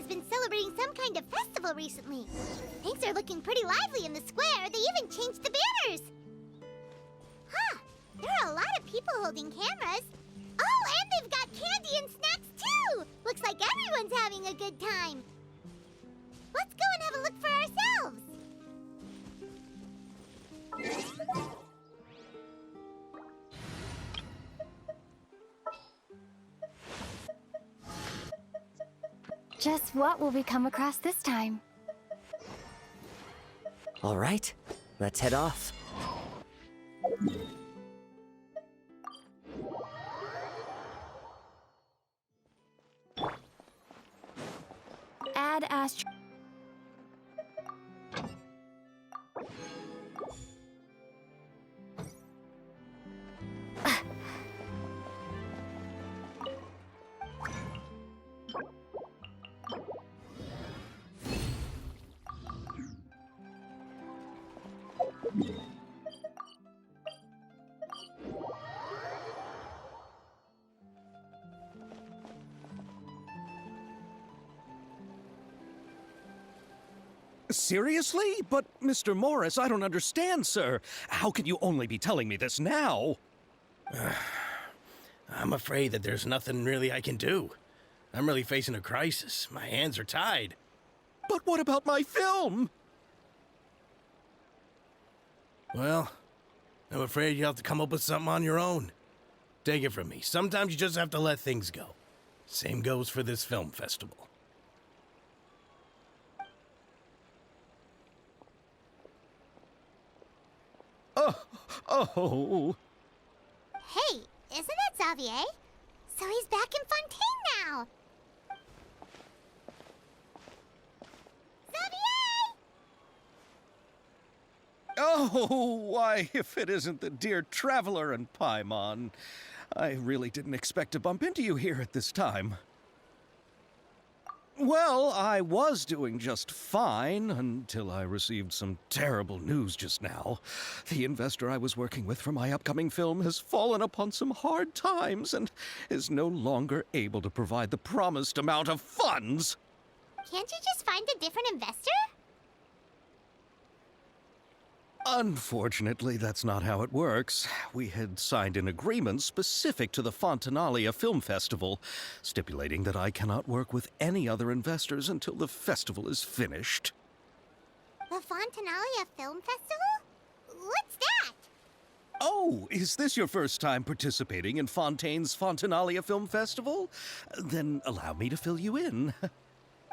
has been celebrating some kind of festival recently. Things are looking pretty lively in the square. They even changed the banners. Huh, there are a lot of people holding cameras. Oh, and they've got candy and snacks too! Looks like everyone's having a good time. Let's go and have a look for ourselves. Just what will we come across this time? All right, let's head off. Add Astro. Seriously? But, Mr. Morris, I don't understand, sir. How can you only be telling me this now? I'm afraid that there's nothing really I can do. I'm really facing a crisis. My hands are tied. But what about my film? Well, I'm afraid you'll have to come up with something on your own. Take it from me. Sometimes you just have to let things go. Same goes for this film festival. Oh. Hey, isn't that Xavier? So he's back in Fontaine now. Xavier! Oh, why, if it isn't the dear Traveler and Paimon. I really didn't expect to bump into you here at this time. Well, I was doing just fine until I received some terrible news just now. The investor I was working with for my upcoming film has fallen upon some hard times and is no longer able to provide the promised amount of funds. Can't you just find a different investor? Unfortunately, that's not how it works. We had signed an agreement specific to the Fontanalia Film Festival, stipulating that I cannot work with any other investors until the festival is finished. The Fontanalia Film Festival? What's that? Oh, is this your first time participating in Fontaine's Fontanalia Film Festival? Then allow me to fill you in.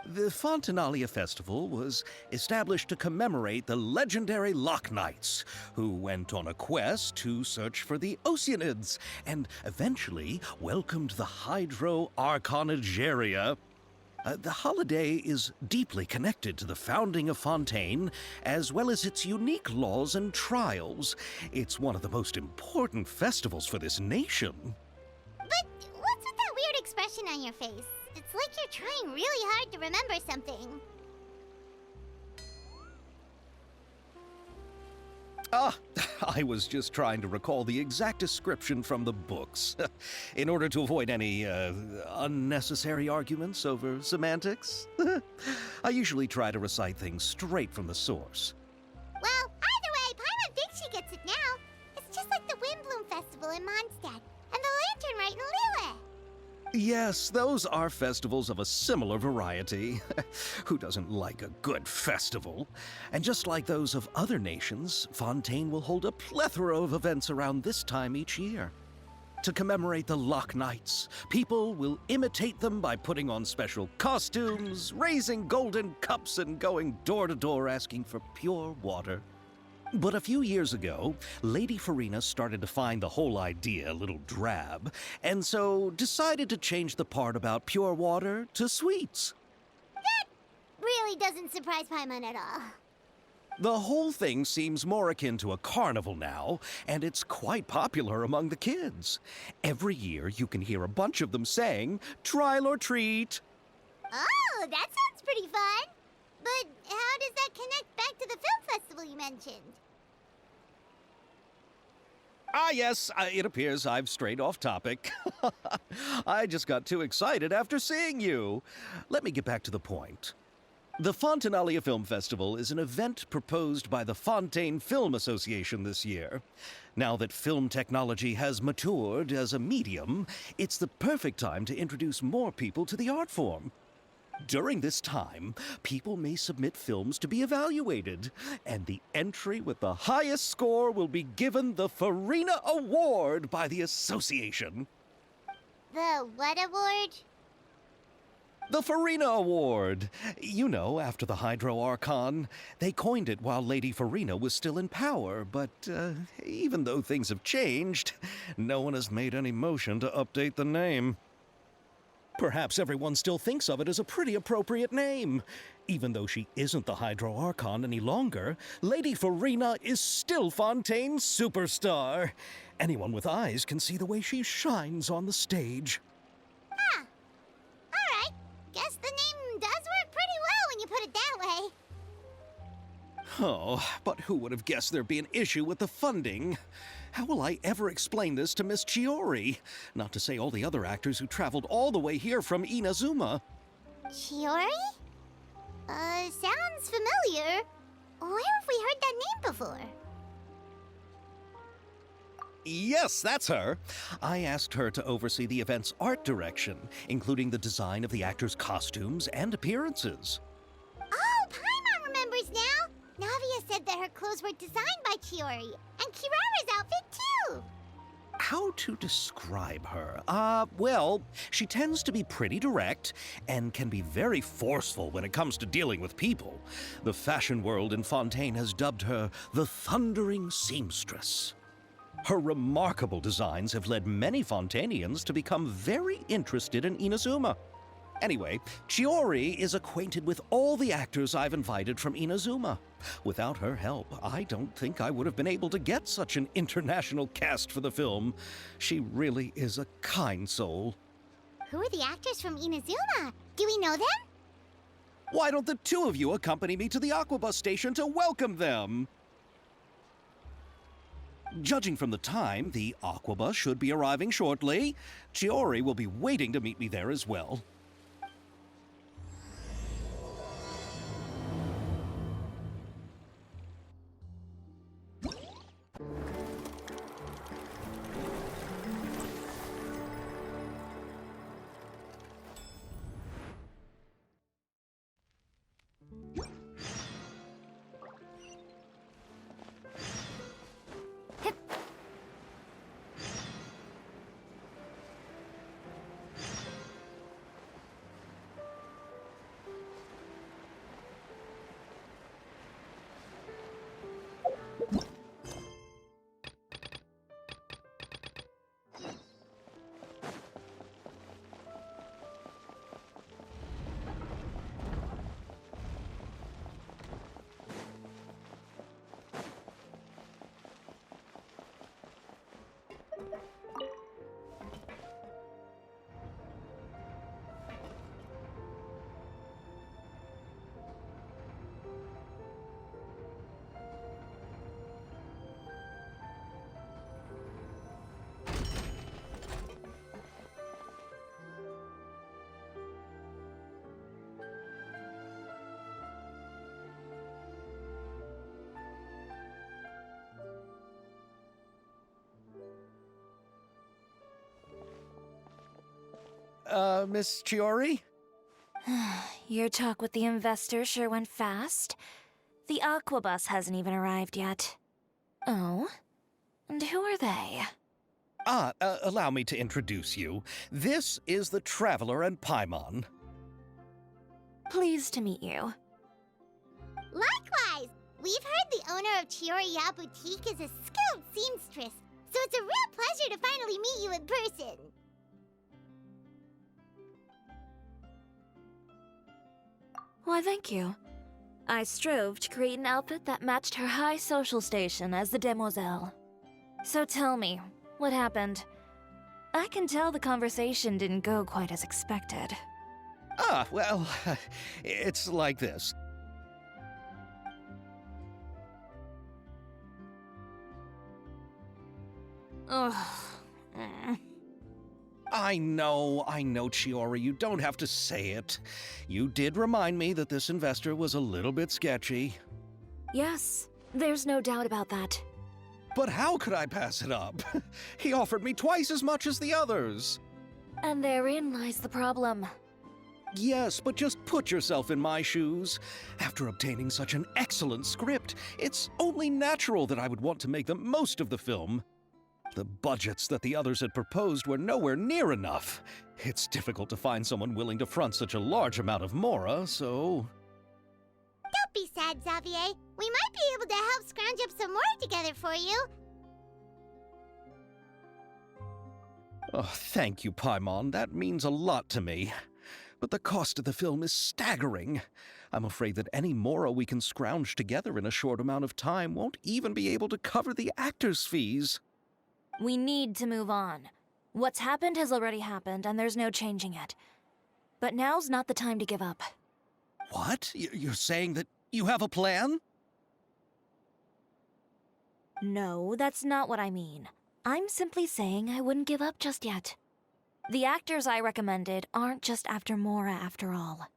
The Fontanalia Festival was established to commemorate the legendary Loch Knights, who went on a quest to search for the Oceanids and eventually welcomed the Hydro Arconageria. The holiday is deeply connected to the founding of Fontaine, as well as its unique laws and trials. It's one of the most important festivals for this nation. But what's with that weird expression on your face? It's like you're trying really hard to remember something. Ah, I was just trying to recall the exact description from the books, in order to avoid any unnecessary arguments over semantics. I usually try to recite things straight from the source. Well, either way, Paimon thinks she gets it now. It's just like the Windbloom Festival in Mondstadt, and the Lantern Rite in Lille. Yes, those are festivals of a similar variety. Who doesn't like a good festival? And just like those of other nations, Fontaine will hold a plethora of events around this time each year. To commemorate the Loch Knights, people will imitate them by putting on special costumes, raising golden cups, and going door to door asking for pure water. But a few years ago, Lady Farina started to find the whole idea a little drab, and so decided to change the part about pure water to sweets. That really doesn't surprise Paimon at all. The whole thing seems more akin to a carnival now, and it's quite popular among the kids. Every year you can hear a bunch of them saying, "Trial or treat." Oh, that sounds pretty fun. But how does that connect back to the film festival you mentioned? Ah, yes, it appears I've strayed off topic. I just got too excited after seeing you. Let me get back to the point. The Fontanalia Film Festival is an event proposed by the Fontaine Film Association this year. Now that film technology has matured as a medium, it's the perfect time to introduce more people to the art form. During this time, people may submit films to be evaluated, and the entry with the highest score will be given the Farina Award by the association. The what award? The Farina Award. You know, after the Hydro Archon. They coined it while Lady Farina was still in power, but even though things have changed, no one has made any motion to update the name. Perhaps everyone still thinks of it as a pretty appropriate name. Even though she isn't the Hydro Archon any longer, Lady Farina is still Fontaine's superstar. Anyone with eyes can see the way she shines on the stage. Huh. All right. Guess the name does work pretty well when you put it that way. Oh, but who would have guessed there'd be an issue with the funding? How will I ever explain this to Miss Chiori? Not to say all the other actors who traveled all the way here from Inazuma. Chiori? Sounds familiar. Where have we heard that name before? Yes, that's her. I asked her to oversee the event's art direction, including the design of the actors' costumes and appearances. Oh, Paimon remembers now. Navia said that her clothes were designed by Chiori, and Kirara's outfit too. How to describe her? Well, she tends to be pretty direct and can be very forceful when it comes to dealing with people. The fashion world in Fontaine has dubbed her the Thundering Seamstress. Her remarkable designs have led many Fontainians to become very interested in Inazuma. Anyway, Chiori is acquainted with all the actors I've invited from Inazuma. Without her help, I don't think I would have been able to get such an international cast for the film. She really is a kind soul. Who are the actors from Inazuma? Do we know them? Why don't the two of you accompany me to the Aquabus station to welcome them? Judging from the time, the Aquabus should be arriving shortly. Chiori will be waiting to meet me there as well. Miss Chiori? Your talk with the investor sure went fast. The Aquabus hasn't even arrived yet. Oh? And who are they? Allow me to introduce you. This is the Traveler and Paimon. Pleased to meet you. Likewise! We've heard the owner of Chioriya Boutique is a skilled seamstress, so it's a real pleasure to finally meet you in person. Why, thank you. I strove to create an outfit that matched her high social station as the demoiselle. So tell me, what happened? I can tell the conversation didn't go quite as expected. Well, it's like this. Ugh. Mm. I know, Chiori, you don't have to say it. You did remind me that this investor was a little bit sketchy. Yes, there's no doubt about that. But how could I pass it up? He offered me twice as much as the others. And therein lies the problem. Yes, but just put yourself in my shoes. After obtaining such an excellent script, it's only natural that I would want to make the most of the film. The budgets that the others had proposed were nowhere near enough. It's difficult to find someone willing to front such a large amount of mora, so... Don't be sad, Xavier. We might be able to help scrounge up some more together for you. Oh, thank you, Paimon. That means a lot to me. But the cost of the film is staggering. I'm afraid that any mora we can scrounge together in a short amount of time won't even be able to cover the actors' fees. We need to move on. What's happened has already happened, and there's no changing it. But now's not the time to give up. What? You're saying that you have a plan? No, that's not what I mean. I'm simply saying I wouldn't give up just yet. The actors I recommended aren't just after Mora after all.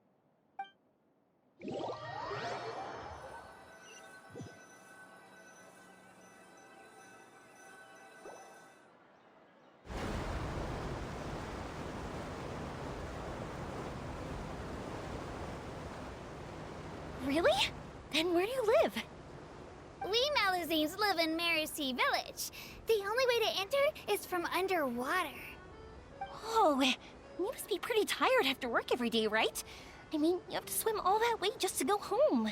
Really? And where do you live? We Malazines live in Mercy Village. The only way to enter is from underwater. Oh, you must be pretty tired after work every day, right? I mean, you have to swim all that way just to go home.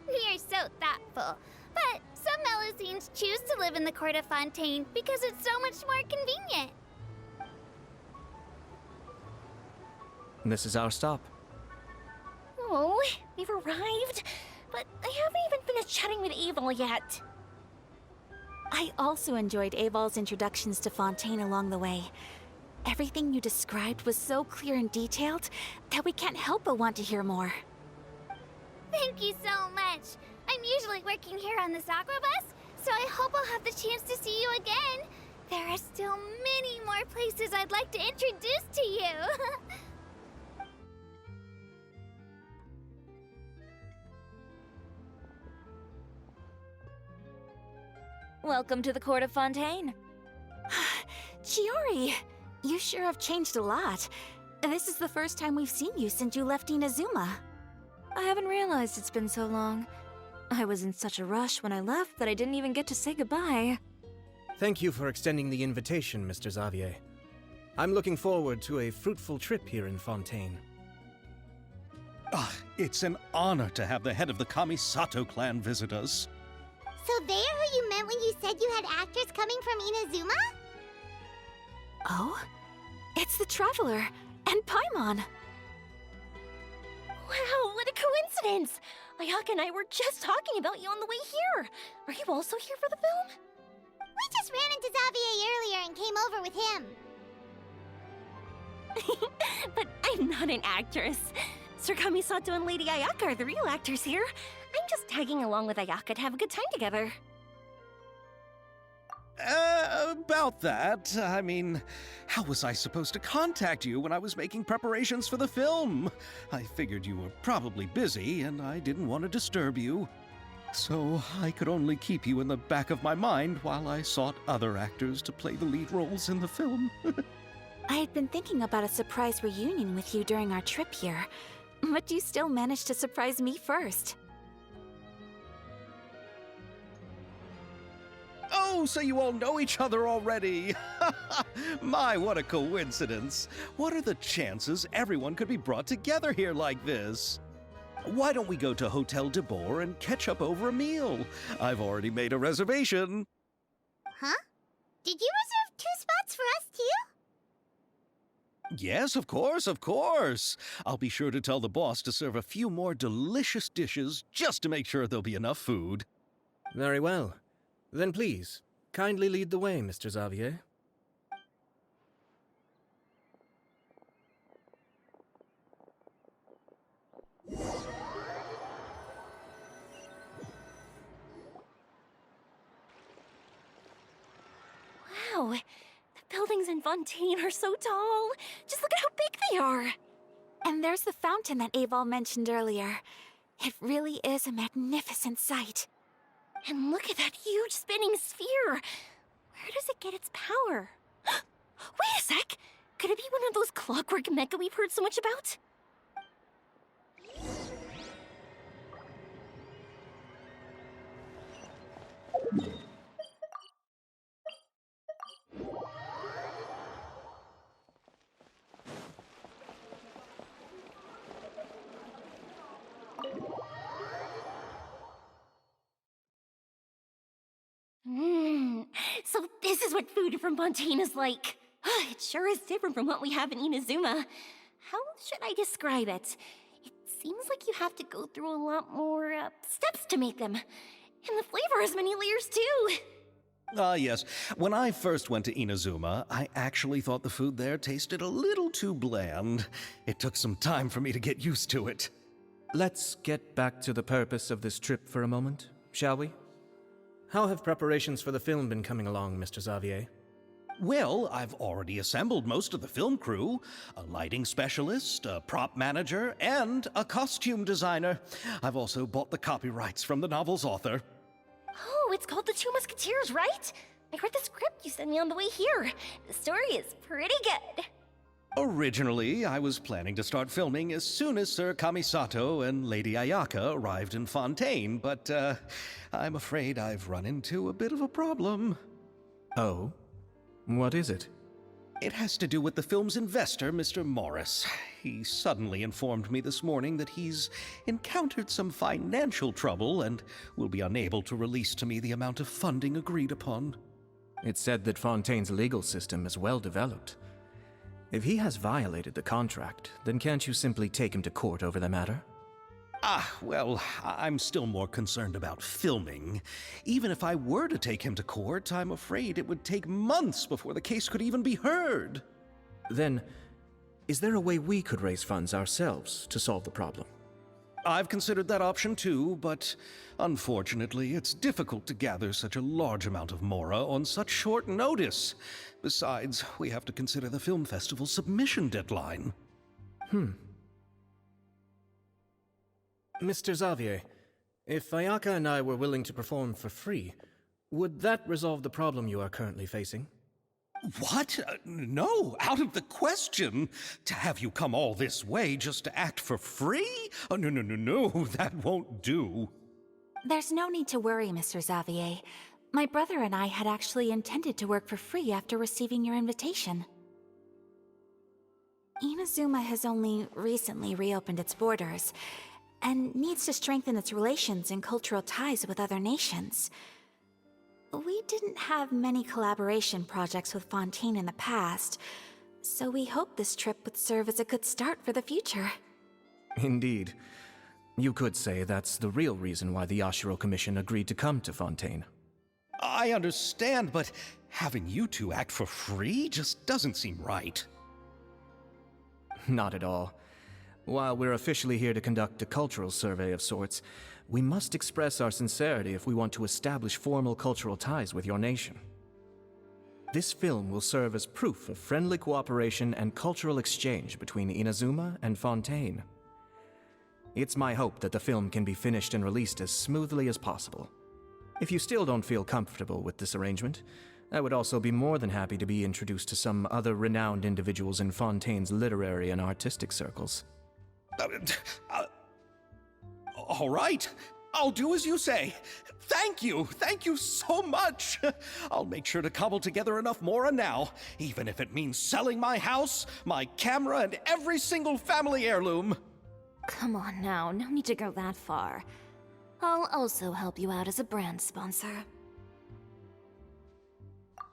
We are so thoughtful. But some Malazines choose to live in the Court of Fontaine because it's so much more convenient. This is our stop. Oh, we've arrived, but I haven't even finished chatting with Aval yet. I also enjoyed Aval's introductions to Fontaine along the way. Everything you described was so clear and detailed that we can't help but want to hear more. Thank you so much. I'm usually working here on this aqua bus, so I hope I'll have the chance to see you again. There are still many more places I'd like to introduce to you. Welcome to the Court of Fontaine. Chiori, you sure have changed a lot. This is the first time we've seen you since you left Inazuma. I haven't realized it's been so long. I was in such a rush when I left that I didn't even get to say goodbye. Thank you for extending the invitation, Mr. Xavier. I'm looking forward to a fruitful trip here in Fontaine. It's an honor to have the head of the Kamisato clan visit us. So they're who you meant when you said you had actors coming from Inazuma? Oh? It's the Traveler and Paimon. Wow, what a coincidence! Ayaka and I were just talking about you on the way here. Are you also here for the film? We just ran into Xavier earlier and came over with him. But I'm not an actress. Sir Kamisato and Lady Ayaka are the real actors here. I'm just tagging along with Ayaka to have a good time together. About that, I mean, how was I supposed to contact you when I was making preparations for the film? I figured you were probably busy, and I didn't want to disturb you. So I could only keep you in the back of my mind while I sought other actors to play the lead roles in the film. I had been thinking about a surprise reunion with you during our trip here, but you still managed to surprise me first. Oh, so you all know each other already! My, what a coincidence! What are the chances everyone could be brought together here like this? Why don't we go to Hotel de Boer and catch up over a meal? I've already made a reservation. Huh? Did you reserve 2 spots for us, too? Yes, of course, of course. I'll be sure to tell the boss to serve a few more delicious dishes just to make sure there'll be enough food. Very well. Then please, kindly lead the way, Mr. Xavier. know. The buildings in Fontaine are so tall. Just look at how big they are. And there's the fountain that Aval mentioned earlier. It really is a magnificent sight. And look at that huge spinning sphere. Where does it get its power? Wait a sec! Could it be one of those clockwork mecha we've heard so much about? So this is what food from Fontaine is like. It sure is different from what we have in Inazuma. How should I describe it? It seems like you have to go through a lot more steps to make them. And the flavor has many layers too. Yes. When I first went to Inazuma, I actually thought the food there tasted a little too bland. It took some time for me to get used to it. Let's get back to the purpose of this trip for a moment, shall we? How have preparations for the film been coming along, Mr. Xavier? Well, I've already assembled most of the film crew, a lighting specialist, a prop manager, and a costume designer. I've also bought the copyrights from the novel's author. Oh, it's called The Two Musketeers, right? I read the script you sent me on the way here. The story is pretty good. Originally, I was planning to start filming as soon as Sir Kamisato and Lady Ayaka arrived in Fontaine, but I'm afraid I've run into a bit of a problem. Oh? What is it? It has to do with the film's investor, Mr. Morris. He suddenly informed me this morning that he's encountered some financial trouble and will be unable to release to me the amount of funding agreed upon. It's said that Fontaine's legal system is well developed. If he has violated the contract, then can't you simply take him to court over the matter? Well, I'm still more concerned about filming. Even if I were to take him to court, I'm afraid it would take months before the case could even be heard. Then, is there a way we could raise funds ourselves to solve the problem? I've considered that option too, but unfortunately, it's difficult to gather such a large amount of mora on such short notice. Besides, we have to consider the film festival's submission deadline. Mr. Xavier, if Ayaka and I were willing to perform for free, would that resolve the problem you are currently facing? What? No, out of the question. To have you come all this way just to act for free? Oh, no, that won't do. There's no need to worry, Mr. Xavier. My brother and I had actually intended to work for free after receiving your invitation. Inazuma has only recently reopened its borders, and needs to strengthen its relations and cultural ties with other nations. We didn't have many collaboration projects with Fontaine in the past, so we hoped this trip would serve as a good start for the future. Indeed. You could say that's the real reason why the Yashiro Commission agreed to come to Fontaine. I understand, but having you two act for free just doesn't seem right. Not at all. While we're officially here to conduct a cultural survey of sorts, we must express our sincerity if we want to establish formal cultural ties with your nation. This film will serve as proof of friendly cooperation and cultural exchange between Inazuma and Fontaine. It's my hope that the film can be finished and released as smoothly as possible. If you still don't feel comfortable with this arrangement, I would also be more than happy to be introduced to some other renowned individuals in Fontaine's literary and artistic circles. All right, I'll do as you say. Thank you so much. I'll make sure to cobble together enough mora now, even if it means selling my house, my camera, and every single family heirloom. Come on now, no need to go that far. I'll also help you out as a brand sponsor.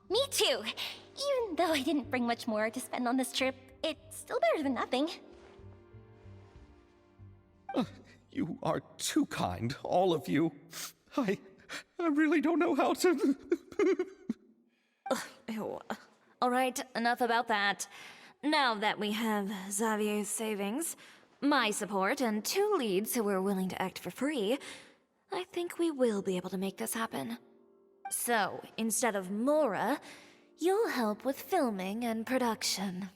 Me too! Even though I didn't bring much more to spend on this trip, it's still better than nothing. You are too kind, all of you. I really don't know how to... Ew. Alright, enough about that. Now that we have Xavier's savings, my support, and 2 leads who are willing to act for free, I think we will be able to make this happen. So, instead of mora, You'll help with filming and production.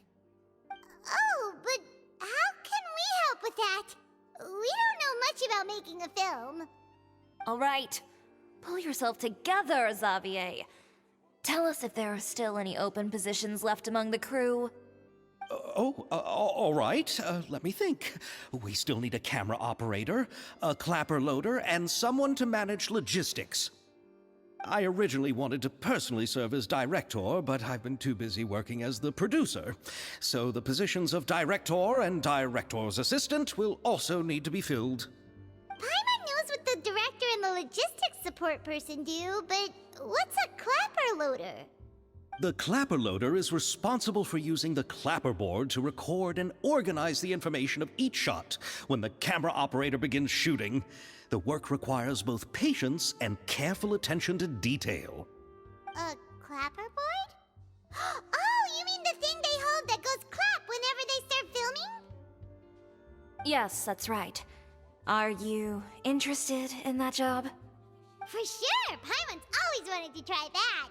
Oh, but how can we help with that? We don't know much about making a film. All right, pull yourself together, Xavier. Tell us if there are still any open positions left among the crew. All right. Let me think. We still need a camera operator, a clapper loader, and someone to manage logistics. I originally wanted to personally serve as director, but I've been too busy working as the producer. So the positions of director and director's assistant will also need to be filled. Paimon knows what the director and the logistics support person do, but what's a clapper loader? The clapper loader is responsible for using the clapper board to record and organize the information of each shot when the camera operator begins shooting. The work requires both patience and careful attention to detail. A clapper board? Oh, you mean the thing they hold that goes clap whenever they start filming? Yes, that's right. Are you interested in that job? For sure! Paimon's always wanted to try that!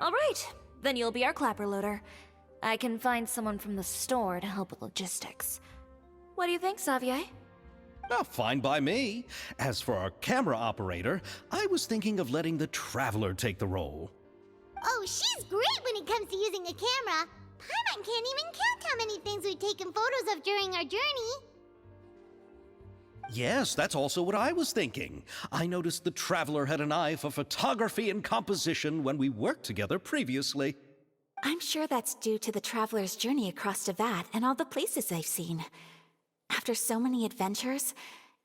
All right, then you'll be our clapper loader. I can find someone from the store to help with logistics. What do you think, Xavier? Well, fine by me. As for our camera operator, I was thinking of letting the Traveler take the role. Oh, she's great when it comes to using a camera! Paimon can't even count how many things we've taken photos of during our journey! Yes, that's also what I was thinking. I noticed the Traveler had an eye for photography and composition when we worked together previously. I'm sure that's due to the Traveler's journey across Devat and all the places they've seen. After so many adventures,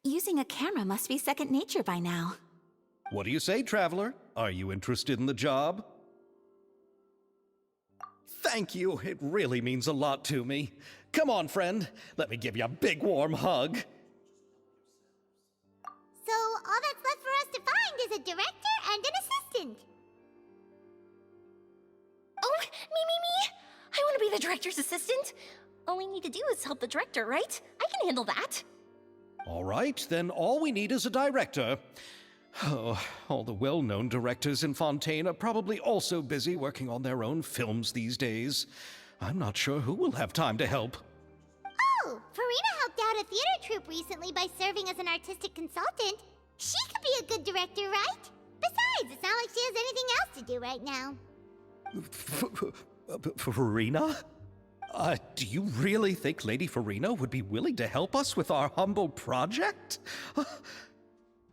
using a camera must be second nature by now. What do you say, Traveler? Are you interested in the job? Thank you. It really means a lot to me. Come on, friend. Let me give you a big warm hug. So, all that's left for us to find is a director and an assistant. Oh, me! I want to be the director's assistant. All we need to do is help the director, right? I can handle that. All right, then all we need is a director. Oh, all the well-known directors in Fontaine are probably also busy working on their own films these days. I'm not sure who will have time to help. Oh, Farina helped out a theater troupe recently by serving as an artistic consultant. She could be a good director, right? Besides, it's not like she has anything else to do right now. Farina? Do you really think Lady Farina would be willing to help us with our humble project?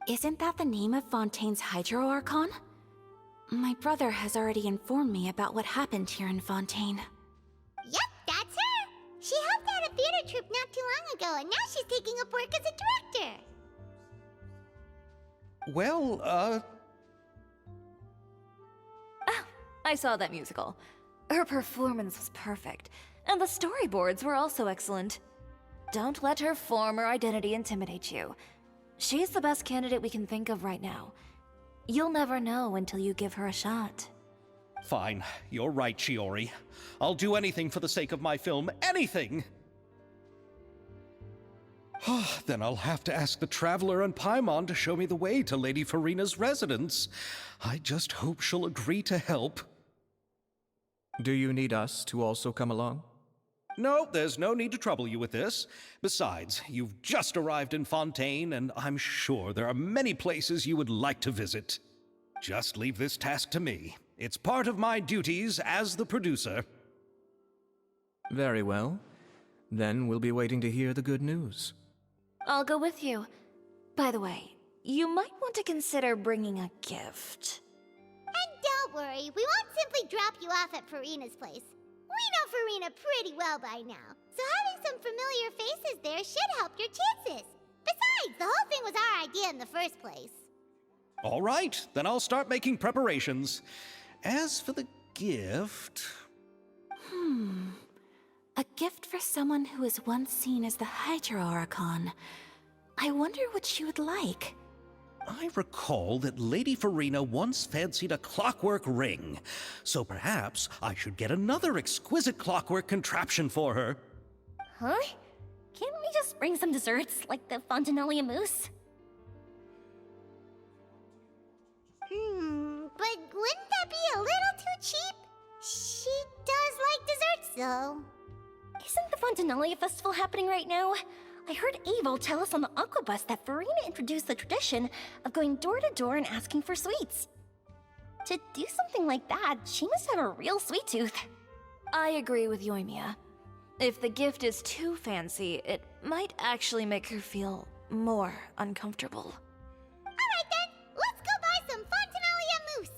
Isn't that the name of Fontaine's Hydro Archon? My brother has already informed me about what happened here in Fontaine. Yep, that's her! She helped out a theater troupe not too long ago, and now she's taking up work as a director. Well, I saw that musical. Her performance was perfect, and the storyboards were also excellent. Don't let her form or identity intimidate you. She's the best candidate we can think of right now. You'll never know until you give her a shot. fine. You're right, Shiori. I'll do anything for the sake of my film. Anything! Then I'll have to ask the Traveler and Paimon to show me the way to Lady Farina's residence. I just hope she'll agree to help. Do you need us to also come along? No, there's no need to trouble you with this. Besides, you've just arrived in Fontaine, and I'm sure there are many places you would like to visit. Just leave this task to me. It's part of my duties as the producer. Very well. Then we'll be waiting to hear the good news. I'll go with you. By the way, you might want to consider bringing a gift. And don't worry, we won't simply drop you off at Farina's place. We know Farina pretty well by now, so having some familiar faces there should help your chances. Besides, the whole thing was our idea in the first place. All right, then I'll start making preparations. As for the gift... A gift for someone who was once seen as the Hydro Archon. I wonder what she would like. I recall that Lady Farina once fancied a clockwork ring, so perhaps I should get another exquisite clockwork contraption for her. Huh? Can't we just bring some desserts, like the Fontanelia mousse? But wouldn't that be a little too cheap? go. Isn't the Fontanalia Festival happening right now? I heard Abel tell us on the Aquabus that Farina introduced the tradition of going door to door and asking for sweets. To do something like that, she must have a real sweet tooth. I agree with Yoimiya. If the gift is too fancy, it might actually make her feel more uncomfortable. Alright then, let's go buy some Fontanalia mousse!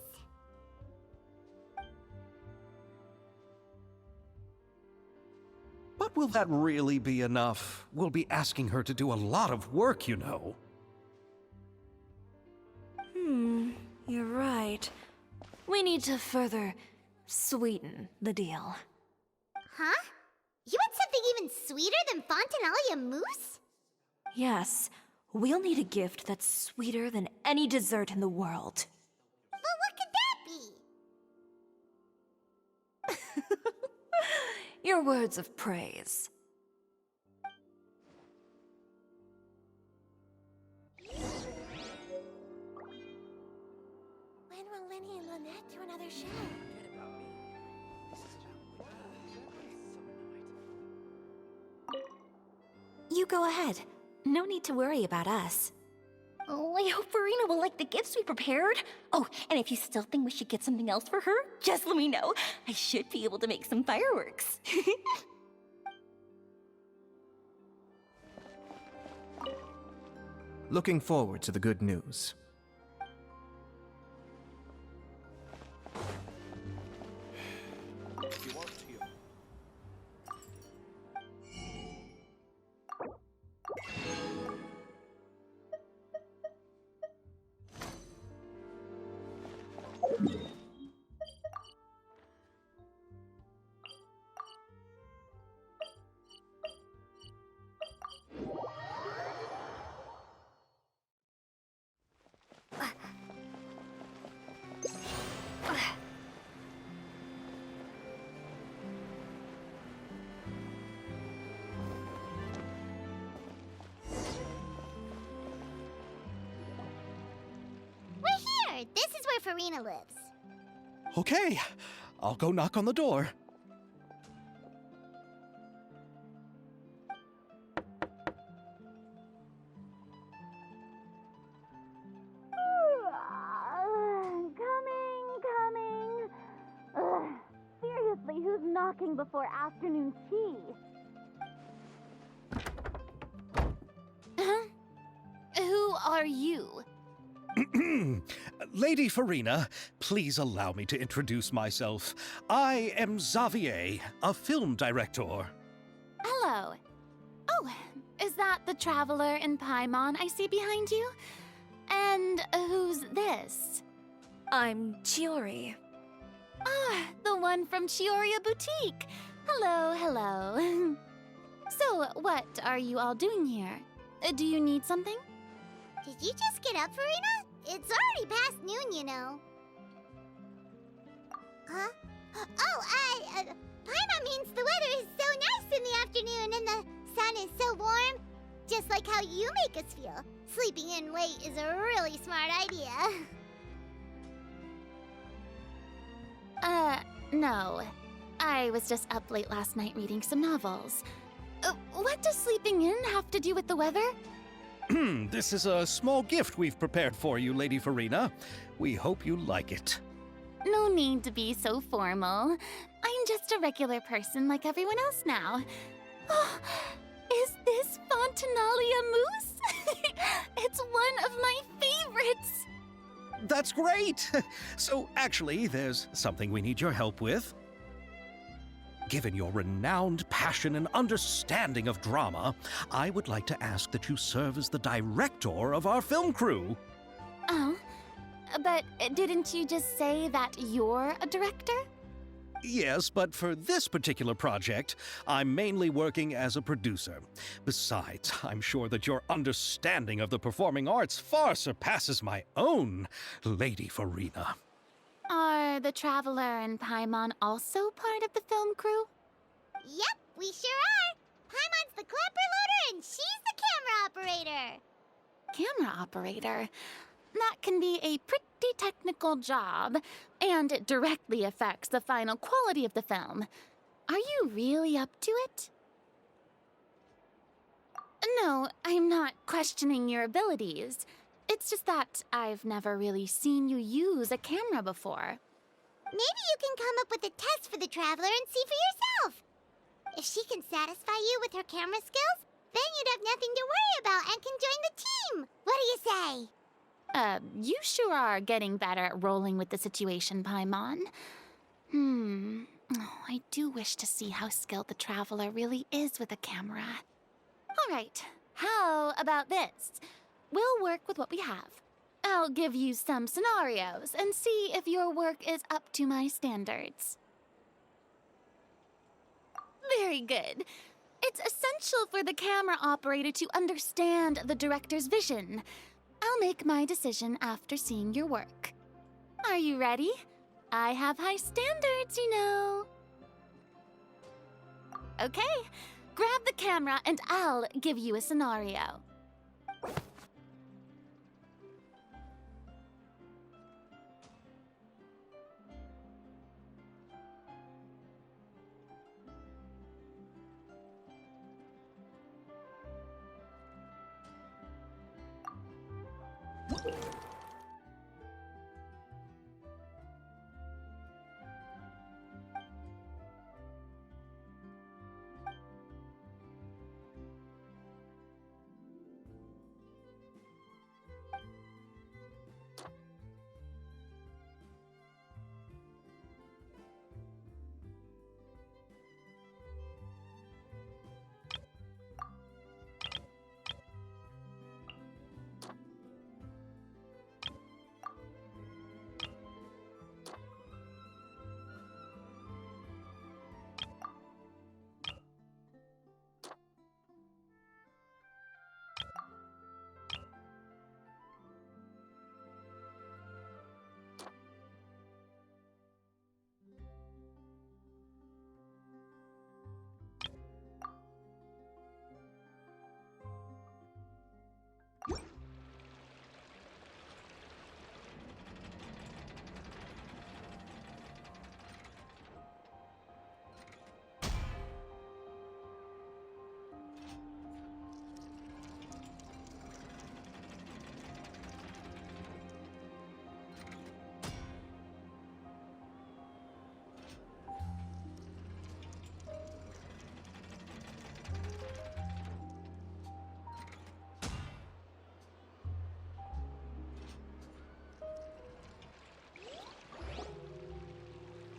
But will that really be enough? We'll be asking her to do a lot of work, you know. You're right. We need to further sweeten the deal. Huh? You want something even sweeter than Fontanalia mousse? Yes, we'll need a gift that's sweeter than any dessert in the world. But what could that be? Your words of praise. When will Lenny and Lynette do another show? You go ahead. No need to worry about us. Oh, I hope Farina will like the gifts we prepared. Oh, and if you still think we should get something else for her, just let me know. I should be able to make some fireworks. Looking forward to the good news. We're here! This is where Farina lives. Okay, I'll go knock on the door. Coming. Ugh. Seriously, who's knocking before afternoon tea? Who are you? Lady Farina, please allow me to introduce myself. I am Xavier, a film director. Hello. Oh, is that the traveler in Paimon I see behind you? And who's this? I'm Chiori. Ah, the one from Chioria Boutique. Hello. So, what are you all doing here? Do you need something? Did you just get up, Farina? It's already past noon, you know. Huh? Paimon means the weather is so nice in the afternoon and the sun is so warm. Just like how you make us feel. Sleeping in late is a really smart idea. No. I was just up late last night reading some novels. What does sleeping in have to do with the weather? This is a small gift we've prepared for you, Lady Farina. We hope you like it. No need to be so formal. I'm just a regular person like everyone else now. Oh, is this Fontanalia mousse? It's one of my favorites! That's great! So, actually, there's something we need your help with. Given your renowned passion and understanding of drama, I would like to ask that you serve as the director of our film crew. Oh, but didn't you just say that you're a director? Yes, but for this particular project, I'm mainly working as a producer. Besides, I'm sure that your understanding of the performing arts far surpasses my own, Lady Farina. Are the Traveler and Paimon also part of the film crew? Yep, we sure are. Paimon's the clapper loader and she's the camera operator. Camera operator? That can be a pretty technical job, and it directly affects the final quality of the film. Are you really up to it? No, I'm not questioning your abilities. It's just that I've never really seen you use a camera before. Maybe you can come up with a test for the Traveler and see for yourself. If she can satisfy you with her camera skills, then you'd have nothing to worry about and can join the team. What do you say? You sure are getting better at rolling with the situation, Paimon. Oh, I do wish to see how skilled the Traveler really is with a camera. All right, how about this? We'll work with what we have. I'll give you some scenarios and see if your work is up to my standards. Very good. It's essential for the camera operator to understand the director's vision. I'll make my decision after seeing your work. Are you ready? I have high standards, you know. Okay, grab the camera and I'll give you a scenario.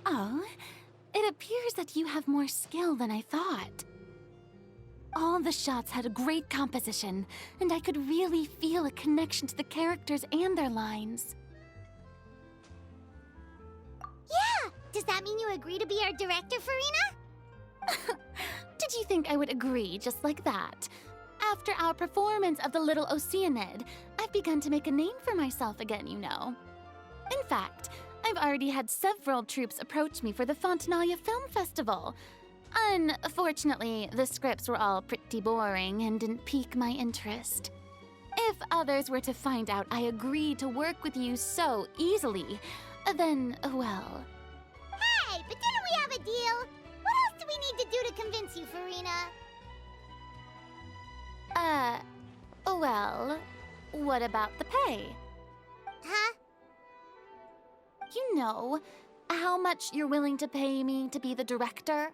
Oh, it appears that you have more skill than I thought. All the shots had a great composition, and I could really feel a connection to the characters and their lines. Yeah! Does that mean you agree to be our director, Farina? Did you think I would agree just like that? After our performance of the Little Oceanid, I've begun to make a name for myself again, you know. In fact, I've already had several troops approach me for the Fontanalia Film Festival. Unfortunately, the scripts were all pretty boring and didn't pique my interest. If others were to find out I agreed to work with you so easily, then, well... Hey, but didn't we have a deal? What else do we need to do to convince you, Farina? Well, what about the pay? Huh? You know, how much you're willing to pay me to be the director?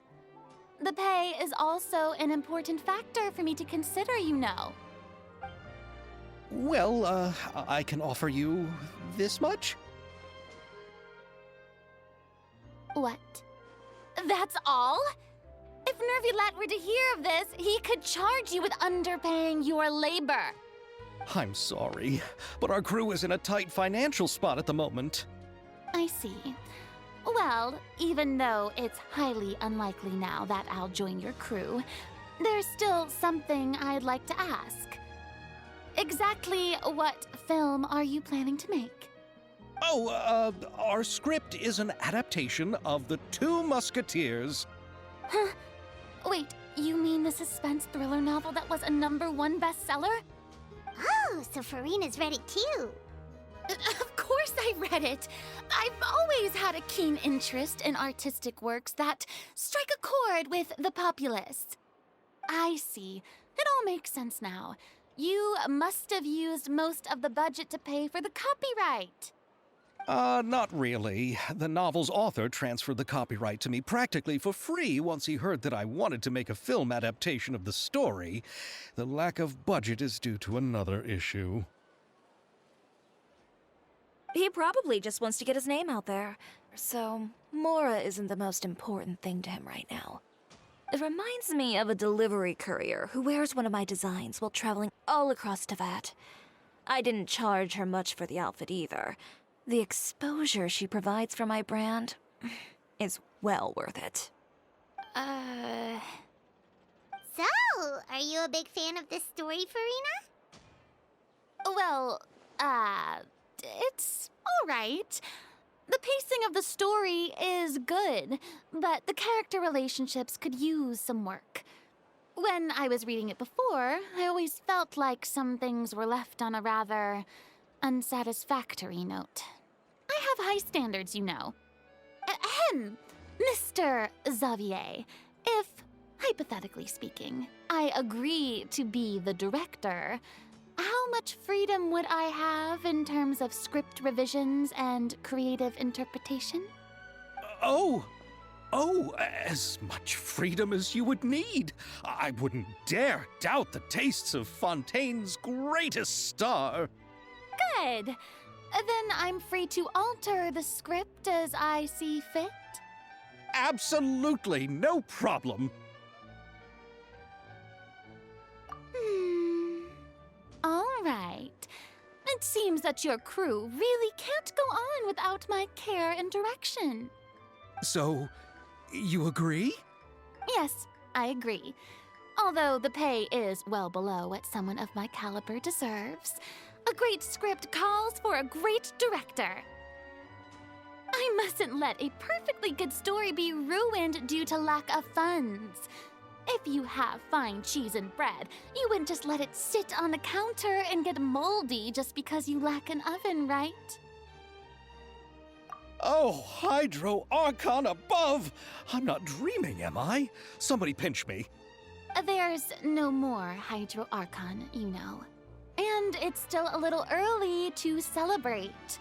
The pay is also an important factor for me to consider, you know. Well, I can offer you this much? What? That's all? If Nervulat were to hear of this, he could charge you with underpaying your labor. I'm sorry, but our crew is in a tight financial spot at the moment. I see. Well, even though it's highly unlikely now that I'll join your crew, there's still something I'd like to ask. Exactly what film are you planning to make? Oh, our script is an adaptation of The Two Musketeers. Huh? Wait, you mean the suspense thriller novel that was a #1 bestseller? Oh, so Farina's ready too. Of course course I read it. I've always had a keen interest in artistic works that strike a chord with the populace. I see. It all makes sense now. You must have used most of the budget to pay for the copyright. Not really. The novel's author transferred the copyright to me practically for free once he heard that I wanted to make a film adaptation of the story. The lack of budget is due to another issue. He probably just wants to get his name out there. So, Mora isn't the most important thing to him right now. It reminds me of a delivery courier who wears one of my designs while traveling all across Teyvat. I didn't charge her much for the outfit either. The exposure she provides for my brand is well worth it. So, are you a big fan of this story, Farina? Well, it's all right. The pacing of the story is good, but the character relationships could use some work. When I was reading it before, I always felt like some things were left on a rather unsatisfactory note. I have high standards, you know. Ahem, Mr. Xavier, if, hypothetically speaking, I agree to be the director, how much freedom would I have in terms of script revisions and creative interpretation? As much freedom as you would need. I wouldn't dare doubt the tastes of Fontaine's greatest star. Good. Then I'm free to alter the script as I see fit? Absolutely no problem. All right. It seems that your crew really can't go on without my care and direction. So, you agree? Yes, I agree. Although the pay is well below what someone of my caliber deserves, a great script calls for a great director. I mustn't let a perfectly good story be ruined due to lack of funds. If you have fine cheese and bread, you wouldn't just let it sit on the counter and get moldy just because you lack an oven, right? Oh, Hydro Archon above! I'm not dreaming, am I? Somebody pinch me. There's no more Hydro Archon, you know. And it's still a little early to celebrate.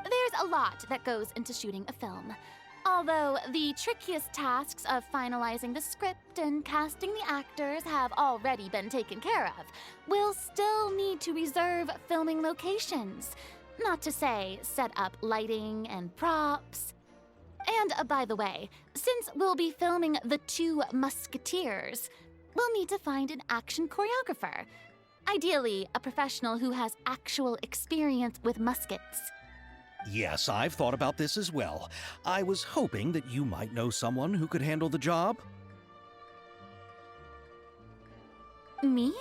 There's a lot that goes into shooting a film. Although the trickiest tasks of finalizing the script and casting the actors have already been taken care of, we'll still need to reserve filming locations. Not to say set up lighting and props. And by the way, since we'll be filming The Two Musketeers, we'll need to find an action choreographer. Ideally, a professional who has actual experience with muskets. Yes, I've thought about this as well. I was hoping that you might know someone who could handle the job. Me?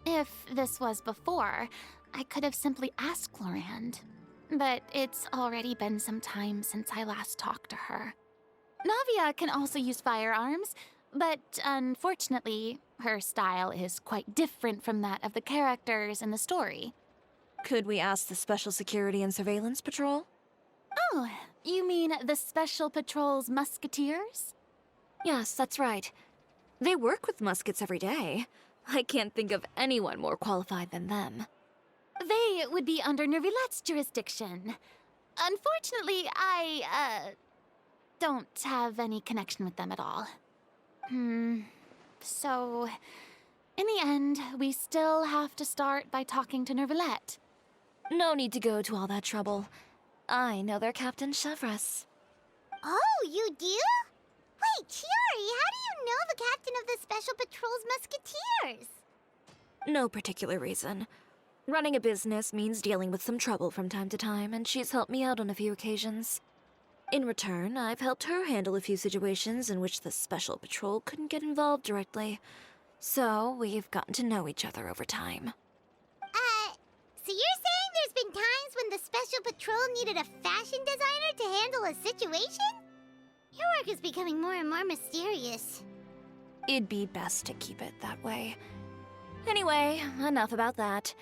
If this was before, I could have simply asked Glorand. But it's already been some time since I last talked to her. Navia can also use firearms, but unfortunately, her style is quite different from that of the characters in the story. Could we ask the Special Security and Surveillance Patrol? Oh, you mean the Special Patrol's Musketeers? Yes, that's right. They work with muskets every day. I can't think of anyone more qualified than them. They would be under Nervilette's jurisdiction. Unfortunately, I, don't have any connection with them at all. So, in the end, we still have to start by talking to Nervilette. No need to go to all that trouble. I know their Captain Chevres. Oh, you do? Wait, Chiari, how do you know the captain of the Special Patrol's Musketeers? No particular reason. Running a business means dealing with some trouble from time to time, and she's helped me out on a few occasions. In return, I've helped her handle a few situations in which the Special Patrol couldn't get involved directly. So, we've gotten to know each other over time. So you're saying there's been times when the Special Patrol needed a fashion designer to handle a situation? Your work is becoming more and more mysterious. It'd be best to keep it that way. Anyway, enough about that.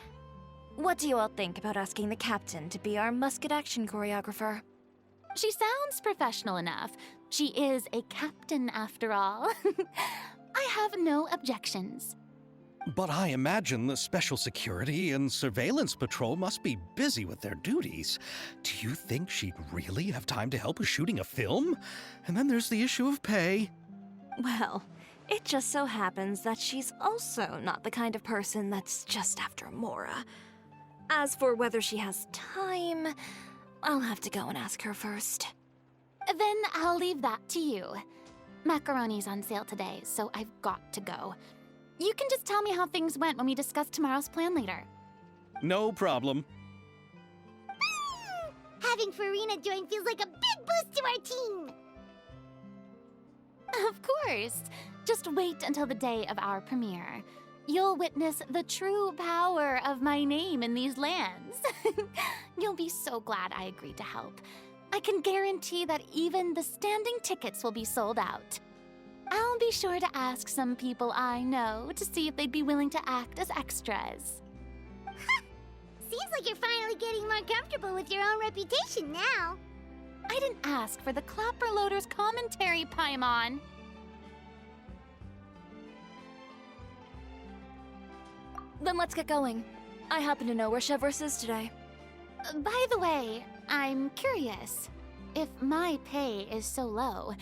What do you all think about asking the captain to be our musket action choreographer? She sounds professional enough. She is a captain after all. I have no objections. But I imagine the Special Security and Surveillance Patrol must be busy with their duties. Do you think she'd really have time to help with shooting a film? And then there's the issue of pay. Well, it just so happens that she's also not the kind of person that's just after Mora. As for whether she has time, I'll have to go and ask her first. Then I'll leave that to you. Macaroni's on sale today, so I've got to go. You can just tell me how things went when we discuss tomorrow's plan later. No problem. Having Farina join feels like a big boost to our team! Of course. Just wait until the day of our premiere. You'll witness the true power of my name in these lands. You'll be so glad I agreed to help. I can guarantee that even the standing tickets will be sold out. I'll be sure to ask some people I know to see if they'd be willing to act as extras. Seems like you're finally getting more comfortable with your own reputation now. I didn't ask for the Clapper Loader's commentary, Paimon. Then let's get going. I happen to know where Chevreuse is today. By the way, I'm curious. If my pay is so low,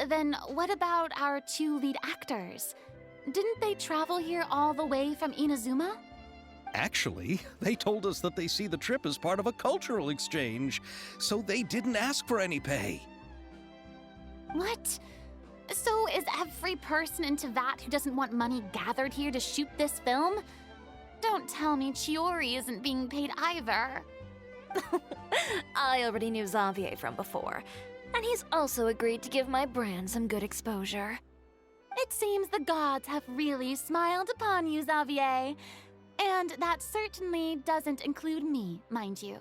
then what about our 2 lead actors? Didn't they travel here all the way from Inazuma? Actually, they told us that they see the trip as part of a cultural exchange, so they didn't ask for any pay. What? So is every person in Tevat who doesn't want money gathered here to shoot this film? Don't tell me Chiori isn't being paid either. I already knew Xavier from before, and he's also agreed to give my brand some good exposure. It seems the gods have really smiled upon you, Xavier. And that certainly doesn't include me, mind you.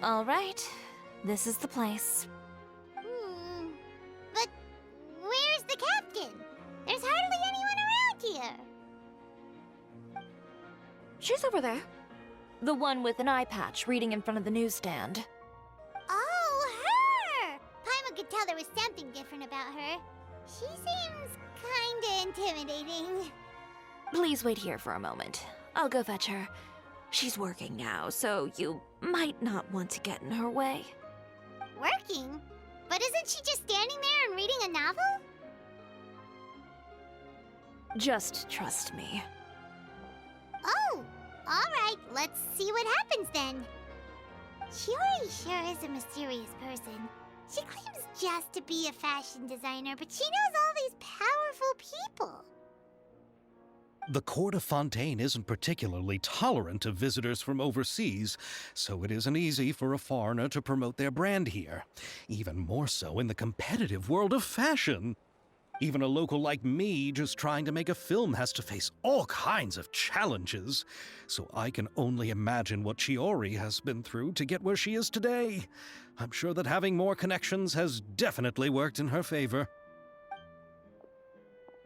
All right, this is the place. But where's the captain? There's hardly anyone around here. She's over there. The one with an eye patch reading in front of the newsstand. Oh, her! Paimon could tell there was something different about her. She seems kinda intimidating. Please wait here for a moment. I'll go fetch her. She's working now, so you might not want to get in her way. Working? But isn't she just standing there and reading a novel? Just trust me. Oh, alright, let's see what happens then. Chiori sure is a mysterious person. She claims just to be a fashion designer, but she knows all these powerful people. The court of Fontaine isn't particularly tolerant of visitors from overseas, so it isn't easy for a foreigner to promote their brand here. Even more so in the competitive world of fashion. Even a local like me just trying to make a film has to face all kinds of challenges. So I can only imagine what Chiori has been through to get where she is today. I'm sure that having more connections has definitely worked in her favor.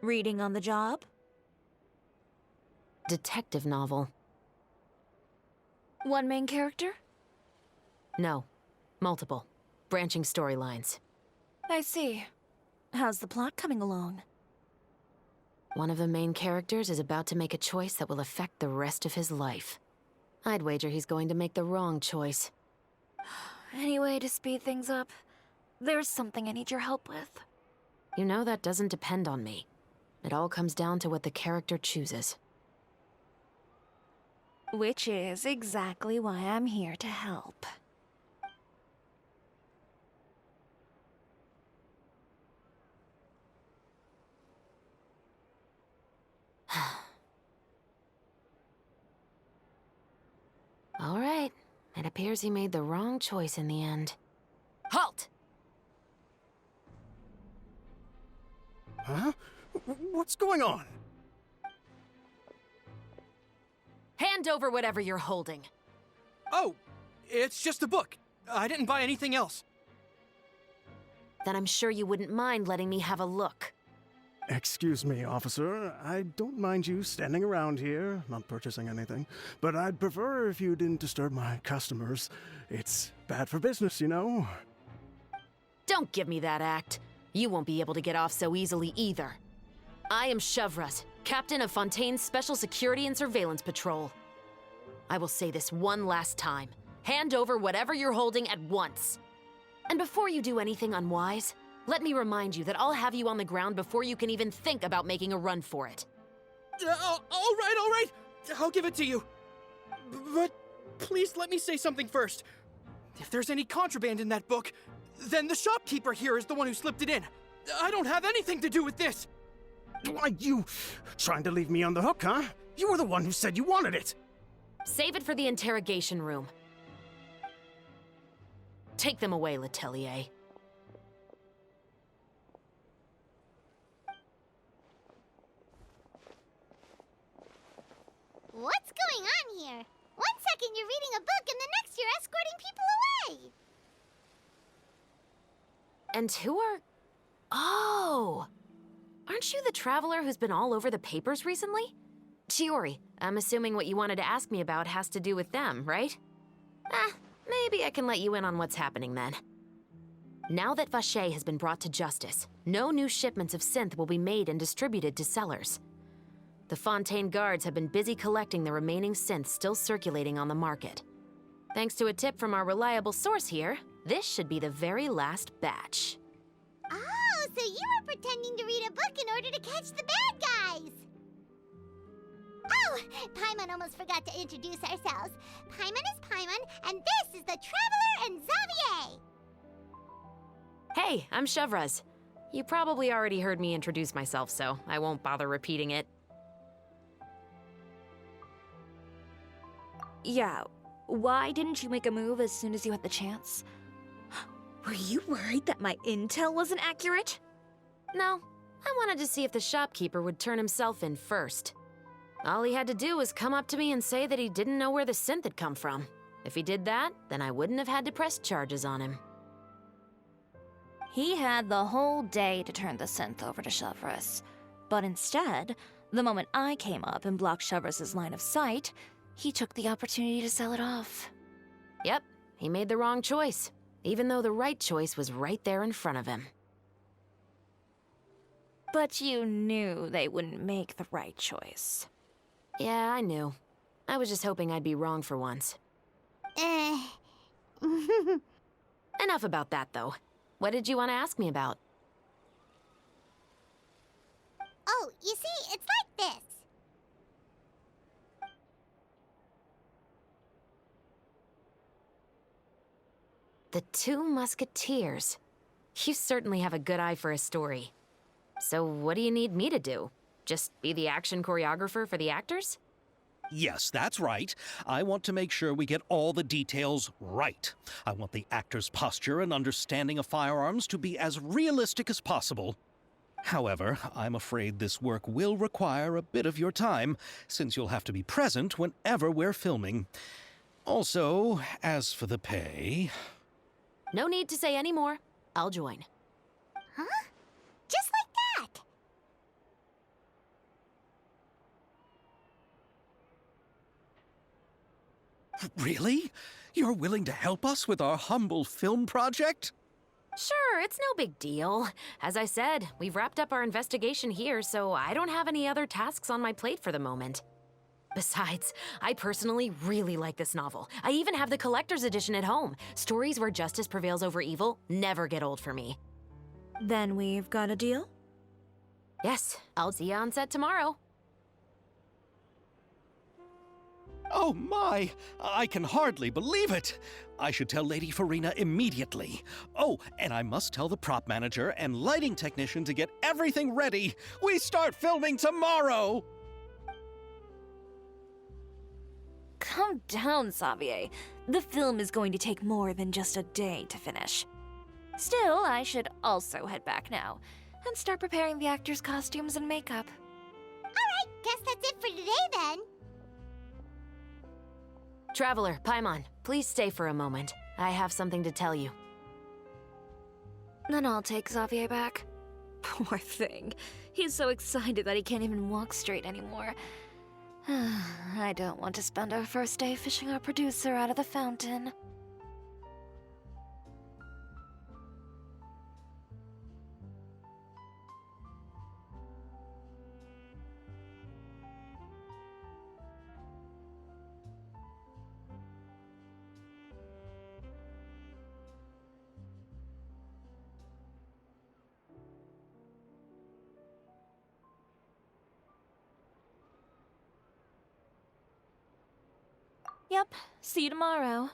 Reading on the job? Detective novel. One main character? No. Multiple. Branching storylines. I see. How's the plot coming along? One of the main characters is about to make a choice that will affect the rest of his life. I'd wager he's going to make the wrong choice. Any way to speed things up? There's something I need your help with. You know that doesn't depend on me. It all comes down to what the character chooses. Which is exactly why I'm here to help. All right. It appears he made the wrong choice in the end. Halt! Huh? What's going on? Hand over whatever you're holding. Oh, it's just a book. I didn't buy anything else. Then I'm sure you wouldn't mind letting me have a look. Excuse me, officer. I don't mind you standing around here, not purchasing anything, but I'd prefer if you didn't disturb my customers. It's bad for business, you know? Don't give me that act. You won't be able to get off so easily either. I am Chevras, captain of Fontaine's Special Security and Surveillance Patrol. I will say this one last time. Hand over whatever you're holding at once. And before you do anything unwise, let me remind you that I'll have you on the ground before you can even think about making a run for it. All right. I'll give it to you. But please let me say something first. If there's any contraband in that book, then the shopkeeper here is the one who slipped it in. I don't have anything to do with this. Why, you trying to leave me on the hook, huh? You were the one who said you wanted it. Save it for the interrogation room. Take them away, Letelier. What's going on here? One second you're reading a book and the next you're escorting people away. And who are... Oh! Aren't you the traveler who's been all over the papers recently? Chiori, I'm assuming what you wanted to ask me about has to do with them, right? Maybe I can let you in on what's happening then. Now that Vacher has been brought to justice, no new shipments of synth will be made and distributed to sellers. The Fontaine guards have been busy collecting the remaining synths still circulating on the market. Thanks to a tip from our reliable source here, this should be the very last batch. Oh, so you were pretending to read a book in order to catch the bad guys. Oh, Paimon almost forgot to introduce ourselves. Paimon is Paimon, and this is the Traveler and Xavier. Hey, I'm Chevras. You probably already heard me introduce myself, so I won't bother repeating it. Yeah, why didn't you make a move as soon as you had the chance? Were you worried that my intel wasn't accurate? No, I wanted to see if the shopkeeper would turn himself in first. All he had to do was come up to me and say that he didn't know where the synth had come from. If he did that, then I wouldn't have had to press charges on him. He had the whole day to turn the synth over to Chevras. But instead, the moment I came up and blocked Chevras' line of sight, he took the opportunity to sell it off. Yep, he made the wrong choice, even though the right choice was right there in front of him. But you knew they wouldn't make the right choice. Yeah, I knew. I was just hoping I'd be wrong for once. Enough about that, though. What did you want to ask me about? Oh, you see, it's like this. The Two Musketeers. You certainly have a good eye for a story. So what do you need me to do? Just be the action choreographer for the actors? Yes, that's right. I want to make sure we get all the details right. I want the actor's posture and understanding of firearms to be as realistic as possible. However, I'm afraid this work will require a bit of your time, since you'll have to be present whenever we're filming. Also, as for the pay... No need to say any more. I'll join. Huh? Just like that. Really? You're willing to help us with our humble film project? Sure, it's no big deal. As I said, we've wrapped up our investigation here, so I don't have any other tasks on my plate for the moment. Besides, I personally really like this novel. I even have the collector's edition at home. Stories where justice prevails over evil never get old for me. Then we've got a deal? Yes, I'll see you on set tomorrow. Oh my! I can hardly believe it! I should tell Lady Farina immediately. Oh, and I must tell the prop manager and lighting technician to get everything ready. We start filming tomorrow! Calm down, Xavier. The film is going to take more than just a day to finish. Still, I should also head back now. and start preparing the actors' costumes and makeup. Alright, guess that's it for today then. Traveler, Paimon, please stay for a moment. I have something to tell you. Then I'll take Xavier back. Poor thing. He's so excited that he can't even walk straight anymore. I don't want to spend our first day fishing our producer out of the fountain. Yep, see you tomorrow.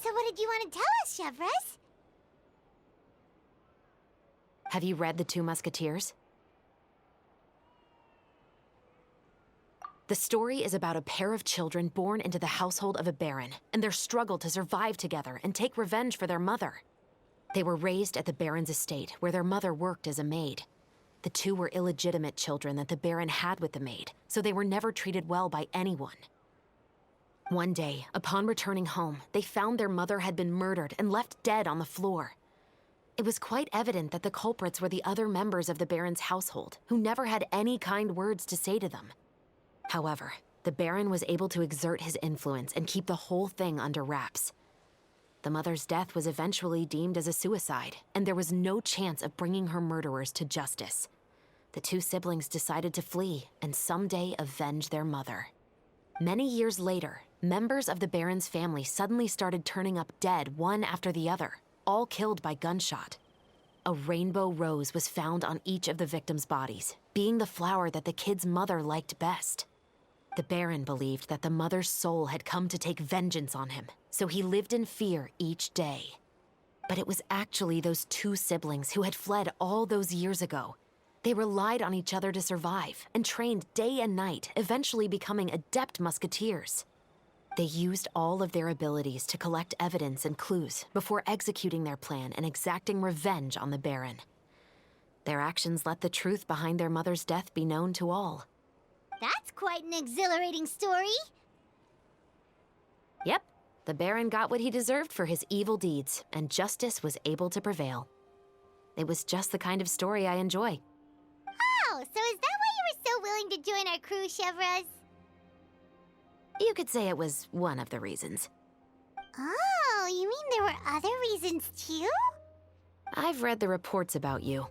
So what did you want to tell us, Chevres? Have you read The Two Musketeers? The story is about a pair of children born into the household of a baron and their struggle to survive together and take revenge for their mother. They were raised at the baron's estate, where their mother worked as a maid. The two were illegitimate children that the baron had with the maid, so they were never treated well by anyone. One day, upon returning home, they found their mother had been murdered and left dead on the floor. It was quite evident that the culprits were the other members of the baron's household, who never had any kind words to say to them. However, the Baron was able to exert his influence and keep the whole thing under wraps. The mother's death was eventually deemed as a suicide, and there was no chance of bringing her murderers to justice. The two siblings decided to flee and someday avenge their mother. Many years later, members of the Baron's family suddenly started turning up dead one after the other, all killed by gunshot. A rainbow rose was found on each of the victims' bodies, being the flower that the kid's mother liked best. The Baron believed that the mother's soul had come to take vengeance on him, so he lived in fear each day. But it was actually those two siblings who had fled all those years ago. They relied on each other to survive and trained day and night, eventually becoming adept musketeers. They used all of their abilities to collect evidence and clues before executing their plan and exacting revenge on the Baron. Their actions let the truth behind their mother's death be known to all. That's quite an exhilarating story. Yep, the Baron got what he deserved for his evil deeds, and justice was able to prevail. It was just the kind of story I enjoy. Oh, so is that why you were so willing to join our crew, Chevres? You could say it was one of the reasons. Oh, you mean there were other reasons too? I've read the reports about you.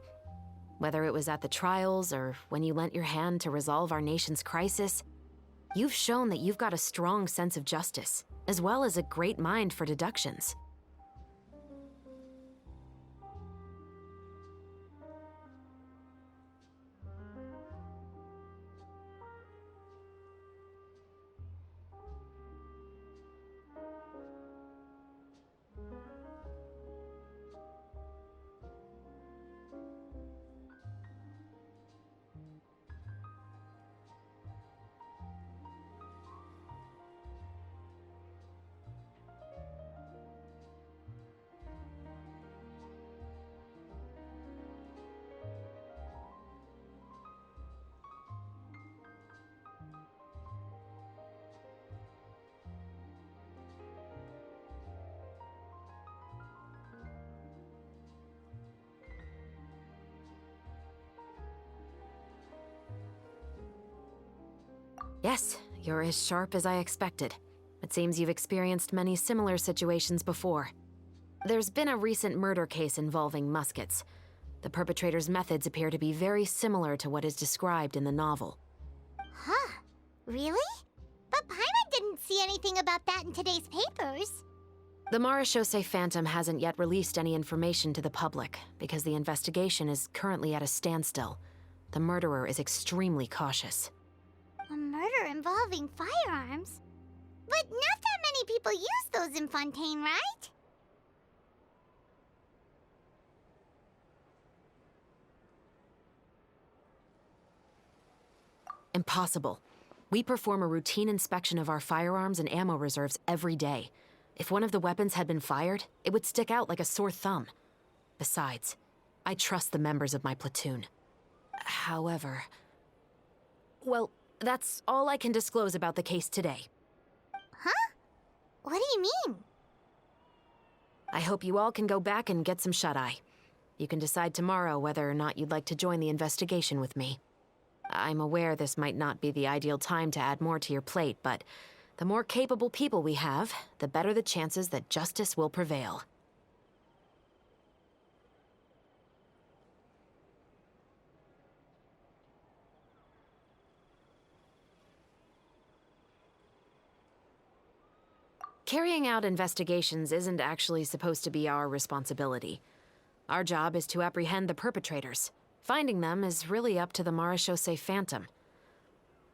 Whether it was at the trials or when you lent your hand to resolve our nation's crisis, you've shown that you've got a strong sense of justice, as well as a great mind for deductions. Yes, you're as sharp as I expected. It seems you've experienced many similar situations before. There's been a recent murder case involving Muskets. The perpetrator's methods appear to be very similar to what is described in the novel. Huh. Really? But Paimon didn't see anything about that in today's papers. The Marechaussee Phantom hasn't yet released any information to the public because the investigation is currently at a standstill. The murderer is extremely cautious. A murder involving firearms? But not that many people use those in Fontaine, right? Impossible. We perform a routine inspection of our firearms and ammo reserves every day. If one of the weapons had been fired, it would stick out like a sore thumb. Besides, I trust the members of my platoon. However... Well, that's all I can disclose about the case today. Huh? What do you mean? I hope you all can go back and get some shut-eye. You can decide tomorrow whether or not you'd like to join the investigation with me. I'm aware this might not be the ideal time to add more to your plate, but the more capable people we have, the better the chances that justice will prevail. Carrying out investigations isn't actually supposed to be our responsibility. Our job is to apprehend the perpetrators. Finding them is really up to the Marechaussee Phantom.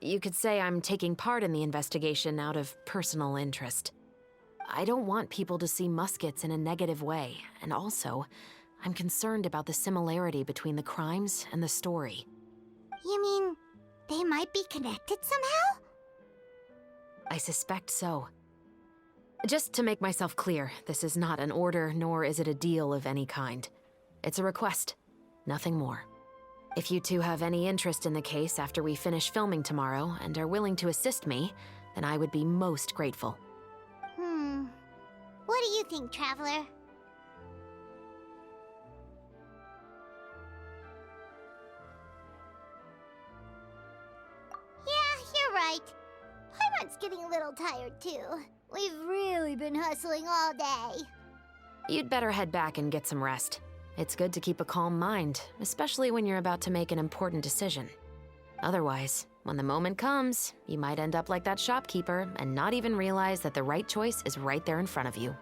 You could say I'm taking part in the investigation out of personal interest. I don't want people to see Muskets in a negative way, and also, I'm concerned about the similarity between the crimes and the story. You mean they might be connected somehow? I suspect so. Just to make myself clear, this is not an order, nor is it a deal of any kind. It's a request, nothing more. If you two have any interest in the case after we finish filming tomorrow and are willing to assist me, then I would be most grateful. What do you think, Traveler? Yeah, you're right. Paimon's getting a little tired too. We've really been hustling all day. You'd better head back and get some rest. It's good to keep a calm mind, especially when you're about to make an important decision. Otherwise, when the moment comes, you might end up like that shopkeeper and not even realize that the right choice is right there in front of you.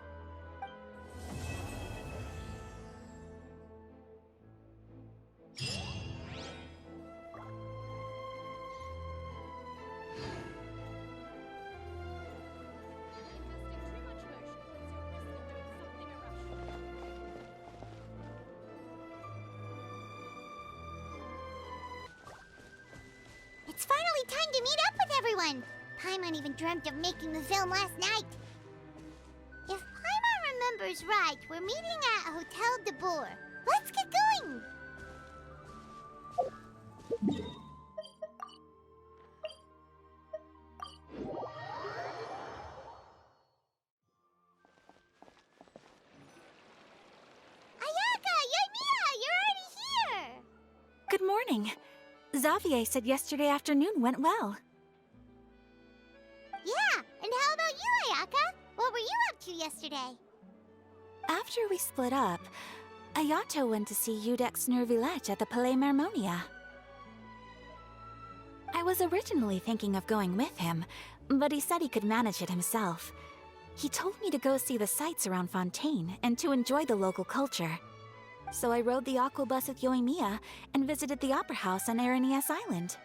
It's finally time to meet up with everyone! Paimon even dreamt of making the film last night. If Paimon remembers right, we're meeting at Hotel de Boer. Let's get going! Ayaka! Yoimiya! You're already here! Good morning. Xavier said yesterday afternoon went well. Yeah, and how about you, Ayaka? What were you up to yesterday? After we split up, Ayato went to see Udex Nervillette at the Palais Mermonia. I was originally thinking of going with him, but he said he could manage it himself. He told me to go see the sights around Fontaine and to enjoy the local culture. So I rode the aquabus with Yoimiya and visited the Opera House on Aranias Island.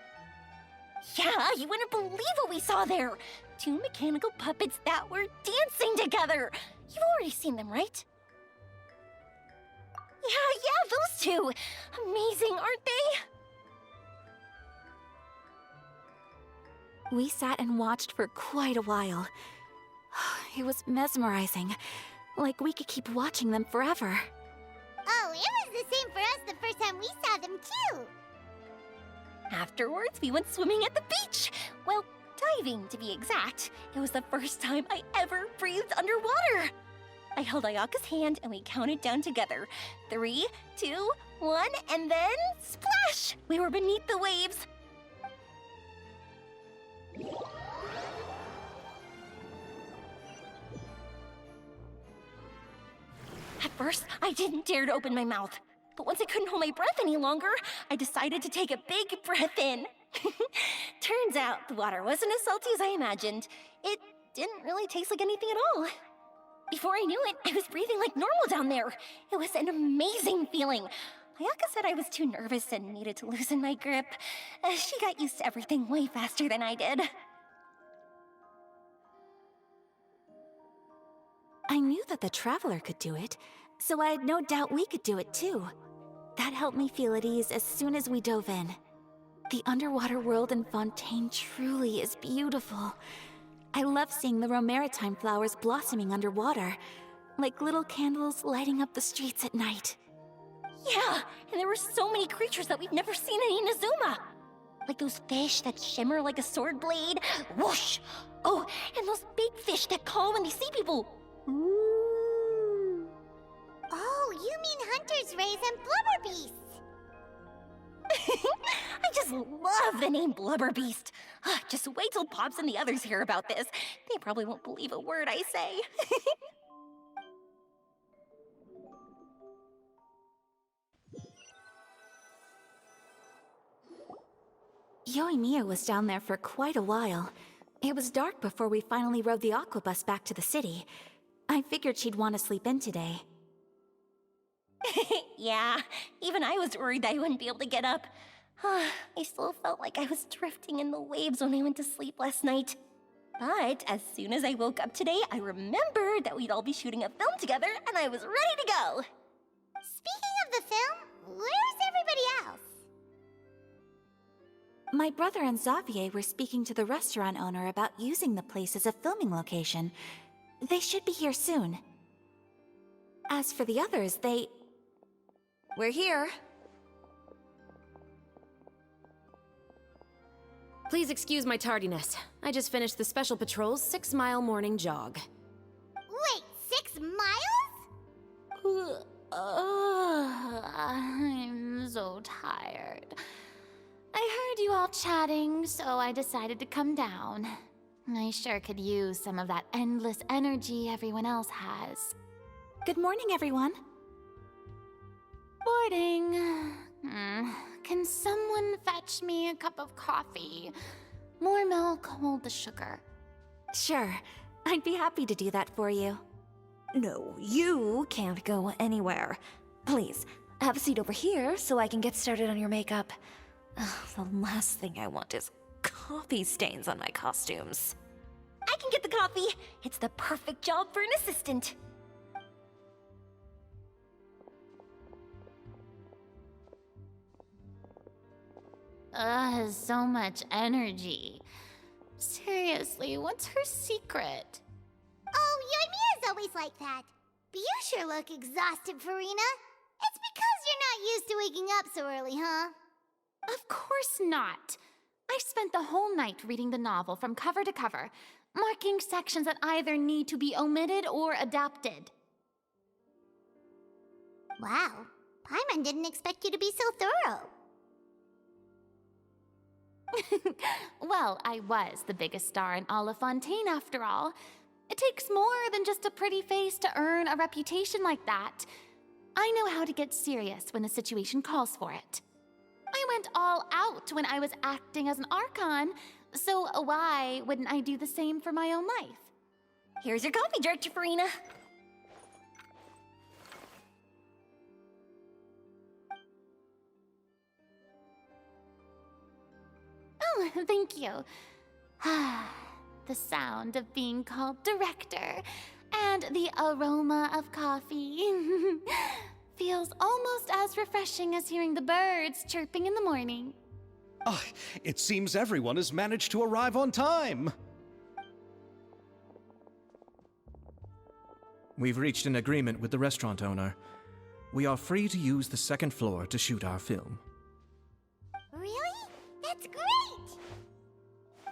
Yeah, you wouldn't believe what we saw there! 2 mechanical puppets that were dancing together! You've already seen them, right? Yeah, those two! Amazing, aren't they? We sat and watched for quite a while. It was mesmerizing, like we could keep watching them forever. Oh, it was the same for us the first time we saw them, too! Afterwards, we went swimming at the beach! Well, diving, to be exact. It was the first time I ever breathed underwater! I held Ayaka's hand and we counted down together. 3, 2, 1, and then splash! We were beneath the waves. At first, I didn't dare to open my mouth. But once I couldn't hold my breath any longer, I decided to take a big breath in. Turns out the water wasn't as salty as I imagined. It didn't really taste like anything at all. Before I knew it, I was breathing like normal down there. It was an amazing feeling. Ayaka said I was too nervous and needed to loosen my grip. She got used to everything way faster than I did. I knew that the Traveler could do it, so I had no doubt we could do it too. That helped me feel at ease as soon as we dove in. The underwater world in Fontaine truly is beautiful. I love seeing the romaritime flowers blossoming underwater, like little candles lighting up the streets at night. Yeah, and there were so many creatures that we've never seen in Inazuma. Like those fish that shimmer like a sword blade. Whoosh! Oh, and those big fish that call when they see people. Ooh. Oh, you mean hunter's rays and blubber beasts. I just love the name Blubber Beast. Just wait till Pops and the others hear about this. They probably won't believe a word I say. Yoimiya was down there for quite a while. It was dark before we finally rode the aquabus back to the city. I figured she'd want to sleep in today. Yeah, even I was worried I wouldn't be able to get up. I still felt like I was drifting in the waves when I went to sleep last night. But as soon as I woke up today, I remembered that we'd all be shooting a film together, and I was ready to go. Speaking of the film, where's everybody else? My brother and Xavier were speaking to the restaurant owner about using the place as a filming location. They should be here soon. As for the others, We're here. Please excuse my tardiness. I just finished the Special Patrol's 6-mile morning jog. Wait, 6 miles? I'm so tired. I heard you all chatting, so I decided to come down. I sure could use some of that endless energy everyone else has. good morning, everyone. Boarding. Can someone fetch me a cup of coffee? More milk, hold the sugar. Sure, I'd be happy to do that for you. No, you can't go anywhere. Please, have a seat over here so I can get started on your makeup. The last thing I want is coffee stains on my costumes. I can get the coffee. It's the perfect job for an assistant. So much energy. Seriously, what's her secret? Oh, Yoimiya's always like that. But you sure look exhausted, Farina. It's because you're not used to waking up so early, huh? Of course not. I spent the whole night reading the novel from cover to cover, marking sections that either need to be omitted or adapted. Wow, Paimon didn't expect you to be so thorough. Well, I was the biggest star in all of Fontaine after all. It takes more than just a pretty face to earn a reputation like that. I know how to get serious when the situation calls for it. I went all out when I was acting as an Archon, so why wouldn't I do the same for my own life? Here's your coffee, Director Farina. Oh, thank you. The sound of being called director and the aroma of coffee feels almost as refreshing as hearing the birds chirping in the morning. It seems everyone has managed to arrive on time. We've reached an agreement with the restaurant owner. We are free to use the second floor to shoot our film. Really? That's great!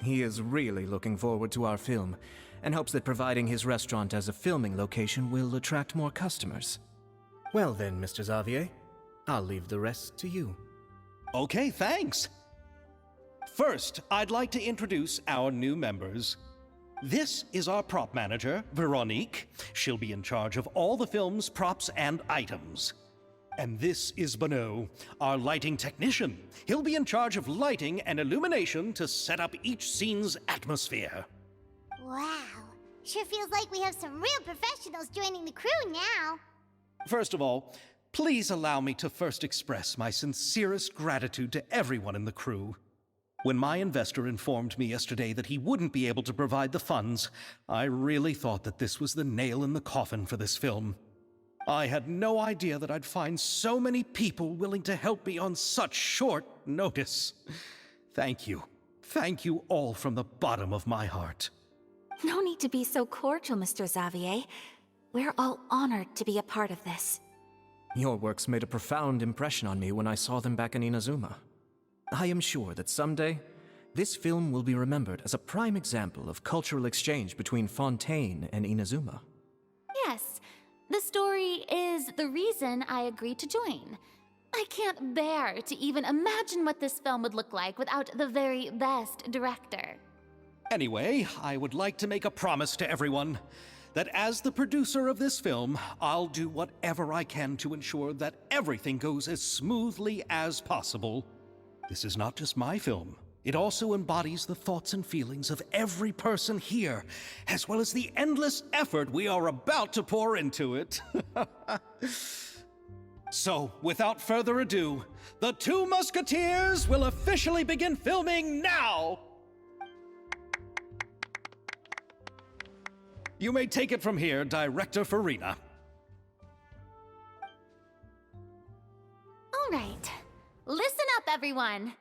He is really looking forward to our film, and hopes that providing his restaurant as a filming location will attract more customers. Well then, Mr. Xavier, I'll leave the rest to you. Okay, thanks. First, I'd like to introduce our new members. This is our prop manager, Veronique. She'll be in charge of all the film's props and items. And this is Bonneau, our lighting technician. He'll be in charge of lighting and illumination to set up each scene's atmosphere. Wow, sure feels like we have some real professionals joining the crew now. First of all, please allow me to first express my sincerest gratitude to everyone in the crew. When my investor informed me yesterday that he wouldn't be able to provide the funds, I really thought that this was the nail in the coffin for this film. I had no idea that I'd find so many people willing to help me on such short notice. Thank you. Thank you all from the bottom of my heart. No need to be so cordial, Mr. Xavier. We're all honored to be a part of this. Your works made a profound impression on me when I saw them back in Inazuma. I am sure that someday, this film will be remembered as a prime example of cultural exchange between Fontaine and Inazuma. Yes, the story is the reason I agreed to join. I can't bear to even imagine what this film would look like without the very best director. Anyway, I would like to make a promise to everyone that as the producer of this film, I'll do whatever I can to ensure that everything goes as smoothly as possible. This is not just my film. It also embodies the thoughts and feelings of every person here, as well as the endless effort we are about to pour into it. So, without further ado, the Two Musketeers will officially begin filming now! You may take it from here, Director Farina. All right, listen up, everyone.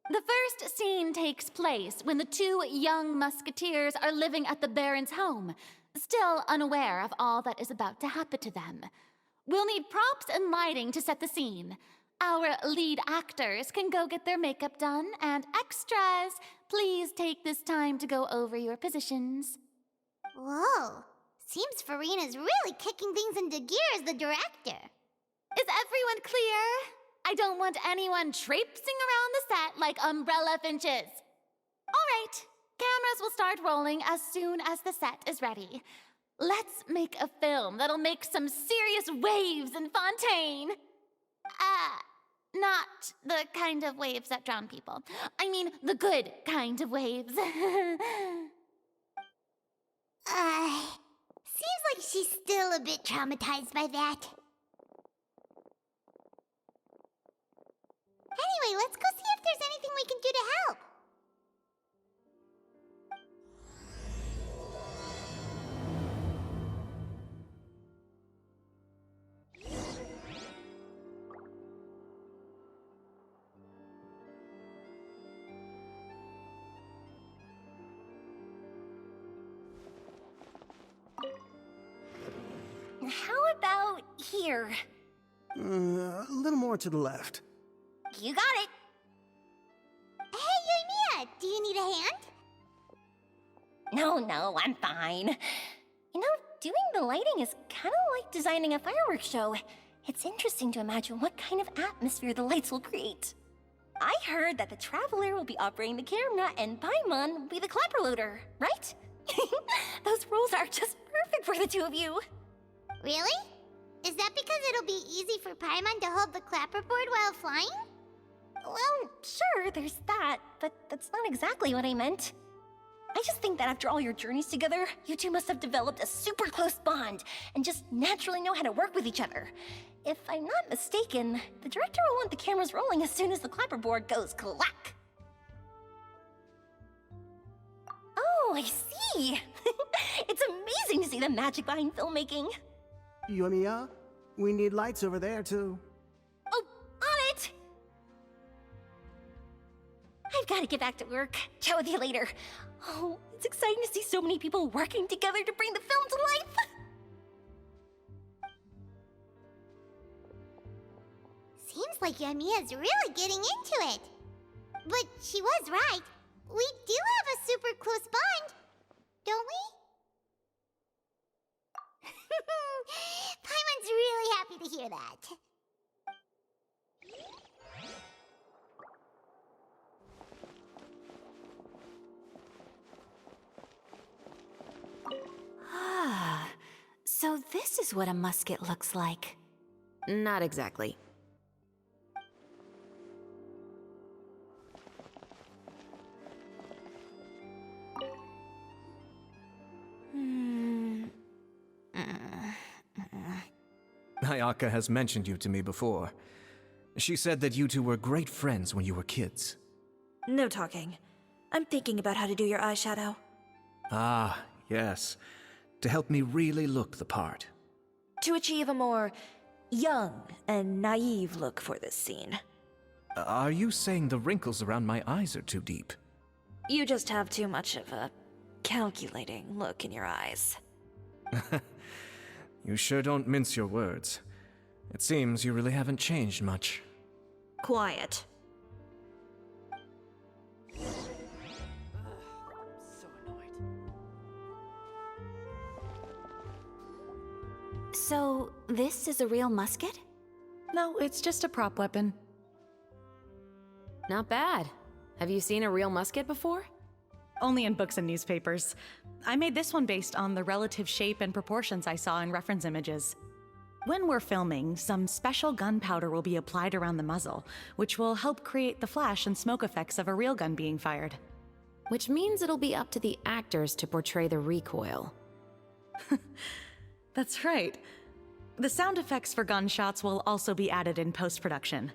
The first scene takes place when the two young musketeers are living at the Baron's home, still unaware of all that is about to happen to them. We'll need props and lighting to set the scene. Our lead actors can go get their makeup done, and extras, please take this time to go over your positions. Whoa. Seems Farina's really kicking things into gear as the director. Is everyone clear? I don't want anyone traipsing around the set like umbrella finches. All right, cameras will start rolling as soon as the set is ready. Let's make a film that'll make some serious waves in Fontaine. Not the kind of waves that drown people. I mean, the good kind of waves. Seems like she's still a bit traumatized by that. Anyway, let's go see if there's anything we can do to help. How about here? A little more to the left. You got it. Hey, Yoimiya, do you need a hand? No, I'm fine. You know, doing the lighting is kind of like designing a fireworks show. It's interesting to imagine what kind of atmosphere the lights will create. I heard that the Traveler will be operating the camera and Paimon will be the clapper loader, right? Those roles are just perfect for the two of you. Really? Is that because it'll be easy for Paimon to hold the clapperboard while flying? Well, sure, there's that, but that's not exactly what I meant. I just think that after all your journeys together, you two must have developed a super close bond and just naturally know how to work with each other. If I'm not mistaken, the director will want the cameras rolling as soon as the clapperboard goes clack. Oh, I see. It's amazing to see the magic behind filmmaking. Yoimiya, we need lights over there, too. Oh, on it! I've got to get back to work. Chat with you later. Oh, it's exciting to see so many people working together to bring the film to life. Seems like Yoimiya's really getting into it. But she was right. We do have a super close bond, don't we? Paimon's really happy to hear that. Ah, so this is what a musket looks like. Not exactly. Ayaka has mentioned you to me before. She said that you two were great friends when you were kids. No talking. I'm thinking about how to do your eyeshadow. Ah, yes. To help me really look the part. To achieve a more young and naive look for this scene. Are you saying the wrinkles around my eyes are too deep? You just have too much of a calculating look in your eyes. You sure don't mince your words. It seems you really haven't changed much. Quiet. So, this is a real musket? No, it's just a prop weapon. Not bad. Have you seen a real musket before? Only in books and newspapers. I made this one based on the relative shape and proportions I saw in reference images. When we're filming, some special gunpowder will be applied around the muzzle, which will help create the flash and smoke effects of a real gun being fired. Which means it'll be up to the actors to portray the recoil. That's right. The sound effects for gunshots will also be added in post-production.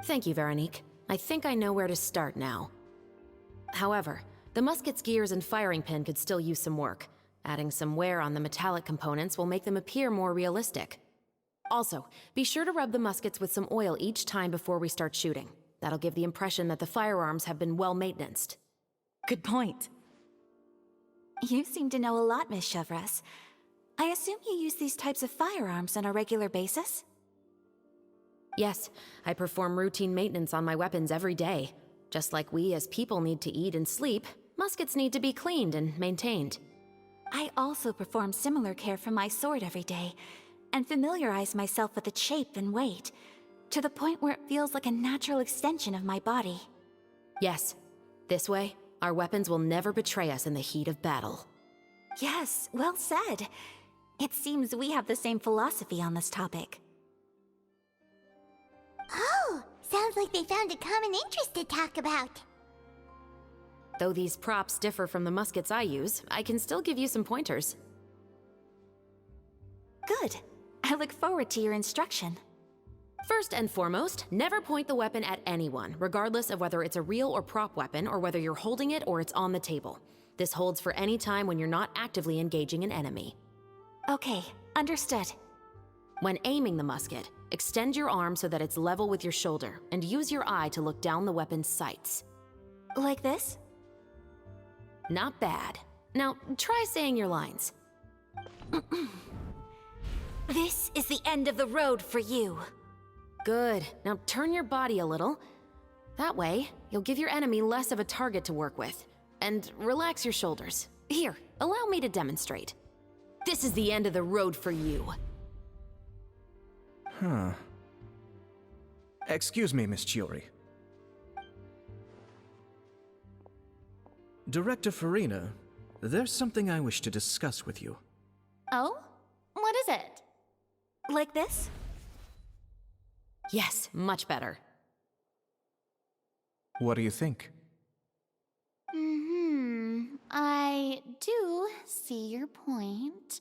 Thank you, Veronique. I think I know where to start now. However, the musket's gears and firing pin could still use some work. Adding some wear on the metallic components will make them appear more realistic. Also, be sure to rub the muskets with some oil each time before we start shooting. That'll give the impression that the firearms have been well maintained. Good point. You seem to know a lot, Miss Chevres. I assume you use these types of firearms on a regular basis? Yes, I perform routine maintenance on my weapons every day. Just like we as people need to eat and sleep, muskets need to be cleaned and maintained. I also perform similar care for my sword every day, and familiarize myself with its shape and weight, to the point where it feels like a natural extension of my body. Yes, this way, our weapons will never betray us in the heat of battle. Yes, well said. It seems we have the same philosophy on this topic. Oh, sounds like they found a common interest to talk about. Though these props differ from the muskets I use, I can still give you some pointers. Good. I look forward to your instruction. First and foremost, never point the weapon at anyone, regardless of whether it's a real or prop weapon, or whether you're holding it or it's on the table. This holds for any time when you're not actively engaging an enemy. Okay, understood. When aiming the musket, extend your arm so that it's level with your shoulder, and use your eye to look down the weapon's sights. Like this? Not bad. Now, try saying your lines. This is the end of the road for you. Good. Now turn your body a little. That way, you'll give your enemy less of a target to work with. And relax your shoulders. Here, allow me to demonstrate. This is the end of the road for you. Huh. Excuse me, Miss Chiori. Director Farina, there's something I wish to discuss with you. Oh? What is it? Like this? Yes, much better. What do you think? I do see your point.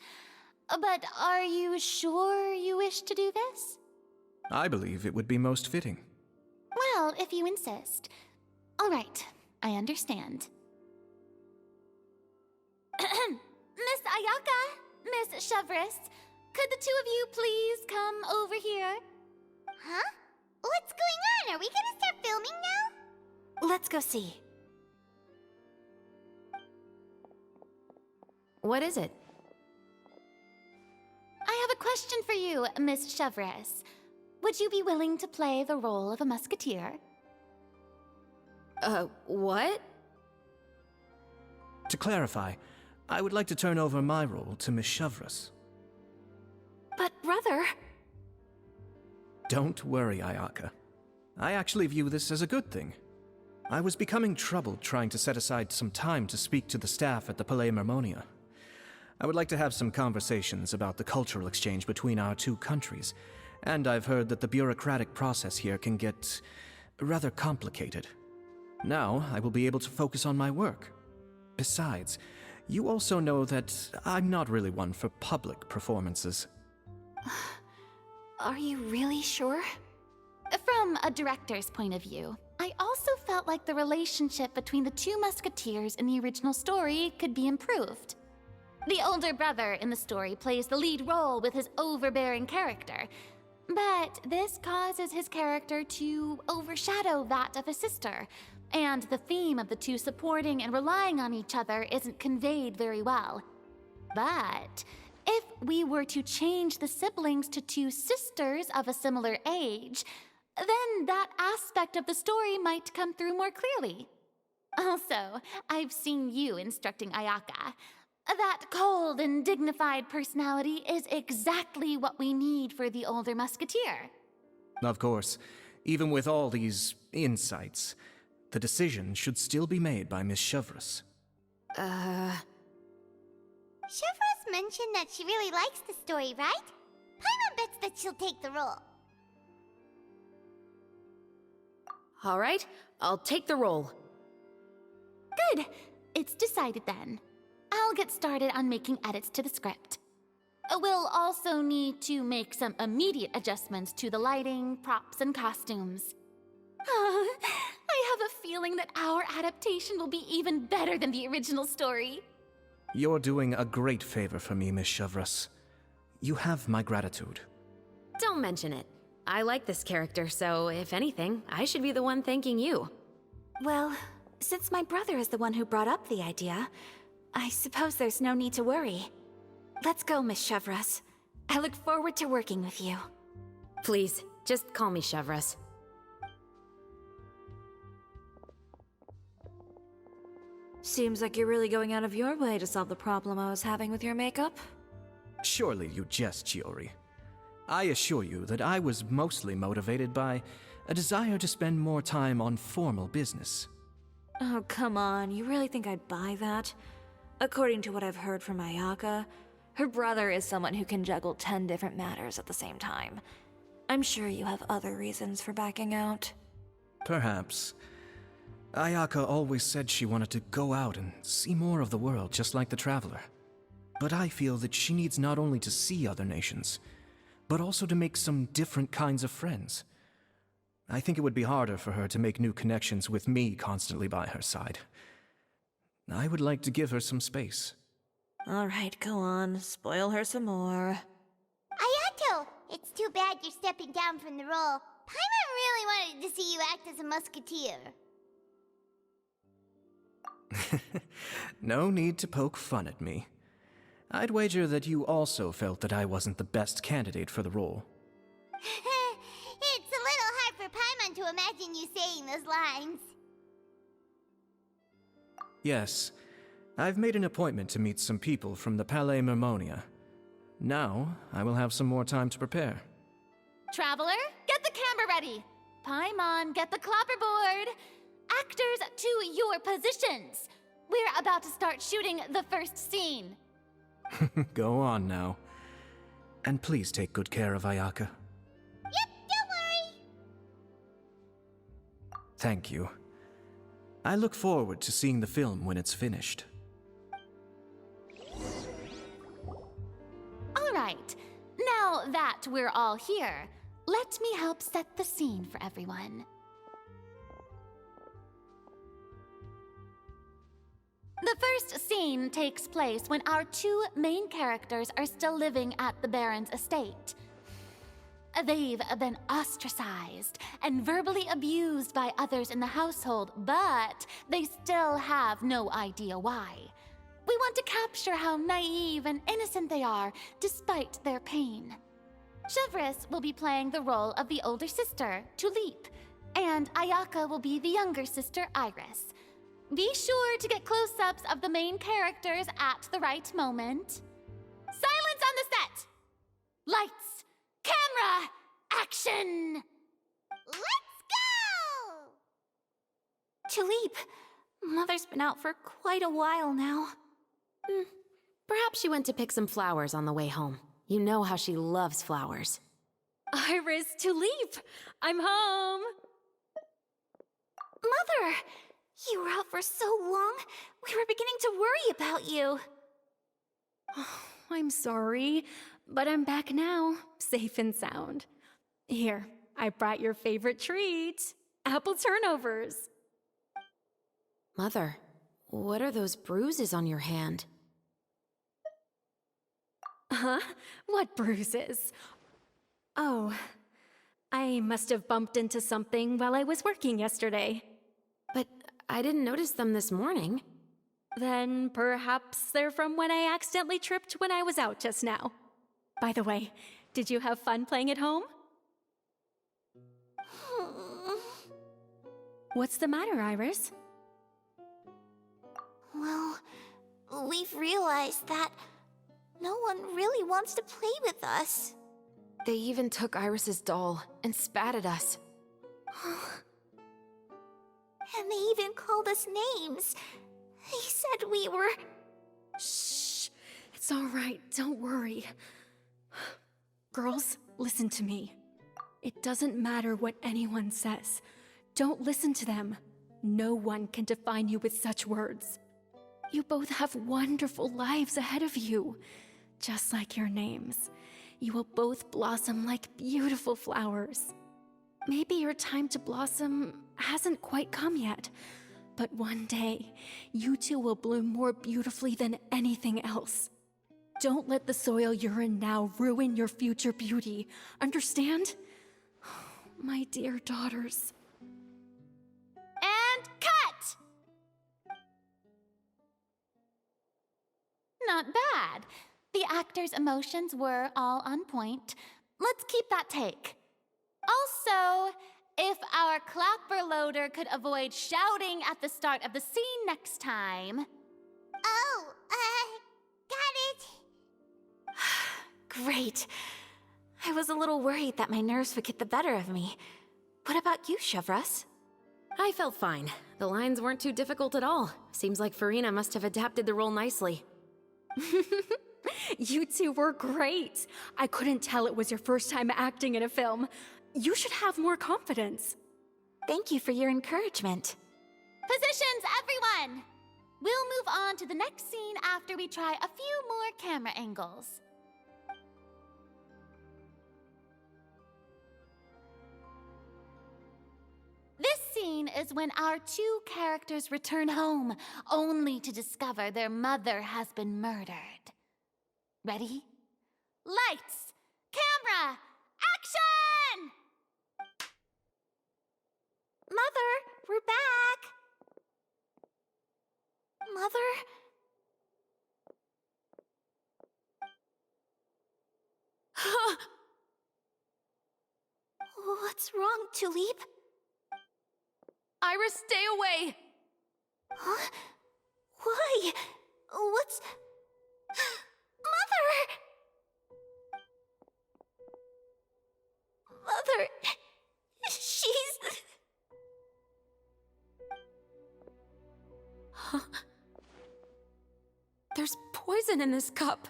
But are you sure you wish to do this? I believe it would be most fitting. Well, if you insist. All right, I understand. Miss Ayaka, Miss Chevres, could the two of you please come over here? Huh? What's going on? Are we gonna start filming now? Let's go see. What is it? I have a question for you, Miss Chevres. Would you be willing to play the role of a musketeer? What? To clarify, I would like to turn over my role to Miss Chevres. But brother... Don't worry, Ayaka. I actually view this as a good thing. I was becoming troubled trying to set aside some time to speak to the staff at the Palais Mermonia. I would like to have some conversations about the cultural exchange between our two countries, and I've heard that the bureaucratic process here can get rather complicated. Now, I will be able to focus on my work. Besides, you also know that I'm not really one for public performances. Are you really sure? From a director's point of view, I also felt like the relationship between the two musketeers in the original story could be improved. The older brother in the story plays the lead role with his overbearing character, But this causes his character to overshadow that of his sister, and the theme of the two supporting and relying on each other isn't conveyed very well. But if we were to change the siblings to two sisters of a similar age, then that aspect of the story might come through more clearly. Also, I've seen you instructing Ayaka. That cold and dignified personality is exactly what we need for the older musketeer. Of course, even with all these insights, the decision should still be made by Miss Chevreuse. Chevreuse mentioned that she really likes the story, right? Paimon bets that she'll take the role. All right, I'll take the role. Good. It's decided then. I'll get started on making edits to the script. We'll also need to make some immediate adjustments to the lighting, props, and costumes. I have a feeling that our adaptation will be even better than the original story. You're doing a great favor for me, Miss Chevreuse. You have my gratitude. Don't mention it. I like this character, so if anything, I should be the one thanking you. Well, since my brother is the one who brought up the idea, I suppose there's no need to worry. Let's go, Miss Chevreuse. I look forward to working with you. Please, just call me Chevreuse. Seems like you're really going out of your way to solve the problem I was having with your makeup. Surely you jest, Chiori. I assure you that I was mostly motivated by a desire to spend more time on formal business. Oh, come on. You really think I'd buy that? According to what I've heard from Ayaka, her brother is someone who can juggle 10 different matters at the same time. I'm sure you have other reasons for backing out. Perhaps. Ayaka always said she wanted to go out and see more of the world, just like the Traveler. But I feel that she needs not only to see other nations, but also to make some different kinds of friends. I think it would be harder for her to make new connections with me constantly by her side. I would like to give her some space. All right, go on. Spoil her some more. Ayato! It's too bad you're stepping down from the role. Paimon really wanted to see you act as a musketeer. No need to poke fun at me. I'd wager that you also felt that I wasn't the best candidate for the role. It's a little hard for Paimon to imagine you saying those lines. Yes, I've made an appointment to meet some people from the Palais Mermonia. Now, I will have some more time to prepare. Traveler, get the camera ready. Paimon, get the clapperboard. Actors, to your positions. We're about to start shooting the first scene. Go on now. And please take good care of Ayaka. Yep, don't worry. Thank you. I look forward to seeing the film when it's finished. All right, now that we're all here, let me help set the scene for everyone. The first scene takes place when our two main characters are still living at the Baron's estate. They've been ostracized and verbally abused by others in the household, but they still have no idea why. We want to capture how naive and innocent they are despite their pain. Chevreuse will be playing the role of the older sister, Tulip, and Ayaka will be the younger sister, Iris. Be sure to get close-ups of the main characters at the right moment. Silence on the set! Lights, camera, action! Let's go! Tulip, Mother's been out for quite a while now. Perhaps she went to pick some flowers on the way home. You know how she loves flowers. Iris, Tulip, I'm home. Mother, you were out for so long, we were beginning to worry about you. I'm sorry, but I'm back now, safe and sound. Here, I brought your favorite treat, apple turnovers. Mother, what are those bruises on your hand? Huh? What bruises? Oh, I must have bumped into something while I was working yesterday. But I didn't notice them this morning. Then perhaps they're from when I accidentally tripped when I was out just now. By the way, did you have fun playing at home? What's the matter, Iris? Well, we've realized that no one really wants to play with us. They even took Iris's doll and spat at us. And they even called us names. They said we were... Shh. It's all right. Don't worry. Girls, listen to me. It doesn't matter what anyone says. Don't listen to them. No one can define you with such words. You both have wonderful lives ahead of you. Just like your names. You will both blossom like beautiful flowers. Maybe your time to blossom hasn't quite come yet, but one day, you two will bloom more beautifully than anything else. Don't let the soil you're in now ruin your future beauty. Understand? My dear daughters. And cut! Not bad. The actors' emotions were all on point. Let's keep that take. Also, if our clapper loader could avoid shouting at the start of the scene next time. Oh, got it. Great. I was a little worried that my nerves would get the better of me. What about you, Chevros? I felt fine. The lines weren't too difficult at all. Seems like Farina must have adapted the role nicely. You two were great. I couldn't tell it was your first time acting in a film. You should have more confidence. Thank you for your encouragement. Positions, everyone! We'll move on to the next scene after we try a few more camera angles. This scene is when our two characters return home, only to discover their mother has been murdered. Ready? Lights! Camera! Action! Mother, we're back. Mother? What's wrong, Tulip? Iris, stay away! Huh? Why? What's... Mother! Mother... She's... Huh? There's poison in this cup.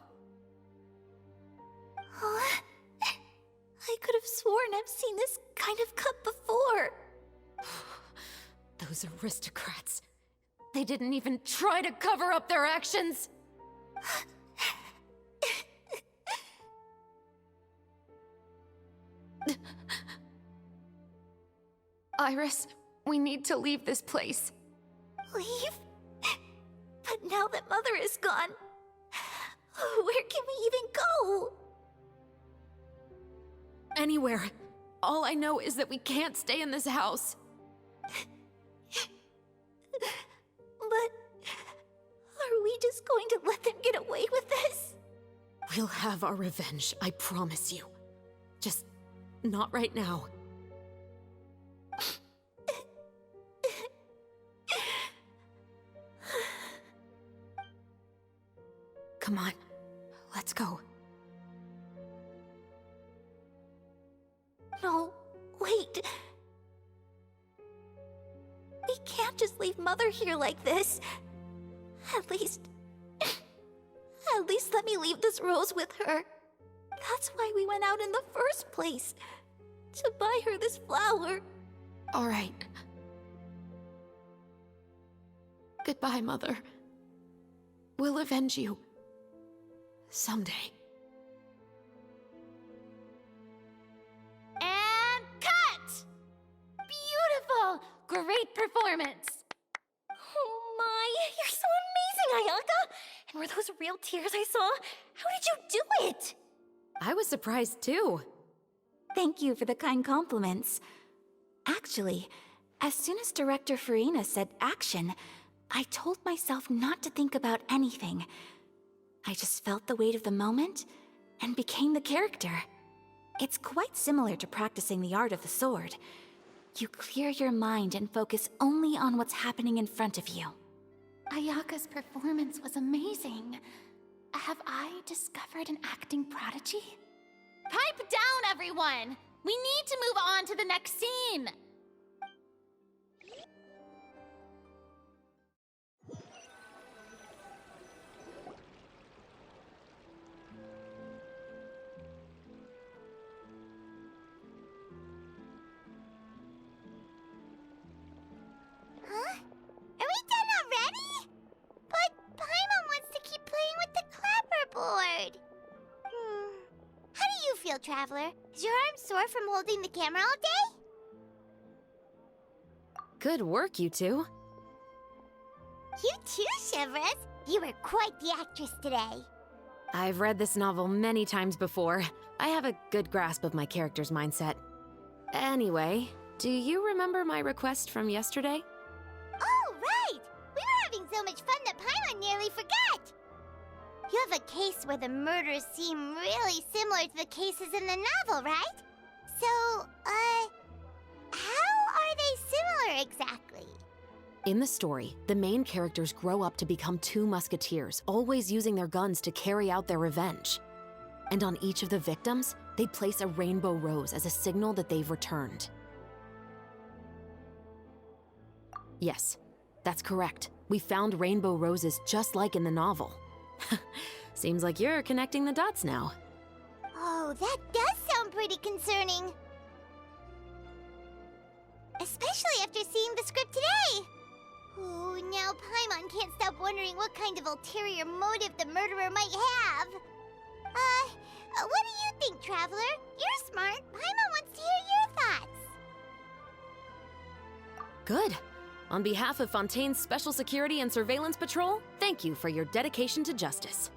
Huh? I could have sworn I've seen this kind of cup before. Those aristocrats. They didn't even try to cover up their actions. Iris, we need to leave this place. Leave? But now that Mother is gone, where can we even go? Anywhere. All I know is that we can't stay in this house. But are we just going to let them get away with this? We'll have our revenge, I promise you. Just not right now. Come on, let's go. No, wait. We can't just leave Mother here like this. At least let me leave this rose with her. That's why we went out in the first place. To buy her this flower. All right. Goodbye, Mother. We'll avenge you. Someday. And cut! Beautiful! Great performance! Oh my, you're so amazing, Ayaka! And were those real tears I saw? How did you do it? I was surprised too. thank you for the kind compliments. Actually, as soon as Director Farina said action, I told myself not to think about anything. I just felt the weight of the moment and became the character. It's quite similar to practicing the art of the sword. You clear your mind and focus only on what's happening in front of you. Ayaka's performance was amazing. Have I discovered an acting prodigy? Pipe down, everyone! We need to move on to the next scene! Huh? Are we done already? But Paimon wants to keep playing with the clapperboard. How do you feel, Traveler? Is your arm sore from holding the camera all day? Good work, you two. You too, Shivers. You were quite the actress today. I've read this novel many times before. I have a good grasp of my character's mindset. Anyway, do you remember my request from yesterday? Oh, right! We were having so much fun that Paimon nearly forgot! You have a case where the murders seem really similar to the cases in the novel, right? So, how are they similar exactly? In the story, the main characters grow up to become two musketeers, always using their guns to carry out their revenge. And on each of the victims, they place a rainbow rose as a signal that they've returned. Yes, that's correct. We found rainbow roses just like in the novel. Seems like you're connecting the dots now. Oh, that does sound pretty concerning. Especially after seeing the script today. Oh, now Paimon can't stop wondering what kind of ulterior motive the murderer might have. What do you think, Traveler? You're smart. Paimon wants to hear your thoughts. Good. On behalf of Fontaine's Special Security and Surveillance Patrol, thank you for your dedication to justice.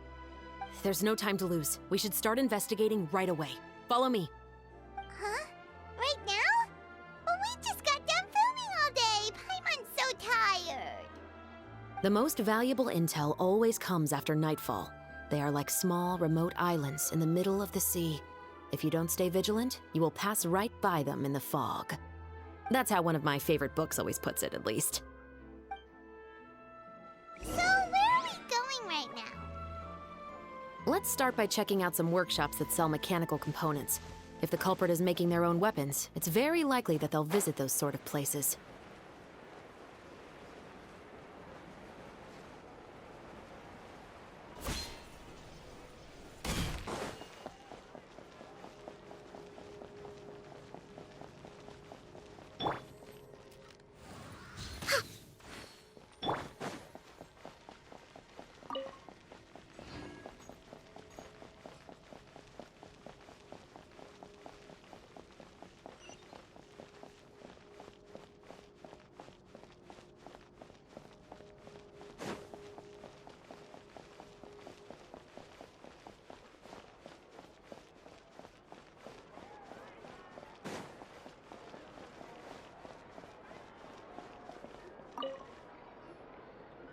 There's no time to lose. We should start investigating right away. Follow me. Huh? Right now? But we just got done filming all day. Paimon's so tired. The most valuable intel always comes after nightfall. They are like small, remote islands in the middle of the sea. If you don't stay vigilant, you will pass right by them in the fog. That's how one of my favorite books always puts it, at least. So, where are we going right now? Let's start by checking out some workshops that sell mechanical components. If the culprit is making their own weapons, it's very likely that they'll visit those sort of places.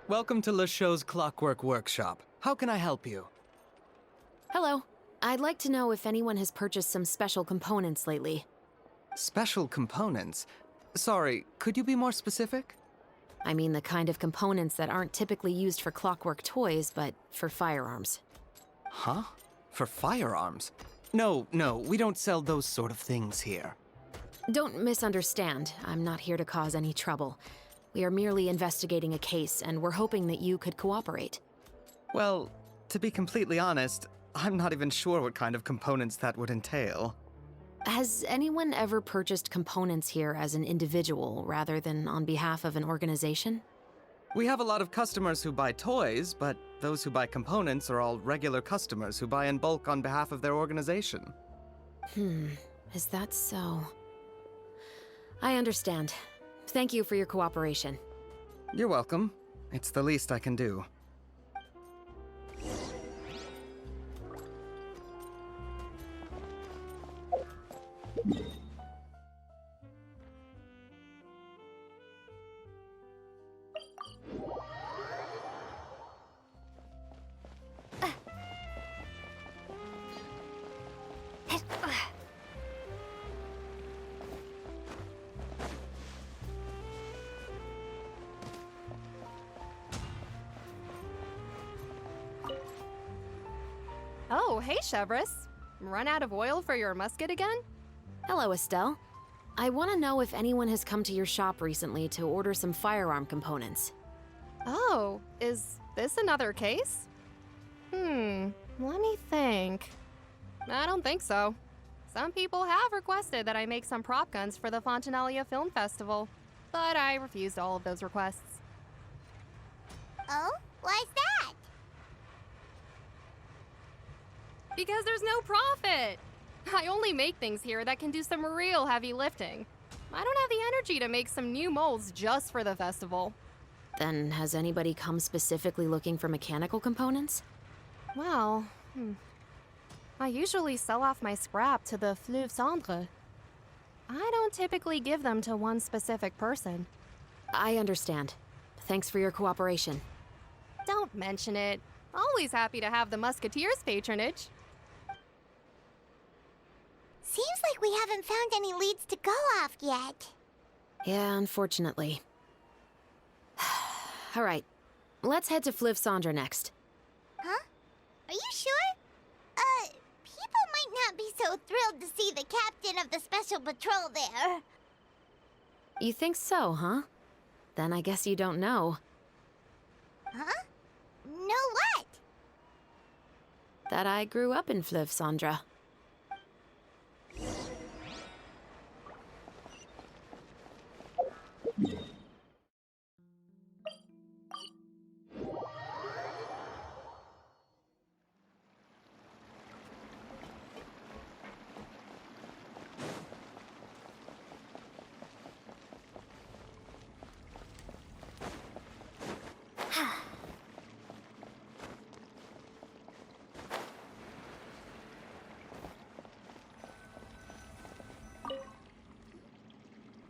Welcome to LeChaux's Clockwork Workshop. How can I help you? Hello. I'd like to know if anyone has purchased some special components lately. Special components? Sorry, could you be more specific? I mean the kind of components that aren't typically used for clockwork toys, but for firearms. Huh? For firearms? No, we don't sell those sort of things here. Don't misunderstand. I'm not here to cause any trouble. We are merely investigating a case, and we're hoping that you could cooperate. Well, to be completely honest, I'm not even sure what kind of components that would entail. Has anyone ever purchased components here as an individual rather than on behalf of an organization? We have a lot of customers who buy toys, but those who buy components are all regular customers who buy in bulk on behalf of their organization. Is that so? I understand. Thank you for your cooperation. You're welcome. It's the least I can do. Oh, hey, Chevris. Run out of oil for your musket again? Hello, Estelle. I want to know if anyone has come to your shop recently to order some firearm components. Oh, is this another case? Let me think. I don't think so. Some people have requested that I make some prop guns for the Fontanalia Film Festival, but I refused all of those requests. Oh? Why's that? Because there's no profit! I only make things here that can do some real heavy lifting. I don't have the energy to make some new molds just for the festival. Then has anybody come specifically looking for mechanical components? Well, I usually sell off my scrap to the Fleuve Cendre. I don't typically give them to one specific person. I understand. Thanks for your cooperation. Don't mention it. Always happy to have the Musketeers' patronage. Seems like we haven't found any leads to go off yet. Yeah, unfortunately. All right, let's head to Fleuve Cendre next. Huh? Are you sure? People might not be so thrilled to see the captain of the special patrol there. You think so, huh? Then I guess you don't know. Huh? Know what? That I grew up in Fleuve Cendre.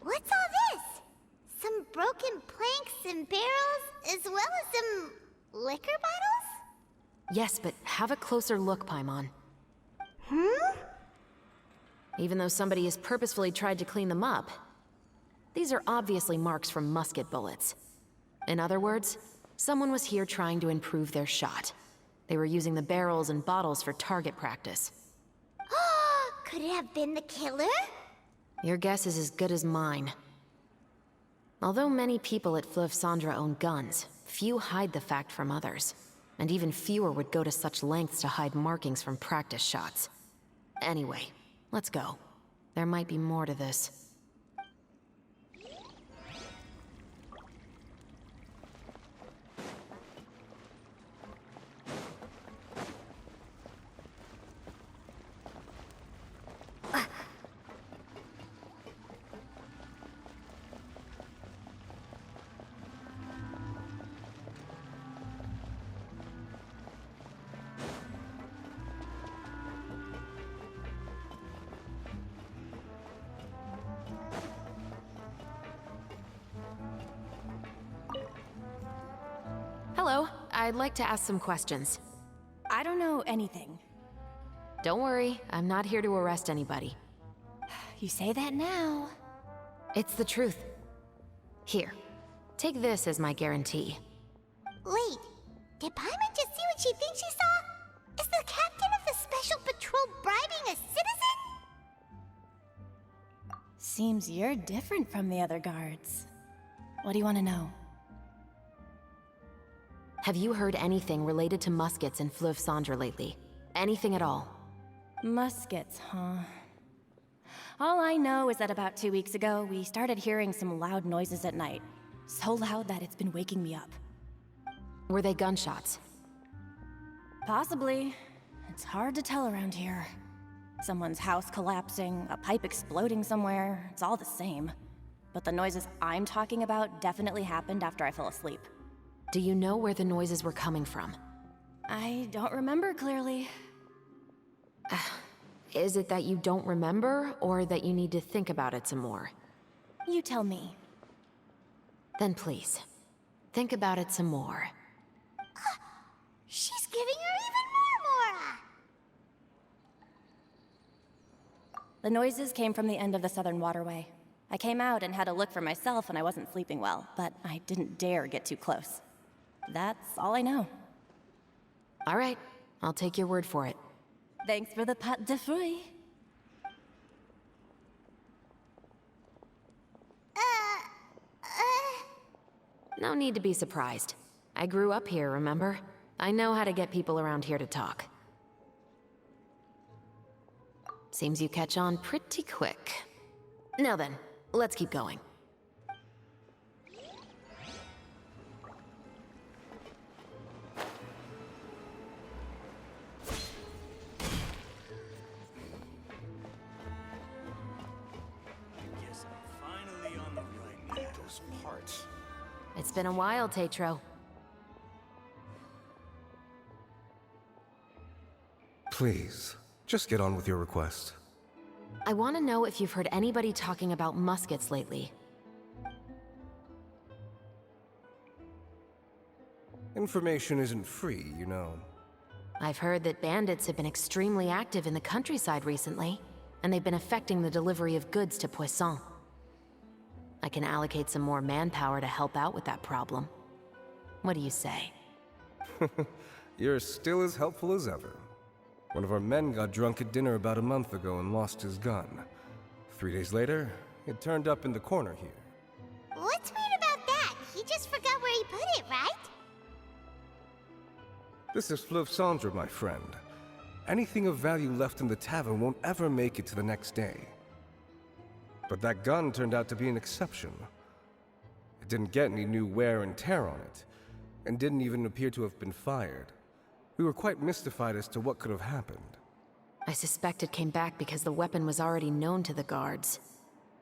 What's all this? Some broken planks and barrels, as well as some liquor bottles? Yes, but have a closer look, Paimon. Even though somebody has purposefully tried to clean them up, these are obviously marks from musket bullets. In other words, someone was here trying to improve their shot. They were using the barrels and bottles for target practice. Could it have been the killer? Your guess is as good as mine. Although many people at Fleuve Cendre own guns, few hide the fact from others. And even fewer would go to such lengths to hide markings from practice shots. Anyway, let's go. There might be more to this. Hello, I'd like to ask some questions. I don't know anything. Don't worry, I'm not here to arrest anybody. You say that now. It's the truth. Here, take this as my guarantee. Wait, did Paimon just see what she thinks she saw? Is the captain of the special patrol bribing a citizen? Seems you're different from the other guards. What do you want to know? Have you heard anything related to muskets in Fleuve Cendre lately? Anything at all? Muskets, huh? All I know is that about 2 weeks ago, we started hearing some loud noises at night. So loud that it's been waking me up. Were they gunshots? Possibly. It's hard to tell around here. Someone's house collapsing, a pipe exploding somewhere, it's all the same. But the noises I'm talking about definitely happened after I fell asleep. Do you know where the noises were coming from? I don't remember clearly. Is it that you don't remember, or that you need to think about it some more? You tell me. Then please, think about it some more. She's giving her even more Mora! The noises came from the end of the Southern Waterway. I came out and had a look for myself, and I wasn't sleeping well, but I didn't dare get too close. That's all I know. All right, I'll take your word for it. Thanks for the pâte de fruits. No need to be surprised. I grew up here, remember? I know how to get people around here to talk. Seems you catch on pretty quick. Now then, let's keep going. Guess I'm finally on the right path. Those parts. It's been a while, Tetro. Please, just get on with your request. I want to know if you've heard anybody talking about muskets lately. Information isn't free, you know. I've heard that bandits have been extremely active in the countryside recently, and they've been affecting the delivery of goods to Poisson. I can allocate some more manpower to help out with that problem. What do you say? You're still as helpful as ever. One of our men got drunk at dinner about a month ago and lost his gun. 3 days later, it turned up in the corner here. What's weird about that? He just forgot where he put it, right? This is Fleuve Cendre, my friend. Anything of value left in the tavern won't ever make it to the next day. But that gun turned out to be an exception. It didn't get any new wear and tear on it, and didn't even appear to have been fired. We were quite mystified as to what could have happened. I suspect it came back because the weapon was already known to the guards.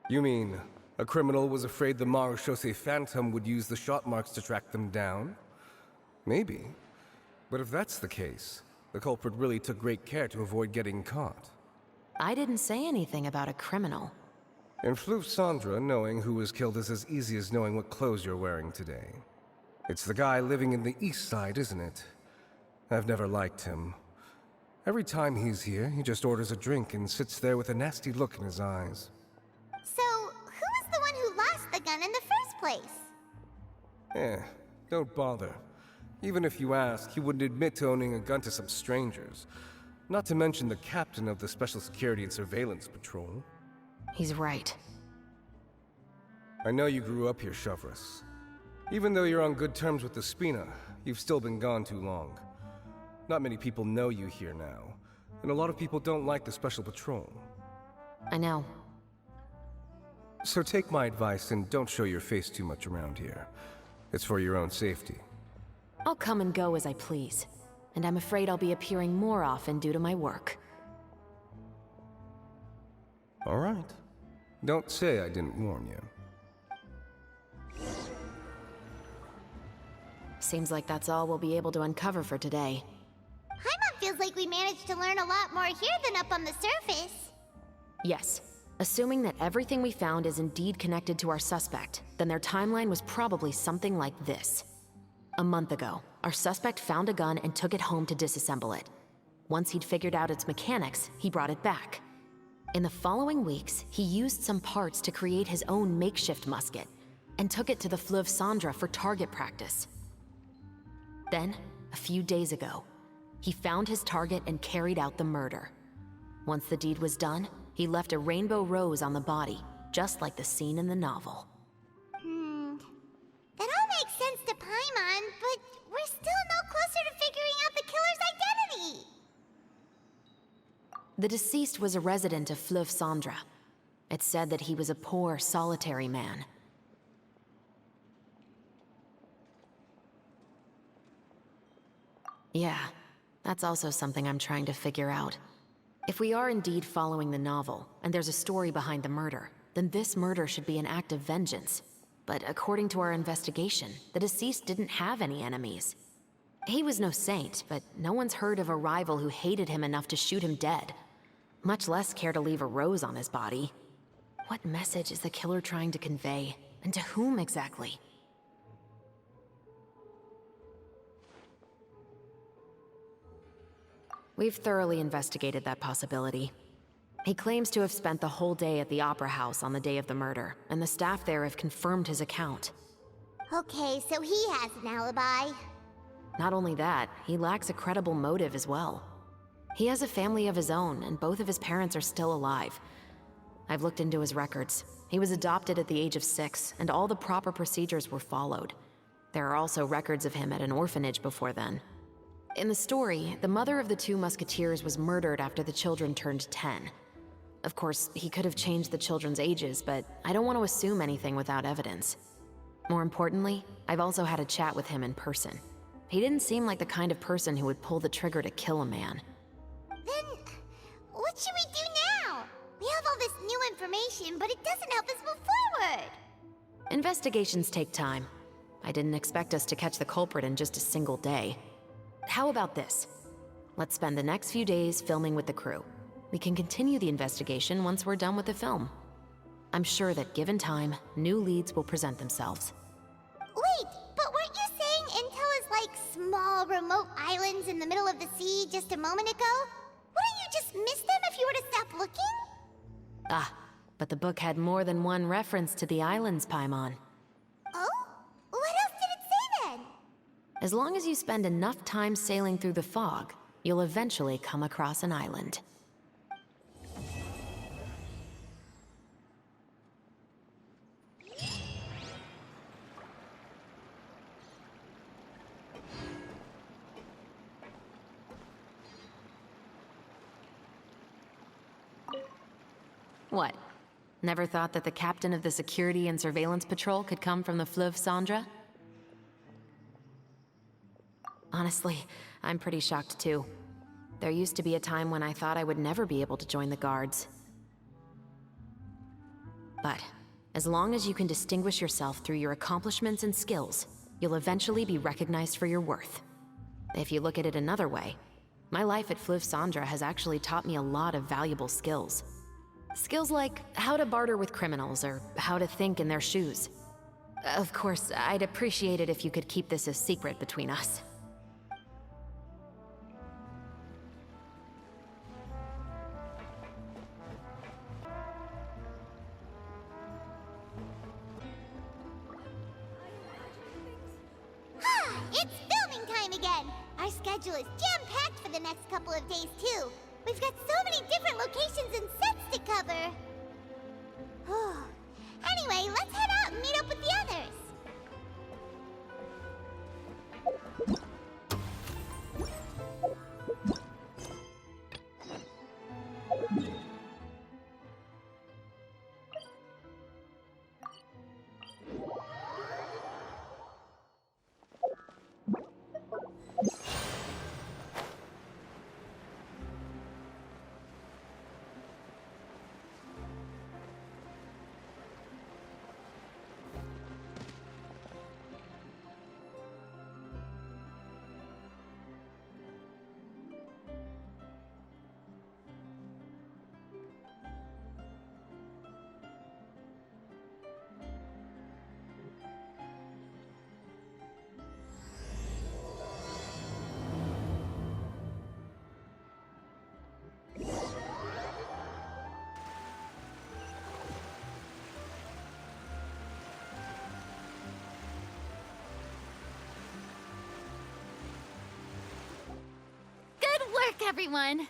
You mean, a criminal was afraid the Marechaussee Phantom would use the shot marks to track them down? Maybe. But if that's the case, the culprit really took great care to avoid getting caught. I didn't say anything about a criminal. In Fleuve Cendre, knowing who was killed is as easy as knowing what clothes you're wearing today. It's the guy living in the east side, isn't it? I've never liked him. Every time he's here, he just orders a drink and sits there with a nasty look in his eyes. So, who was the one who lost the gun in the first place? Don't bother. Even if you ask, he wouldn't admit to owning a gun to some strangers. Not to mention the captain of the Special Security and Surveillance Patrol. He's right. I know you grew up here, Chevres. Even though you're on good terms with the Spina, you've still been gone too long. Not many people know you here now, and a lot of people don't like the Special Patrol. I know. So take my advice and don't show your face too much around here. It's for your own safety. I'll come and go as I please, and I'm afraid I'll be appearing more often due to my work. All right. Don't say I didn't warn you. Seems like that's all we'll be able to uncover for today. Paimon feels like we managed to learn a lot more here than up on the surface. Yes. Assuming that everything we found is indeed connected to our suspect, then their timeline was probably something like this. A month ago, our suspect found a gun and took it home to disassemble it. Once he'd figured out its mechanics, he brought it back. In the following weeks, he used some parts to create his own makeshift musket, and took it to the Fleuve Cendre for target practice. Then, a few days ago, he found his target and carried out the murder. Once the deed was done, he left a rainbow rose on the body, just like the scene in the novel. That all makes sense to Paimon, but we're still no closer to figuring out the killer's identity. The deceased was a resident of Fleuve Cendre. It's said that he was a poor, solitary man. Yeah, that's also something I'm trying to figure out. If we are indeed following the novel, and there's a story behind the murder, then this murder should be an act of vengeance. But according to our investigation, the deceased didn't have any enemies. He was no saint, but no one's heard of a rival who hated him enough to shoot him dead. much less care to leave a rose on his body. What message is the killer trying to convey? And to whom exactly? We've thoroughly investigated that possibility. He claims to have spent the whole day at the Opera House on the day of the murder, and the staff there have confirmed his account. Okay, so he has an alibi. Not only that, he lacks a credible motive as well. He has a family of his own, and both of his parents are still alive. I've looked into his records. He was adopted at the age of 6, and all the proper procedures were followed. There are also records of him at an orphanage before then. In the story, the mother of the 2 musketeers was murdered after the children turned 10. Of course, he could have changed the children's ages, but I don't want to assume anything without evidence. More importantly, I've also had a chat with him in person. He didn't seem like the kind of person who would pull the trigger to kill a man. Then, what should we do now? We have all this new information, but it doesn't help us move forward. Investigations take time. I didn't expect us to catch the culprit in just a single day. How about this? Let's spend the next few days filming with the crew. We can continue the investigation once we're done with the film. I'm sure that given time, new leads will present themselves. Wait, but weren't you saying Intel is like small, remote islands in the middle of the sea just a moment ago? Wouldn't you just miss them if you were to stop looking? Ah, but the book had more than one reference to the islands, Paimon. Oh? What else did it say then? As long as you spend enough time sailing through the fog, you'll eventually come across an island. What? Never thought that the captain of the security and surveillance patrol could come from the Fleuve Cendra? Honestly, I'm pretty shocked too. There used to be a time when I thought I would never be able to join the guards. But as long as you can distinguish yourself through your accomplishments and skills, you'll eventually be recognized for your worth. If you look at it another way, my life at Fleuve Cendra has actually taught me a lot of valuable skills. Skills like how to barter with criminals or how to think in their shoes. Of course, I'd appreciate it if you could keep this a secret between us. It's filming time again! Our schedule is jam-packed for the next couple of days, too. We've got so many different locations and sets to cover. Anyway, let's head out and meet up with the others. Everyone,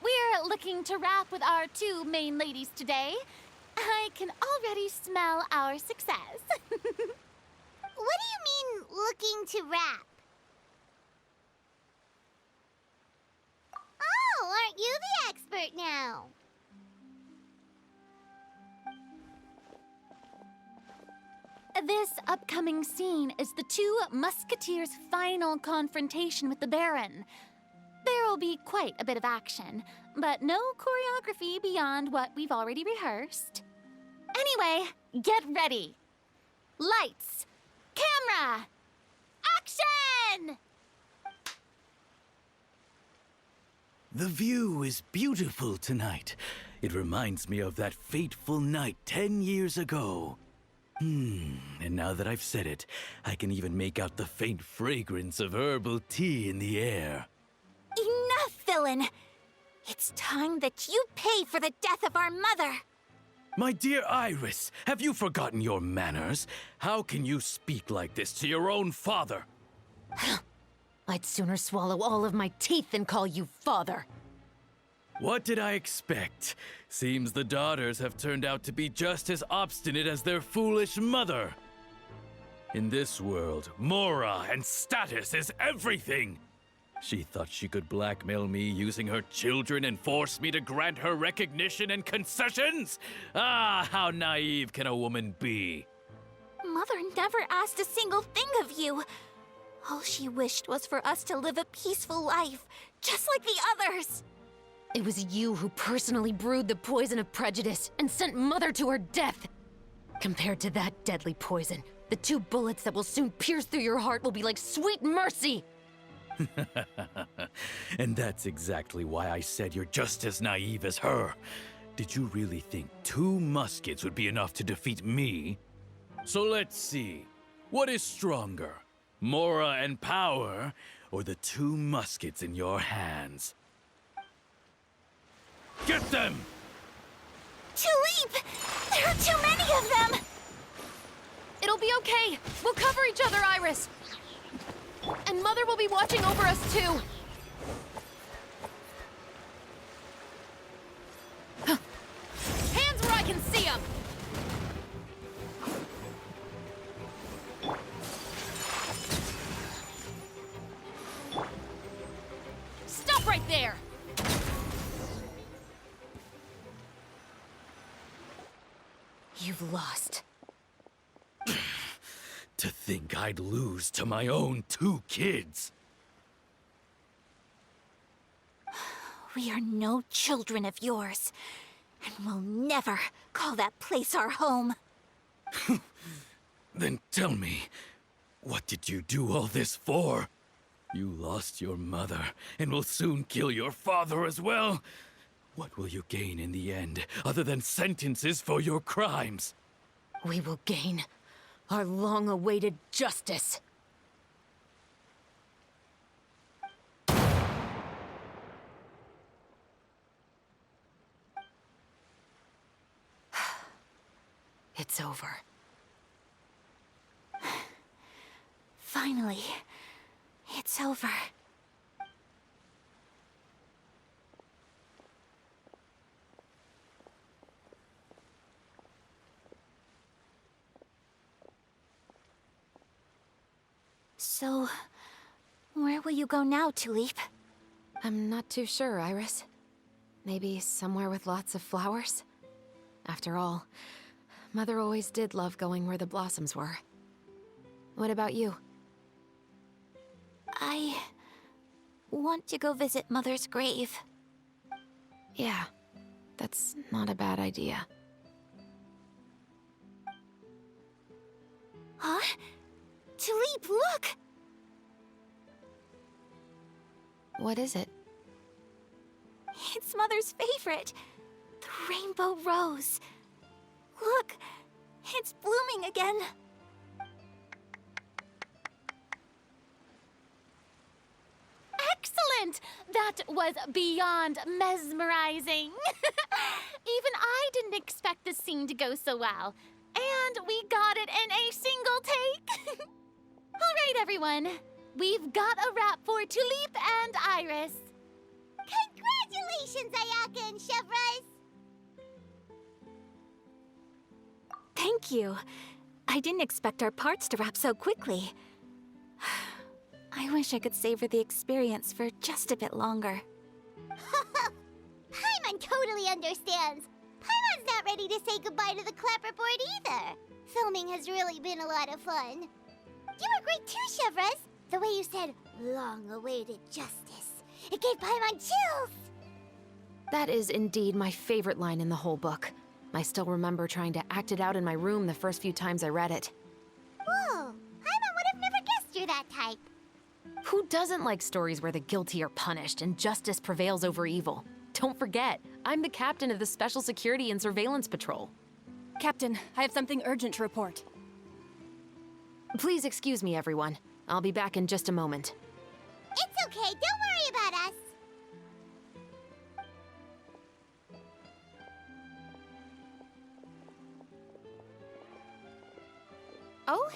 we're looking to wrap with our 2 main ladies today. I can already smell our success. What do you mean, looking to wrap? Oh, aren't you the expert now? This upcoming scene is the 2 musketeers' final confrontation with the Baron. There will be quite a bit of action, but no choreography beyond what we've already rehearsed. Anyway, get ready. Lights, camera, action! The view is beautiful tonight. It reminds me of that fateful night 10 years ago. And now that I've said it, I can even make out the faint fragrance of herbal tea in the air. Enough, villain! It's time that you pay for the death of our mother! My dear Iris, have you forgotten your manners? How can you speak like this to your own father? I'd sooner swallow all of my teeth than call you father. What did I expect? Seems the daughters have turned out to be just as obstinate as their foolish mother. In this world, Mora and status is everything. She thought she could blackmail me using her children and force me to grant her recognition and concessions? Ah, how naive can a woman be? Mother never asked a single thing of you. All she wished was for us to live a peaceful life, just like the others. It was you who personally brewed the poison of prejudice and sent Mother to her death. Compared to that deadly poison, the 2 bullets that will soon pierce through your heart will be like sweet mercy. And that's exactly why I said you're just as naive as her. Did you really think 2 muskets would be enough to defeat me? So let's see. What is stronger? Mora and power, or the 2 muskets in your hands? Get them! Tulip! There are too many of them! It'll be okay. We'll cover each other, Iris. And Mother will be watching over us, too. Hands where I can see them! Stop right there! You've lost. To think I'd lose to my own 2 kids. We are no children of yours, and we'll never call that place our home. Then tell me, what did you do all this for? You lost your mother, and will soon kill your father as well. What will you gain in the end, other than sentences for your crimes? We will gain our long-awaited justice. It's over. Finally, it's over. So, where will you go now, Tulip? I'm not too sure, Iris. Maybe somewhere with lots of flowers? After all, Mother always did love going where the blossoms were. What about you? I want to go visit Mother's grave. Yeah, that's not a bad idea. Huh? Tulip, look! What is it? It's Mother's favorite. The rainbow rose. Look, it's blooming again. Excellent! That was beyond mesmerizing. Even I didn't expect the scene to go so well. And we got it in a single take. All right, everyone. We've got a wrap for Tulip and Iris. Congratulations, Ayaka and Chevres! Thank you. I didn't expect our parts to wrap so quickly. I wish I could savor the experience for just a bit longer. Paimon totally understands. Paimon's not ready to say goodbye to the clapperboard either. Filming has really been a lot of fun. You were great too, Chevres. The way you said, long-awaited justice. It gave Paimon chills. That is indeed my favorite line in the whole book. I still remember trying to act it out in my room the first few times I read it. Whoa, Paimon would have never guessed you're that type. Who doesn't like stories where the guilty are punished and justice prevails over evil? Don't forget, I'm the captain of the Special Security and Surveillance Patrol. Captain, I have something urgent to report. Please excuse me, everyone. I'll be back in just a moment. It's okay, don't worry about us. Oh?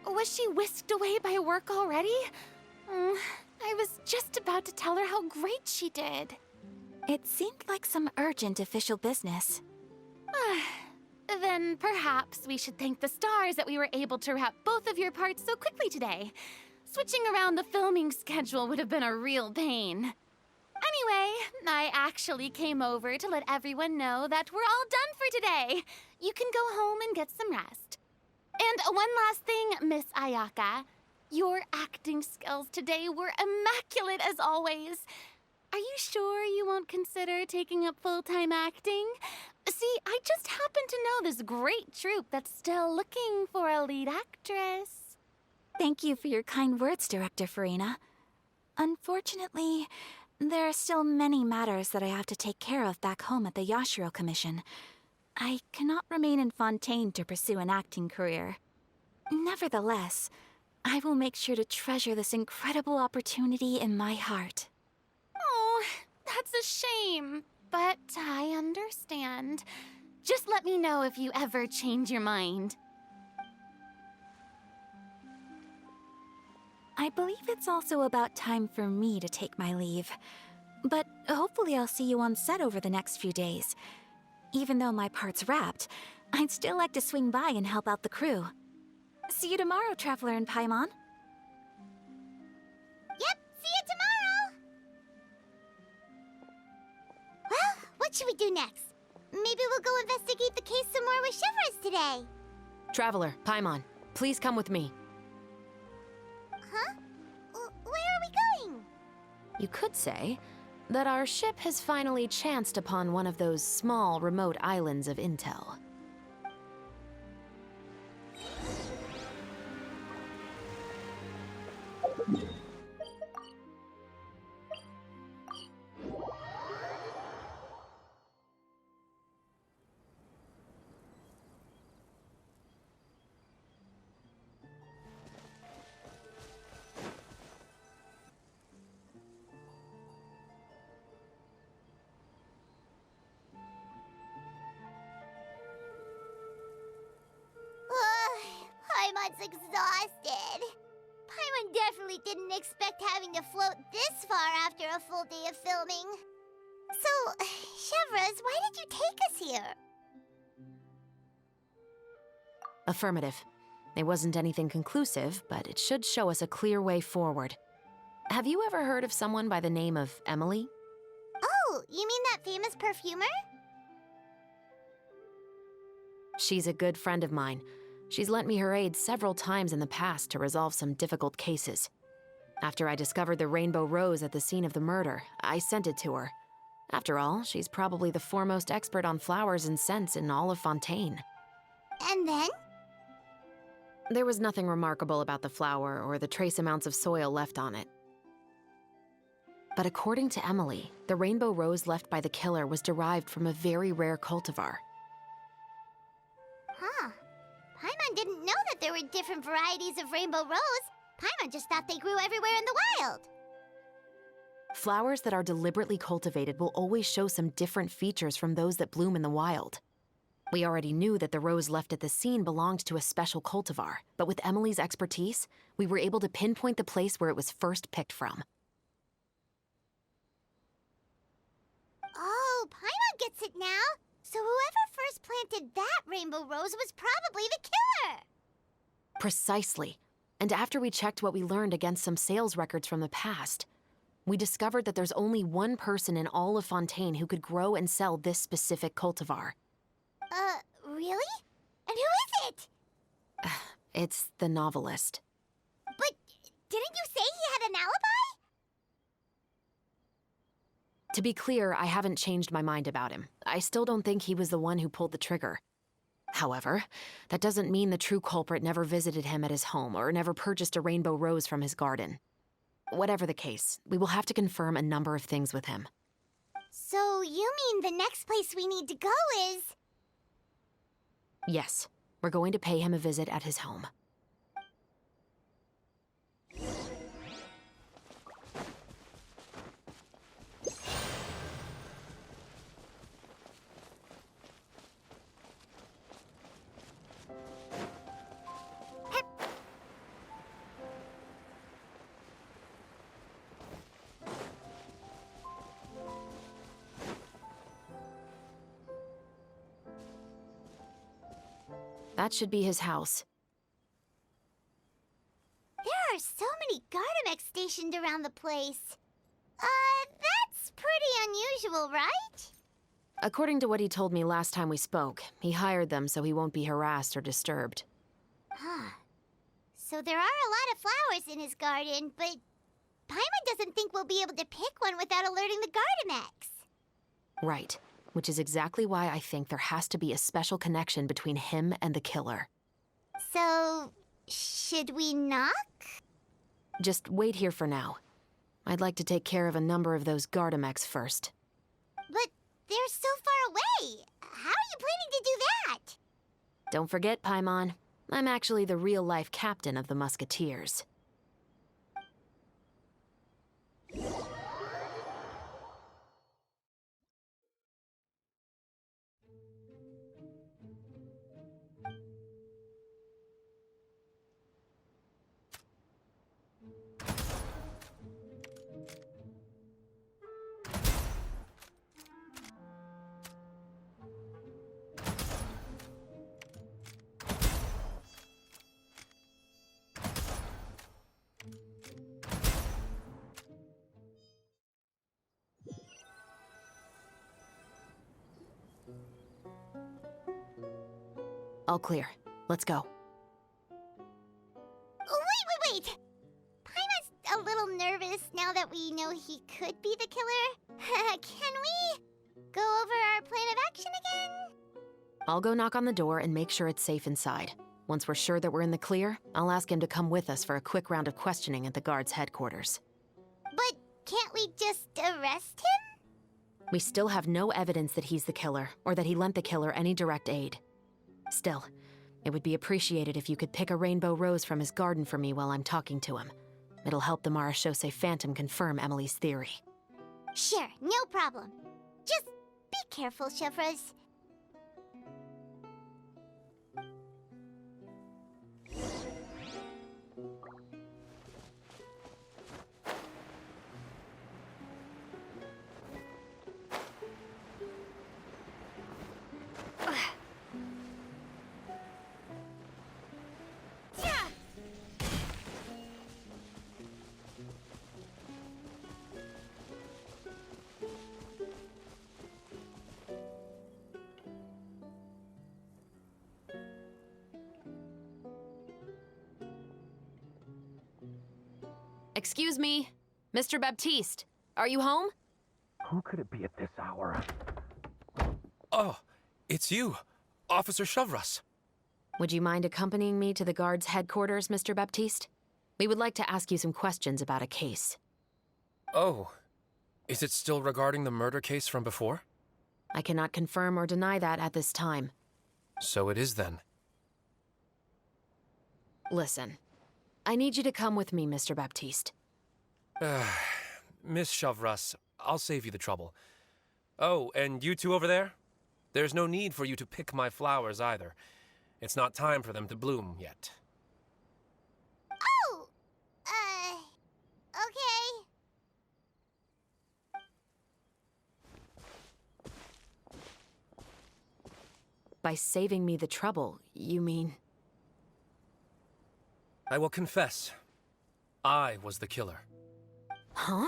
Was she whisked away by work already? I was just about to tell her how great she did. It seemed like some urgent official business. Then perhaps we should thank the stars that we were able to wrap both of your parts so quickly today. Switching around the filming schedule would have been a real pain. Anyway, I actually came over to let everyone know that we're all done for today. You can go home and get some rest. And one last thing, Miss Ayaka. Your acting skills today were immaculate as always. Are you sure you won't consider taking up full-time acting? See, I just happen to know this great troupe that's still looking for a lead actress. Thank you for your kind words, Director Farina. Unfortunately, there are still many matters that I have to take care of back home at the Yashiro Commission. I cannot remain in Fontaine to pursue an acting career. Nevertheless, I will make sure to treasure this incredible opportunity in my heart. Oh, that's a shame, but I understand. Just let me know if you ever change your mind. I believe it's also about time for me to take my leave. But hopefully I'll see you on set over the next few days. Even though my part's wrapped, I'd still like to swing by and help out the crew. See you tomorrow, Traveler and Paimon. Yep, see you tomorrow! Well, what should we do next? Maybe we'll go investigate the case some more with Shivers today. Traveler, Paimon, please come with me. Huh? Where are we going? You could say that our ship has finally chanced upon one of those small, remote islands of intel. Paimon's exhausted. Paimon definitely didn't expect having to float this far after a full day of filming. So, Chevres, why did you take us here? Affirmative. It wasn't anything conclusive, but it should show us a clear way forward. Have you ever heard of someone by the name of Emily? Oh, you mean that famous perfumer? She's a good friend of mine. She's lent me her aid several times in the past to resolve some difficult cases. After I discovered the rainbow rose at the scene of the murder, I sent it to her. After all, she's probably the foremost expert on flowers and scents in all of Fontaine. And then? There was nothing remarkable about the flower or the trace amounts of soil left on it. But according to Emily, the rainbow rose left by the killer was derived from a very rare cultivar. Huh. Paimon didn't know that there were different varieties of rainbow rose. Paimon just thought they grew everywhere in the wild. Flowers that are deliberately cultivated will always show some different features from those that bloom in the wild. We already knew that the rose left at the scene belonged to a special cultivar, but with Emily's expertise, we were able to pinpoint the place where it was first picked from. Oh, Paimon gets it now. So whoever first planted that rainbow rose was probably the killer. Precisely. And after we checked what we learned against some sales records from the past, we discovered that there's only one person in all of Fontaine who could grow and sell this specific cultivar. Really? And who is it? It's the novelist. But didn't you say he had an alibi? To be clear, I haven't changed my mind about him. I still don't think he was the one who pulled the trigger. However, that doesn't mean the true culprit never visited him at his home or never purchased a rainbow rose from his garden. Whatever the case, we will have to confirm a number of things with him. So you mean the next place we need to go is... Yes, we're going to pay him a visit at his home. That should be his house. There are so many Gardamex stationed around the place. That's pretty unusual, right? According to what he told me last time we spoke, he hired them so he won't be harassed or disturbed. Huh. So there are a lot of flowers in his garden, but Paimon doesn't think we'll be able to pick one without alerting the Gardamex. Right. Which is exactly why I think there has to be a special connection between him and the killer. So, should we knock? Just wait here for now. I'd like to take care of a number of those Gardamex first. But they're so far away. How are you planning to do that? Don't forget, Paimon, I'm actually the real-life captain of the Musketeers. All clear. Let's go. Wait! Paimon's a little nervous now that we know he could be the killer. Can we go over our plan of action again? I'll go knock on the door and make sure it's safe inside. Once we're sure that we're in the clear, I'll ask him to come with us for a quick round of questioning at the guard's headquarters. But can't we just arrest him? We still have no evidence that he's the killer, or that he lent the killer any direct aid. Still, it would be appreciated if you could pick a rainbow rose from his garden for me while I'm talking to him. It'll help the Marachose Phantom confirm Emily's theory. Sure, no problem. Just be careful, Chevreuse. Excuse me, Mr. Baptiste, are you home? Who could it be at this hour? Oh, it's you, Officer Chevreuse. Would you mind accompanying me to the guard's headquarters, Mr. Baptiste? We would like to ask you some questions about a case. Oh, is it still regarding the murder case from before? I cannot confirm or deny that at this time. So it is then. Listen, I need you to come with me, Mr. Baptiste. Miss Chevreuse, I'll save you the trouble. Oh, and you two over there? There's no need for you to pick my flowers either. It's not time for them to bloom yet. Oh! Okay. By saving me the trouble, you mean... I will confess. I was the killer. Huh?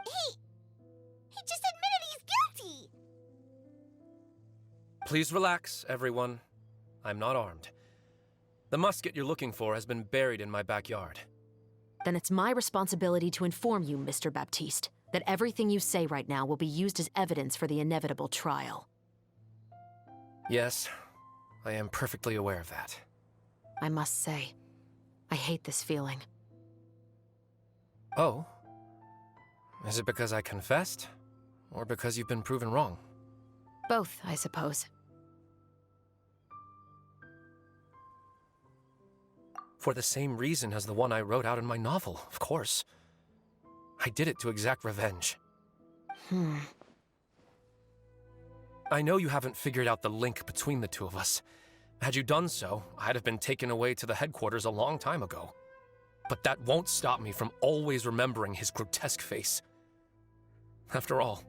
He just admitted he's guilty! Please relax, everyone. I'm not armed. The musket you're looking for has been buried in my backyard. Then it's my responsibility to inform you, Mr. Baptiste, that everything you say right now will be used as evidence for the inevitable trial. Yes, I am perfectly aware of that. I must say, I hate this feeling. Oh? Is it because I confessed? Or because you've been proven wrong? Both, I suppose. For the same reason as the one I wrote out in my novel, of course. I did it to exact revenge. I know you haven't figured out the link between the two of us. Had you done so, I'd have been taken away to the headquarters a long time ago. But that won't stop me from always remembering his grotesque face. After all,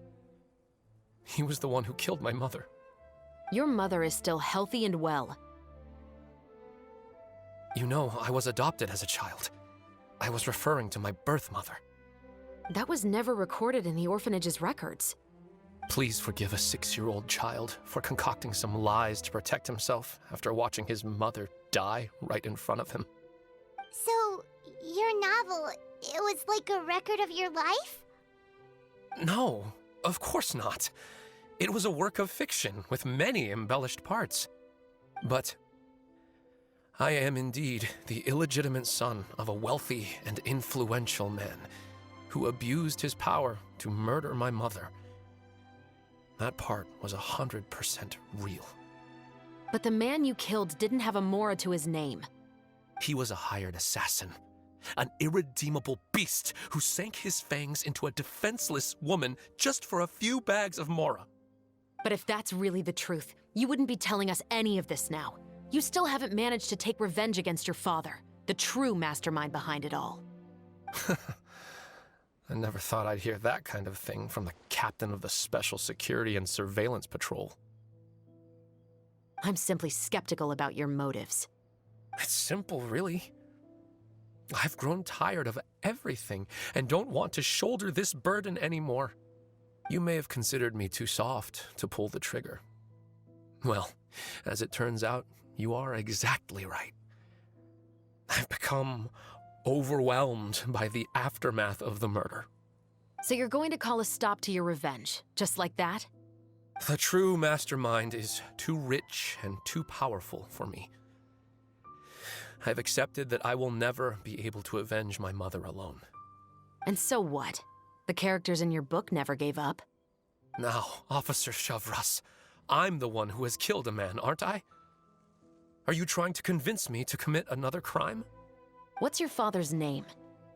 he was the one who killed my mother. Your mother is still healthy and well. You know, I was adopted as a child. I was referring to my birth mother. That was never recorded in the orphanage's records. Please forgive a 6-year-old child for concocting some lies to protect himself after watching his mother die right in front of him. So, your novel, it was like a record of your life? No, of course not. It was a work of fiction with many embellished parts. But I am indeed the illegitimate son of a wealthy and influential man who abused his power to murder my mother. That part was 100% real. But the man you killed didn't have a Mora to his name. He was a hired assassin, an irredeemable beast who sank his fangs into a defenseless woman just for a few bags of Mora. But if that's really the truth, you wouldn't be telling us any of this now. You still haven't managed to take revenge against your father, the true mastermind behind it all. I never thought I'd hear that kind of thing from the captain of the Special Security and Surveillance Patrol. I'm simply skeptical about your motives. It's simple, really. I've grown tired of everything and don't want to shoulder this burden anymore. You may have considered me too soft to pull the trigger. Well, as it turns out, you are exactly right. I've become overwhelmed by the aftermath of the murder. So you're going to call a stop to your revenge, just like that? The true mastermind is too rich and too powerful for me. I've accepted that I will never be able to avenge my mother alone. And so what? The characters in your book never gave up. Now, Officer Shavras, I'm the one who has killed a man, aren't I? Are you trying to convince me to commit another crime? What's your father's name?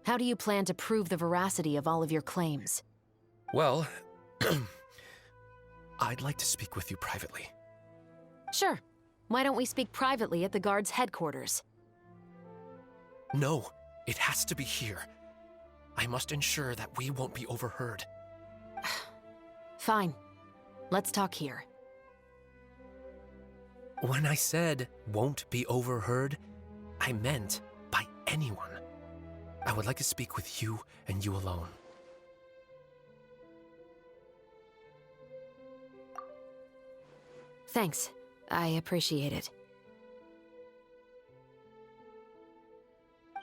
How do you plan to prove the veracity of all of your claims? Well, I'd like to speak with you privately. Sure. Why don't we speak privately at the guard's headquarters? No, it has to be here. I must ensure that we won't be overheard. Fine. Let's talk here. When I said won't be overheard, I meant by anyone. I would like to speak with you and you alone. Thanks. I appreciate it.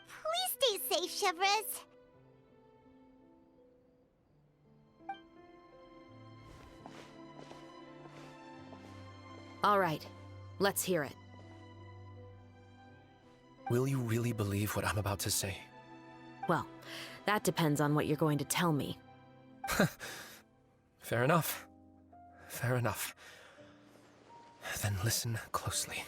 Please stay safe, Chevres. All right. Let's hear it. Will you really believe what I'm about to say? Well, that depends on what you're going to tell me. Fair enough. Fair enough. Then listen closely.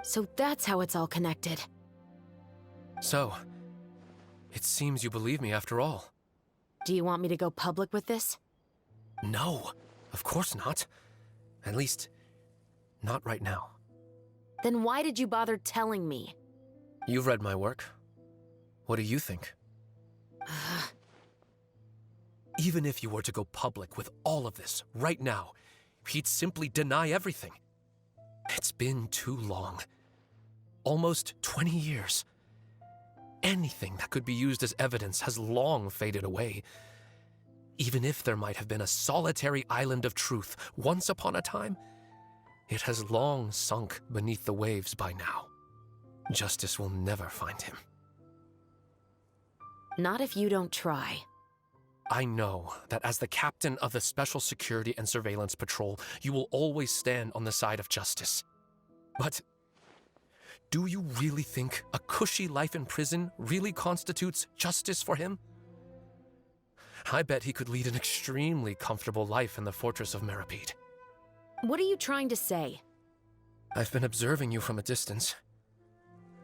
So that's how it's all connected. So, it seems you believe me after all. Do you want me to go public with this? No, of course not. At least, not right now. Then why did you bother telling me? You've read my work. What do you think? Even if you were to go public with all of this right now, he'd simply deny everything. It's been too long. Almost 20 years. Anything that could be used as evidence has long faded away. Even if there might have been a solitary island of truth once upon a time, it has long sunk beneath the waves by now. Justice will never find him. Not if you don't try. I know that as the captain of the Special Security and Surveillance Patrol, you will always stand on the side of justice. But do you really think a cushy life in prison really constitutes justice for him? I bet he could lead an extremely comfortable life in the fortress of Meripede. What are you trying to say? I've been observing you from a distance.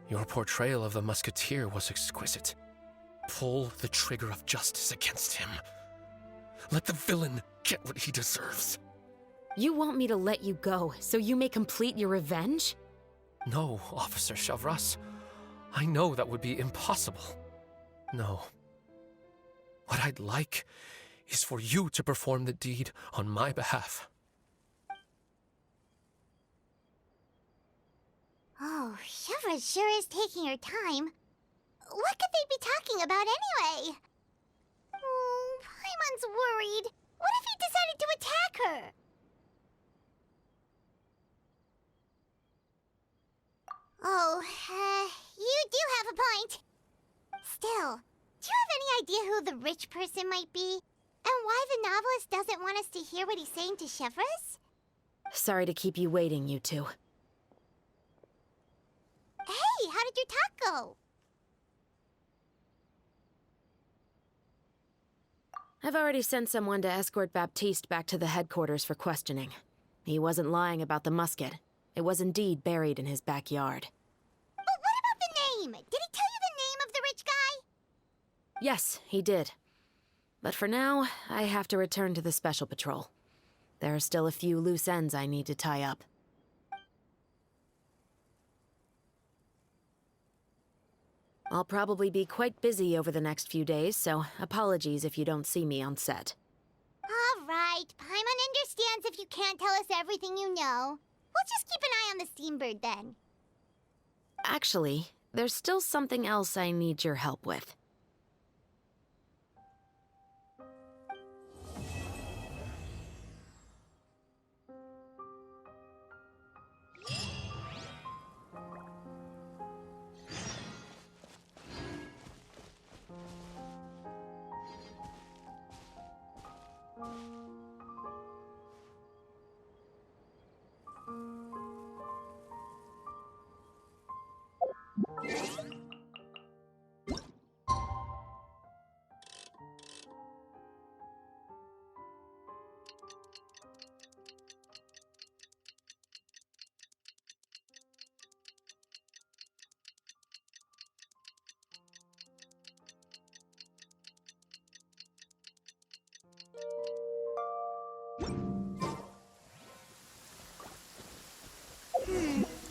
Your portrayal of the musketeer was exquisite. Pull the trigger of justice against him. Let the villain get what he deserves. You want me to let you go so you may complete your revenge? No, Officer Shavras. I know that would be impossible. No. What I'd like is for you to perform the deed on my behalf. Oh, Shivra's sure is taking her time. What could they be talking about anyway? Oh, Paimon's worried. What if he decided to attack her? Oh, you do have a point. Still, do you have any idea who the rich person might be? And why the novelist doesn't want us to hear what he's saying to Shivras? Sorry to keep you waiting, you two. Hey, how did your talk go? I've already sent someone to escort Baptiste back to the headquarters for questioning. He wasn't lying about the musket. It was indeed buried in his backyard. But what about the name? Did he tell you the name of the rich guy? Yes, he did. But for now, I have to return to the Special Patrol. There are still a few loose ends I need to tie up. I'll probably be quite busy over the next few days, so apologies if you don't see me on set. All right, Paimon understands if you can't tell us everything you know. We'll just keep an eye on the Steambird then. Actually, there's still something else I need your help with.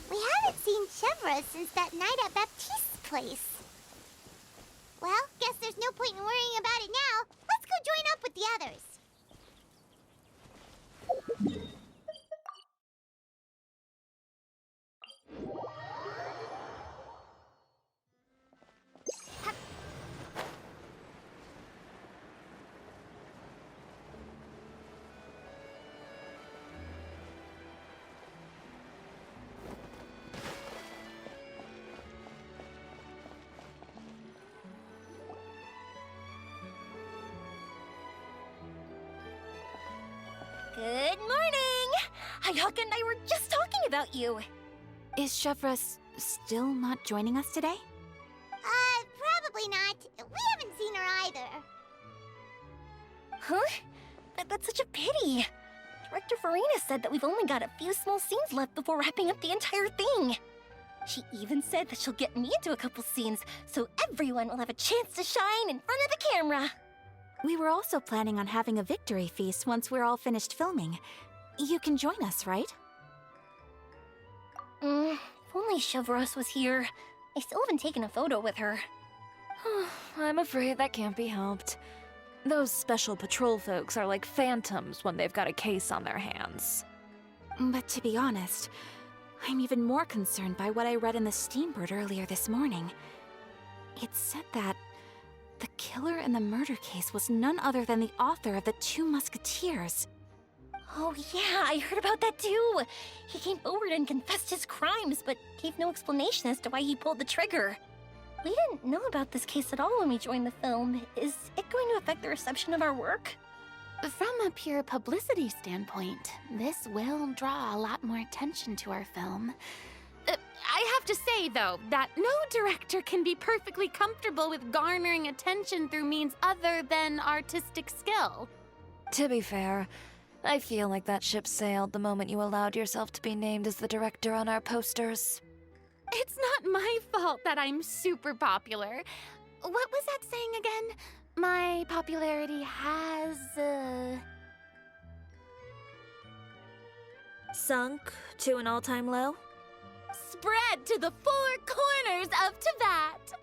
We haven't seen Shivra since that night at Baptiste's place. Well, guess there's no point in worrying about it now. Let's go join up with the others. Good morning! Hayaka and I were just talking about you. Is Shevra still not joining us today? Probably not. We haven't seen her either. Huh? That's such a pity. Director Farina said that we've only got a few small scenes left before wrapping up the entire thing. She even said that she'll get me into a couple scenes, so everyone will have a chance to shine in front of the camera. We were also planning on having a victory feast once we're all finished filming. You can join us, right? If only Chevros was here. I still haven't taken a photo with her. I'm afraid that can't be helped. Those special patrol folks are like phantoms when they've got a case on their hands. But to be honest, I'm even more concerned by what I read in the Steambird earlier this morning. It said that the killer in the murder case was none other than the author of the Two Musketeers. Oh yeah, I heard about that too. He came forward and confessed his crimes, but gave no explanation as to why he pulled the trigger. We didn't know about this case at all when we joined the film. Is it going to affect the reception of our work? From a pure publicity standpoint, this will draw a lot more attention to our film. I have to say, though, that no director can be perfectly comfortable with garnering attention through means other than artistic skill. To be fair, I feel like that ship sailed the moment you allowed yourself to be named as the director on our posters. It's not my fault that I'm super popular. What was that saying again? My popularity has, Sunk to an all-time low? spread to the four corners of Teyvat.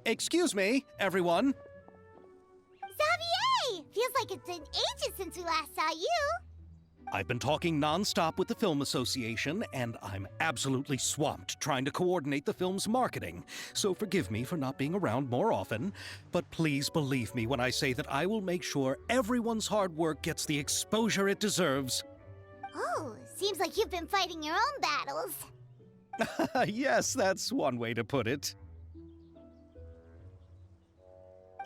Excuse me, everyone. Xavier! Feels like it's been ages since we last saw you. I've been talking non-stop with the Film Association, and I'm absolutely swamped trying to coordinate the film's marketing. So forgive me for not being around more often, but please believe me when I say that I will make sure everyone's hard work gets the exposure it deserves. Oh, seems like you've been fighting your own battles. Yes, that's one way to put it.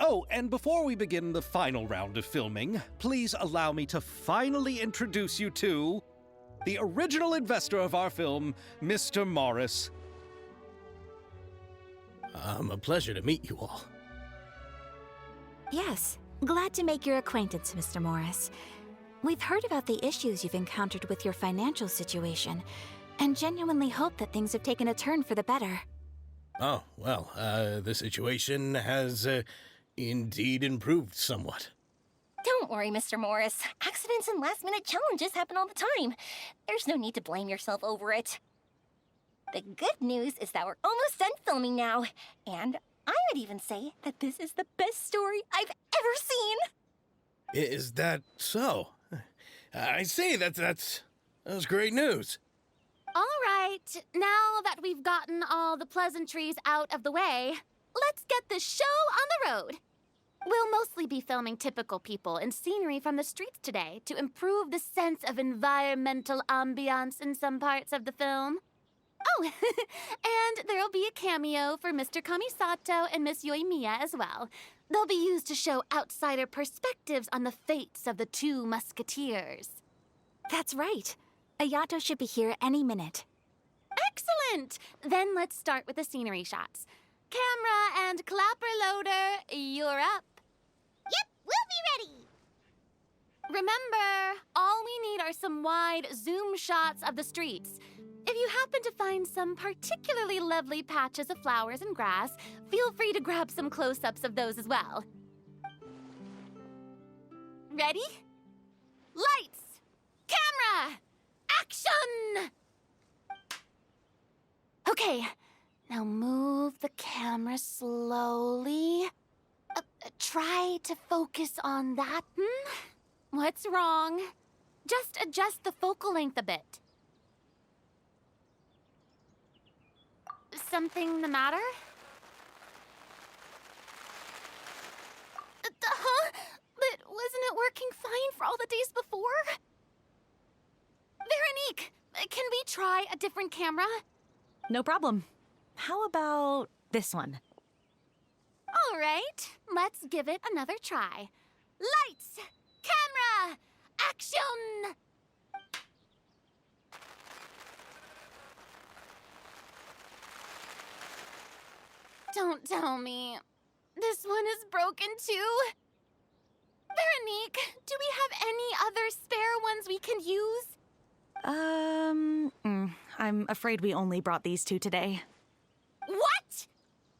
Oh, and before we begin the final round of filming, please allow me to finally introduce you to the original investor of our film, Mr. Morris. A pleasure to meet you all. Yes, glad to make your acquaintance, Mr. Morris. We've heard about the issues you've encountered with your financial situation, and genuinely hope that things have taken a turn for the better. Oh, well, the situation has indeed improved somewhat. Don't worry, Mr. Morris. Accidents and last-minute challenges happen all the time. There's no need to blame yourself over it. The good news is that we're almost done filming now, and I would even say that this is the best story I've ever seen. Is that so? I say that's great news. All right, now that we've gotten all the pleasantries out of the way, let's get this show on the road. We'll mostly be filming typical people and scenery from the streets today to improve the sense of environmental ambiance in some parts of the film. Oh, and there'll be a cameo for Mr. Kamisato and Miss Yoimiya as well. They'll be used to show outsider perspectives on the fates of the two musketeers. That's right. Ayato should be here any minute. Excellent! Then let's start with the scenery shots. Camera and clapper loader, you're up. Yep, we'll be ready. Remember, all we need are some wide zoom shots of the streets. If you happen to find some particularly lovely patches of flowers and grass, feel free to grab some close-ups of those as well. Ready? Lights! Camera! Action! Okay, now move the camera slowly. Try to focus on that. What's wrong? Just adjust the focal length a bit. Something the matter? Huh? But wasn't it working fine for all the days before? Veronique, can we try a different camera? No problem. How about this one? All right, let's give it another try. Lights! Camera! Action! Don't tell me. This one is broken too? Veronique, do we have any other spare ones we can use? I'm afraid we only brought these two today. What?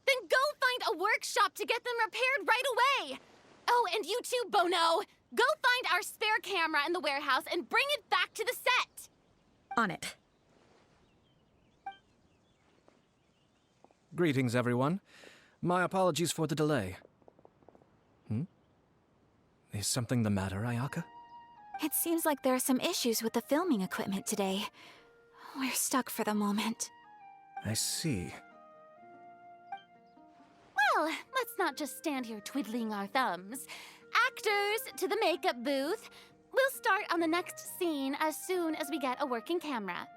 Then go find a workshop to get them repaired right away. Oh, and you too, Bono. Go find our spare camera in the warehouse and bring it back to the set. On it. Greetings, everyone. My apologies for the delay. Is something the matter, Ayaka? It seems like there are some issues with the filming equipment today. We're stuck for the moment. I see. Well, let's not just stand here twiddling our thumbs. Actors, to the makeup booth. We'll start on the next scene as soon as we get a working camera.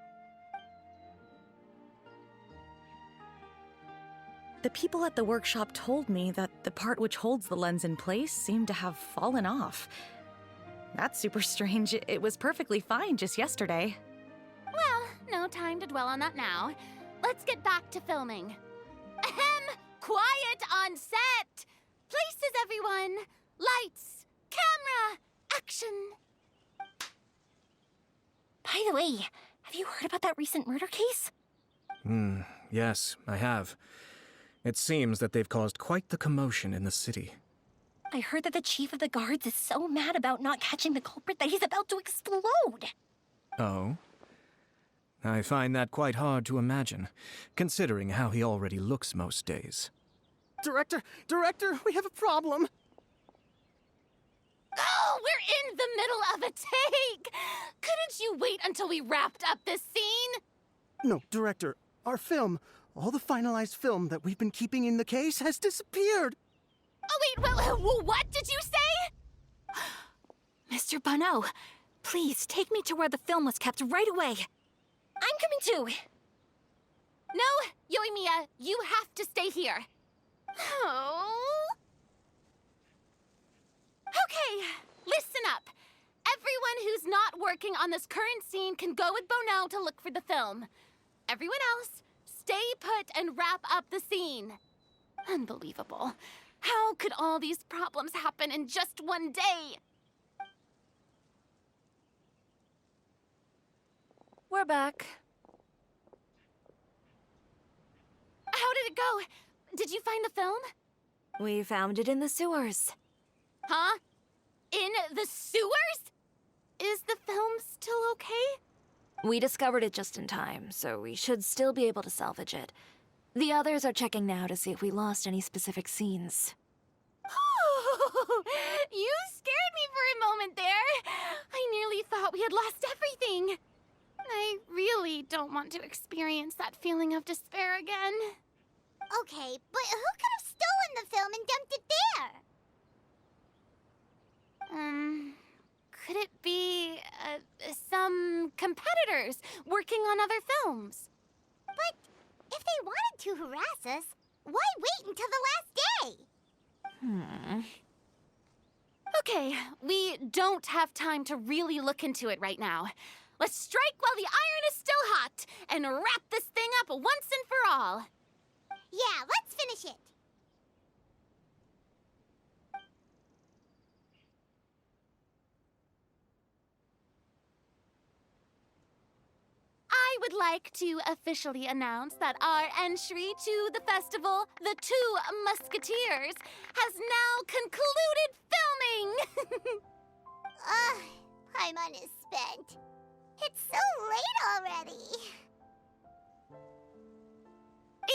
The people at the workshop told me that the part which holds the lens in place seemed to have fallen off. That's super strange. It was perfectly fine just yesterday. Well, no time to dwell on that now. Let's get back to filming. Ahem! Quiet on set! Places, everyone! Lights! Camera! Action! By the way, have you heard about that recent murder case? Yes, I have. It seems that they've caused quite the commotion in the city. I heard that the chief of the guards is so mad about not catching the culprit that he's about to explode. Oh? I find that quite hard to imagine, considering how he already looks most days. Director, we have a problem. Oh, we're in the middle of a take! Couldn't you wait until we wrapped up this scene? No, Director, our film, all the finalized film that we've been keeping in the case has disappeared. Oh, wait, well, what did you say? Mr. Bonneau, please take me to where the film was kept right away. I'm coming too. No, Yoimiya, you have to stay here. Oh. Okay, listen up. Everyone who's not working on this current scene can go with Bonneau to look for the film. Everyone else, stay put and wrap up the scene. Unbelievable. How could all these problems happen in just one day? We're back. How did it go? Did you find the film? We found it in the sewers. Huh? In the sewers? Is the film still okay? We discovered it just in time, so we should still be able to salvage it. The others are checking now to see if we lost any specific scenes. You scared me for a moment there. I nearly thought we had lost everything. I really don't want to experience that feeling of despair again. Okay, but who could have stolen the film and dumped it there? Could it be, some competitors working on other films? But if they wanted to harass us, why wait until the last day? Okay, we don't have time to really look into it right now. Let's strike while the iron is still hot and wrap this thing up once and for all. Yeah, let's finish it. I would like to officially announce that our entry to the festival, The Two Musketeers, has now concluded filming! Paimon is spent. It's so late already.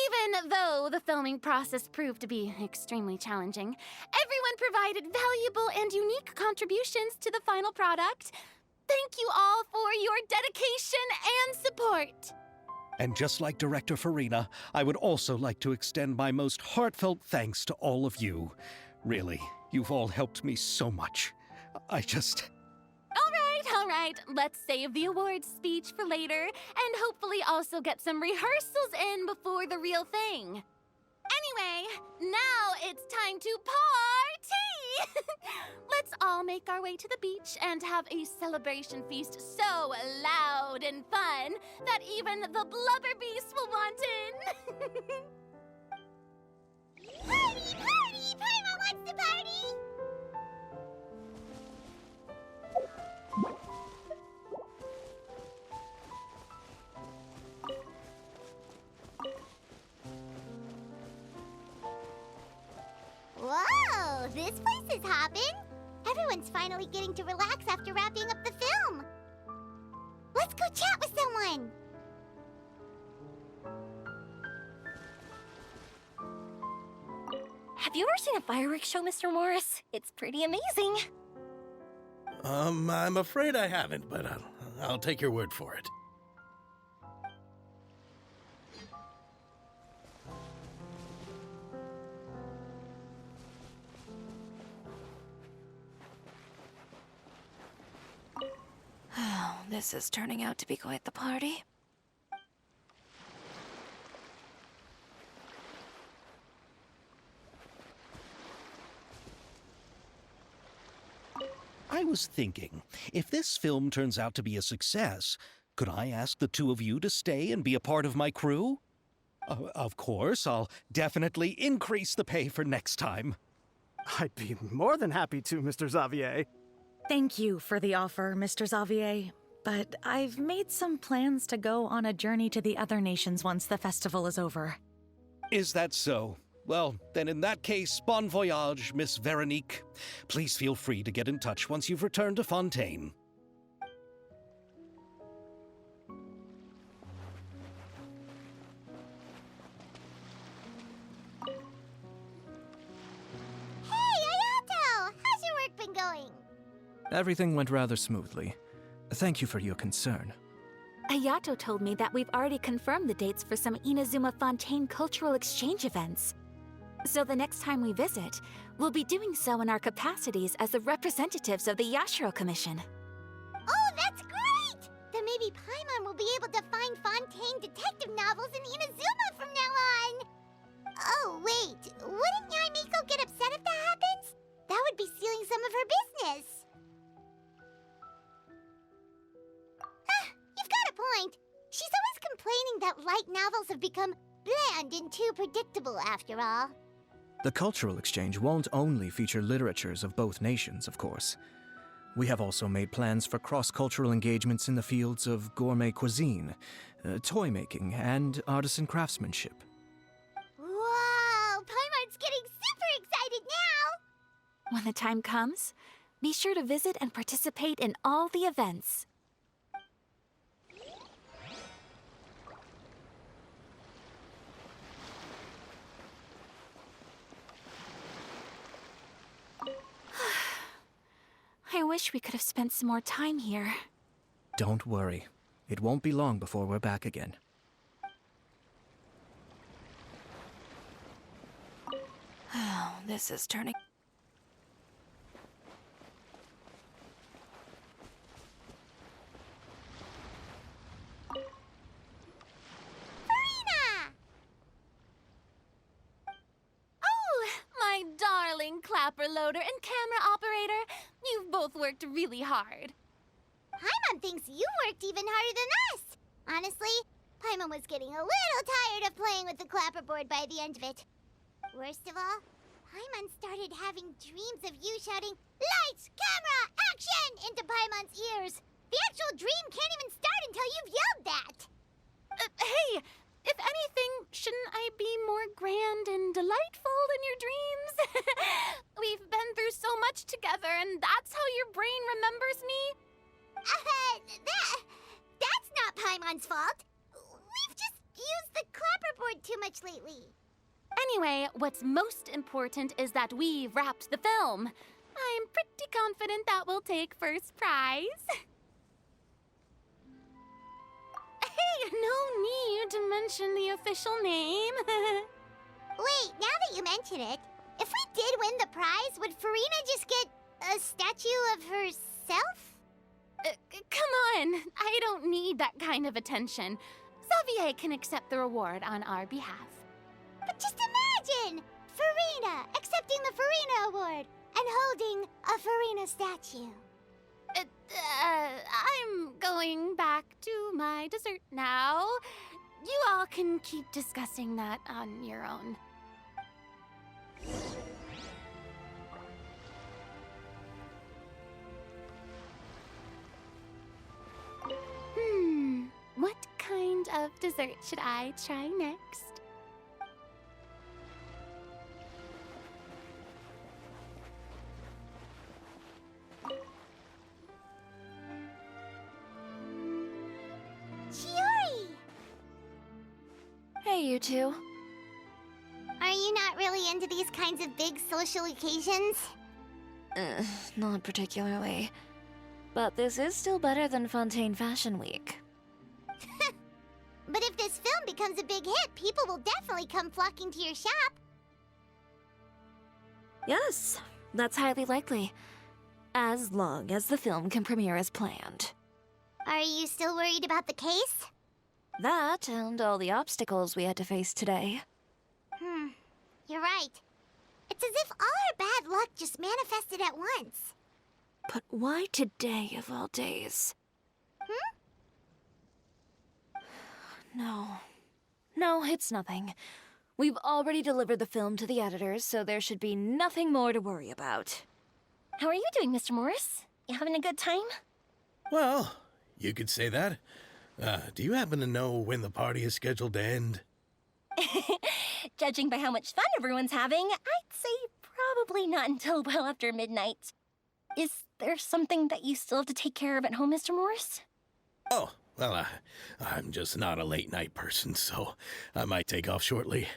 Even though the filming process proved to be extremely challenging, everyone provided valuable and unique contributions to the final product. Thank you all for your dedication and support. And just like Director Farina, I would also like to extend my most heartfelt thanks to all of you. Really, you've all helped me so much. All right. Let's save the awards speech for later, and hopefully also get some rehearsals in before the real thing. Anyway, now it's time to party! Let's all make our way to the beach and have a celebration feast so loud and fun that even the blubber beast will want in. Party! Paimon wants to party! Whoa, this place is hopping. Everyone's finally getting to relax after wrapping up the film. Let's go chat with someone. Have you ever seen a fireworks show, Mr. Morris? It's pretty amazing. I'm afraid I haven't, but I'll take your word for it. This is turning out to be quite the party. I was thinking, if this film turns out to be a success, could I ask the two of you to stay and be a part of my crew? Of course, I'll definitely increase the pay for next time. I'd be more than happy to, Mr. Xavier. Thank you for the offer, Mr. Xavier. But I've made some plans to go on a journey to the other nations once the festival is over. Is that so? Well, then in that case, bon voyage, Miss Veronique. Please feel free to get in touch once you've returned to Fontaine. Hey, Ayato! How's your work been going? Everything went rather smoothly. Thank you for your concern. Ayato told me that we've already confirmed the dates for some Inazuma Fontaine cultural exchange events. So the next time we visit, we'll be doing so in our capacities as the representatives of the Yashiro Commission. Oh, that's great! Then maybe Paimon will be able to find Fontaine detective novels in Inazuma from now on! Oh, wait. Wouldn't Yaimiko get upset if that happens? That would be stealing some of her business. You've got a point. She's always complaining that light novels have become bland and too predictable after all. The cultural exchange won't only feature literatures of both nations, of course. We have also made plans for cross-cultural engagements in the fields of gourmet cuisine, toy making, and artisan craftsmanship. Whoa! Paimon's getting super excited now! When the time comes, be sure to visit and participate in all the events. I wish we could have spent some more time here. Don't worry. It won't be long before we're back again. Oh, this is turning... My darling clapper loader and camera operator, you've both worked really hard. Paimon thinks you worked even harder than us. Honestly, Paimon was getting a little tired of playing with the clapperboard by the end of it. Worst of all, Paimon started having dreams of you shouting, "Lights, camera, action!" into Paimon's ears. The actual dream can't even start until you've yelled that. Hey, if anything, shouldn't I be more grand and delightful in your dreams? We've been through so much together, and that's how your brain remembers me? That's not Paimon's fault. We've just used the clapperboard too much lately. Anyway, what's most important is that we've wrapped the film. I'm pretty confident that we'll take first prize. Hey, no need to mention the official name. Wait, now that you mention it, if we did win the prize, would Farina just get a statue of herself? Come on, I don't need that kind of attention. Xavier can accept the reward on our behalf. But just imagine! Farina accepting the Farina Award and holding a Farina statue. I'm going back to my dessert now. You all can keep discussing that on your own. What kind of dessert should I try next? Chiori! Hey, you two. Are you not really into these kinds of big social occasions? Not particularly. But this is still better than Fontaine Fashion Week. But if this film becomes a big hit, people will definitely come flocking to your shop. Yes, that's highly likely. As long as the film can premiere as planned. Are you still worried about the case? That and all the obstacles we had to face today. You're right. It's as if all our bad luck just manifested at once. But why today of all days? No. No, it's nothing. We've already delivered the film to the editors, so there should be nothing more to worry about. How are you doing, Mr. Morris? You having a good time? Well, you could say that. Do you happen to know when the party is scheduled to end? Judging by how much fun everyone's having, I'd say probably not until well after midnight. Is there something that you still have to take care of at home, Mr. Morris? Oh, well, I'm just not a late night person, so I might take off shortly.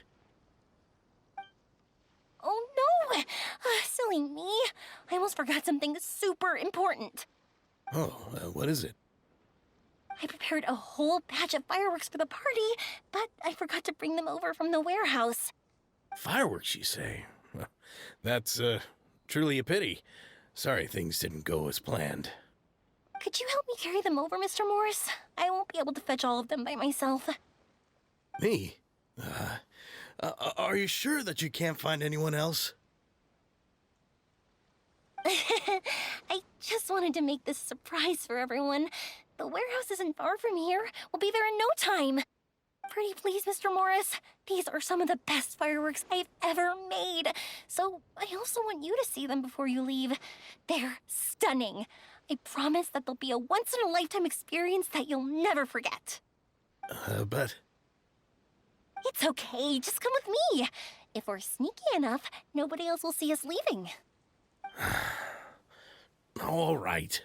Oh no! Silly me. I almost forgot something super important. Oh, what is it? I prepared a whole batch of fireworks for the party, but I forgot to bring them over from the warehouse. Fireworks, you say? Well, that's, truly a pity. Sorry things didn't go as planned. Could you help me carry them over, Mr. Morris? I won't be able to fetch all of them by myself. Me? Are you sure that you can't find anyone else? I just wanted to make this a surprise for everyone. The warehouse isn't far from here. We'll be there in no time. Pretty please, Mr. Morris. These are some of the best fireworks I've ever made. So I also want you to see them before you leave. They're stunning. I promise that they'll be a once-in-a-lifetime experience that you'll never forget. But... It's okay. Just come with me. If we're sneaky enough, nobody else will see us leaving. All right.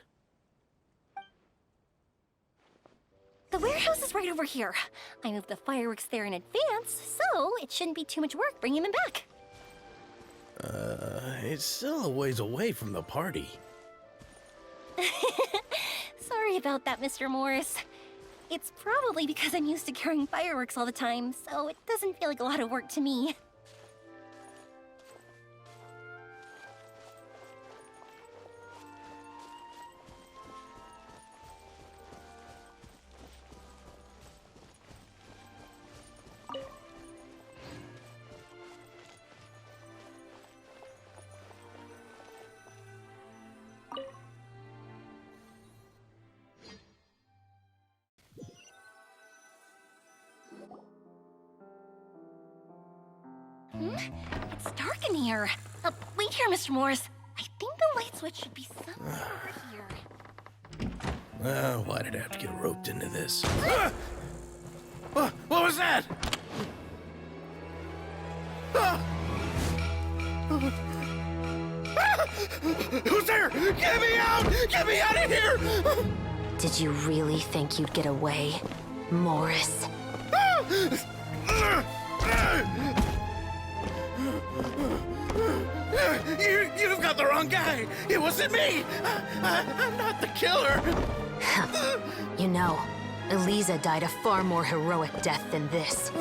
The warehouse is right over here. I moved the fireworks there in advance, so it shouldn't be too much work bringing them back. It's still a ways away from the party. Sorry about that, Mr. Morris. It's probably because I'm used to carrying fireworks all the time, so it doesn't feel like a lot of work to me. It's dark in here. Wait here, Mr. Morris. I think the light switch should be somewhere over here. Why did I have to get roped into this? What was that? Who's there? Get me out! Get me out of here! Did you really think you'd get away, Morris? You've got the wrong guy. It wasn't me. I'm not the killer. You know, Eliza died a far more heroic death than this.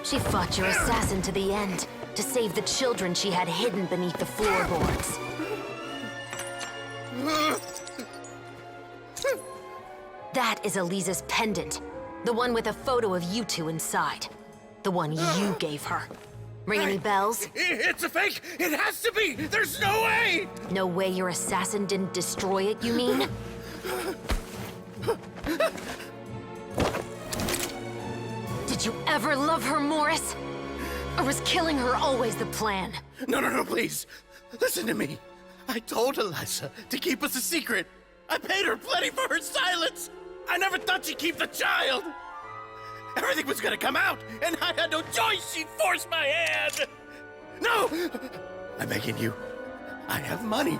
She fought your assassin to the end, to save the children she had hidden beneath the floorboards. That is Eliza's pendant. The one with a photo of you two inside. The one you gave her. Ring any bells? It's a fake! It has to be! There's no way! No way your assassin didn't destroy it, you mean? Did you ever love her, Morris? Or was killing her always the plan? No, please. Listen to me. I told Eliza to keep us a secret. I paid her plenty for her silence. I never thought she'd keep the child. Everything was gonna come out, and I had no choice. She forced my hand. No! I'm begging you. I have money.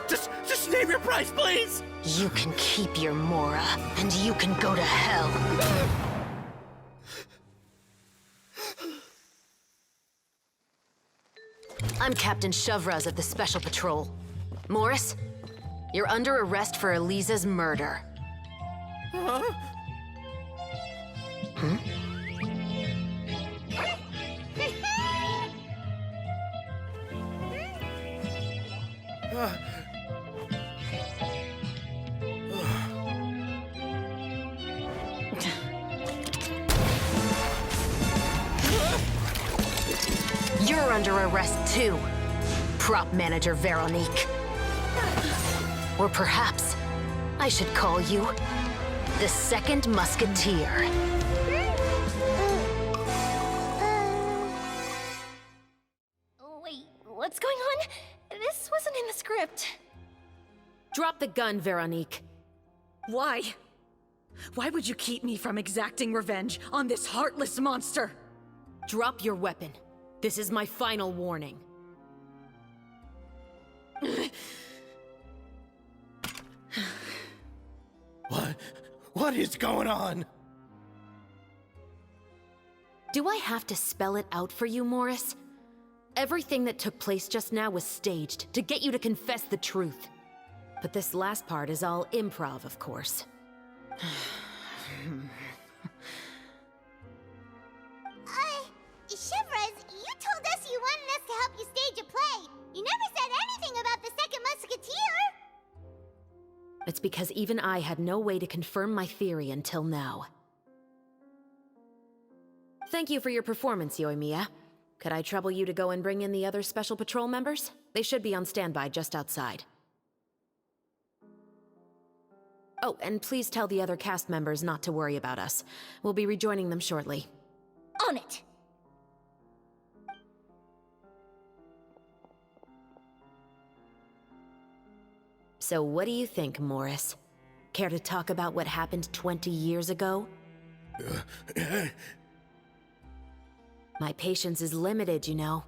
Just name your price, please. You can keep your Mora, and you can go to hell. I'm Captain Shovraz of the Special Patrol. Morris, you're under arrest for Eliza's murder. Huh? Hmm? under arrest too, prop manager Veronique. Or perhaps I should call you the Second Musketeer. Wait, what's going on? This wasn't in the script. Drop the gun, Veronique. Why? Why would you keep me from exacting revenge on this heartless monster? Drop your weapon. This is my final warning. What is going on? Do I have to spell it out for you, Morris? Everything that took place just now was staged to get you to confess the truth. But this last part is all improv, of course. Shivers, you told us you wanted us to help you stage a play. You never said anything about the Second Musketeer. It's because even I had no way to confirm my theory until now. Thank you for your performance, Yoimiya. Could I trouble you to go and bring in the other Special Patrol members? They should be on standby just outside. Oh, and please tell the other cast members not to worry about us. We'll be rejoining them shortly. On it! So what do you think, Morris? Care to talk about what happened 20 years ago? My patience is limited, you know.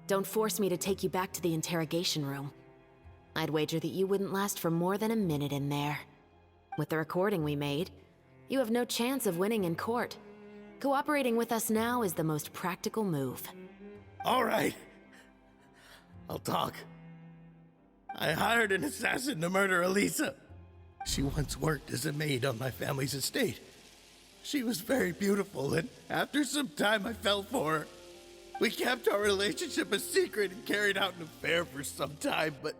Don't force me to take you back to the interrogation room. I'd wager that you wouldn't last for more than a minute in there. With the recording we made, you have no chance of winning in court. Cooperating with us now is the most practical move. All right. I'll talk. I hired an assassin to murder Elisa. She once worked as a maid on my family's estate. She was very beautiful, and after some time I fell for her. We kept our relationship a secret and carried out an affair for some time, but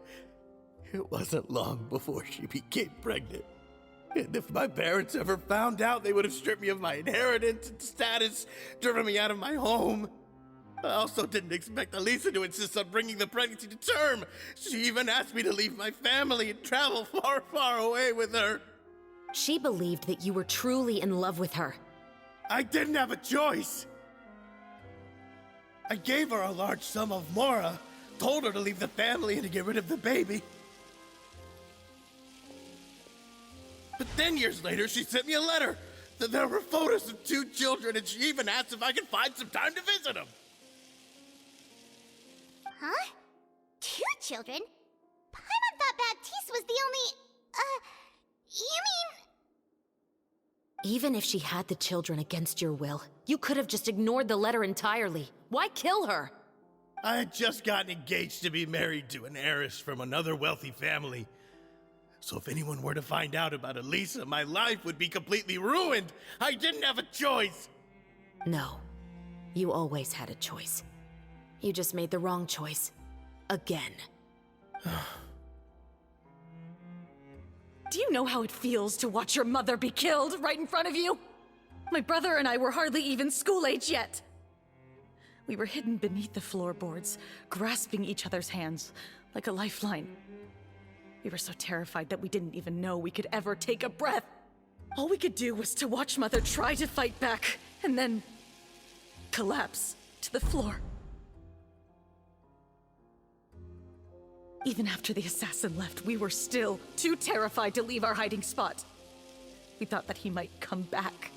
it wasn't long before she became pregnant. And if my parents ever found out, they would have stripped me of my inheritance and status, driven me out of my home. I also didn't expect Elisa to insist on bringing the pregnancy to term. She even asked me to leave my family and travel far, far away with her. She believed that you were truly in love with her. I didn't have a choice. I gave her a large sum of mora, told her to leave the family and to get rid of the baby. But then years later, she sent me a letter. There were photos of 2 children, and she even asked if I could find some time to visit them. Huh? 2 children? Paimon thought Baptiste was the only... you mean... Even if she had the children against your will, you could have just ignored the letter entirely. Why kill her? I had just gotten engaged to be married to an heiress from another wealthy family. So if anyone were to find out about Elisa, my life would be completely ruined. I didn't have a choice. No. You always had a choice. You just made the wrong choice. Again. Do you know how it feels to watch your mother be killed right in front of you? My brother and I were hardly even school age yet. We were hidden beneath the floorboards, grasping each other's hands like a lifeline. We were so terrified that we didn't even know we could ever take a breath. All we could do was to watch Mother try to fight back, and then collapse to the floor. Even after the assassin left, we were still too terrified to leave our hiding spot. We thought that he might come back.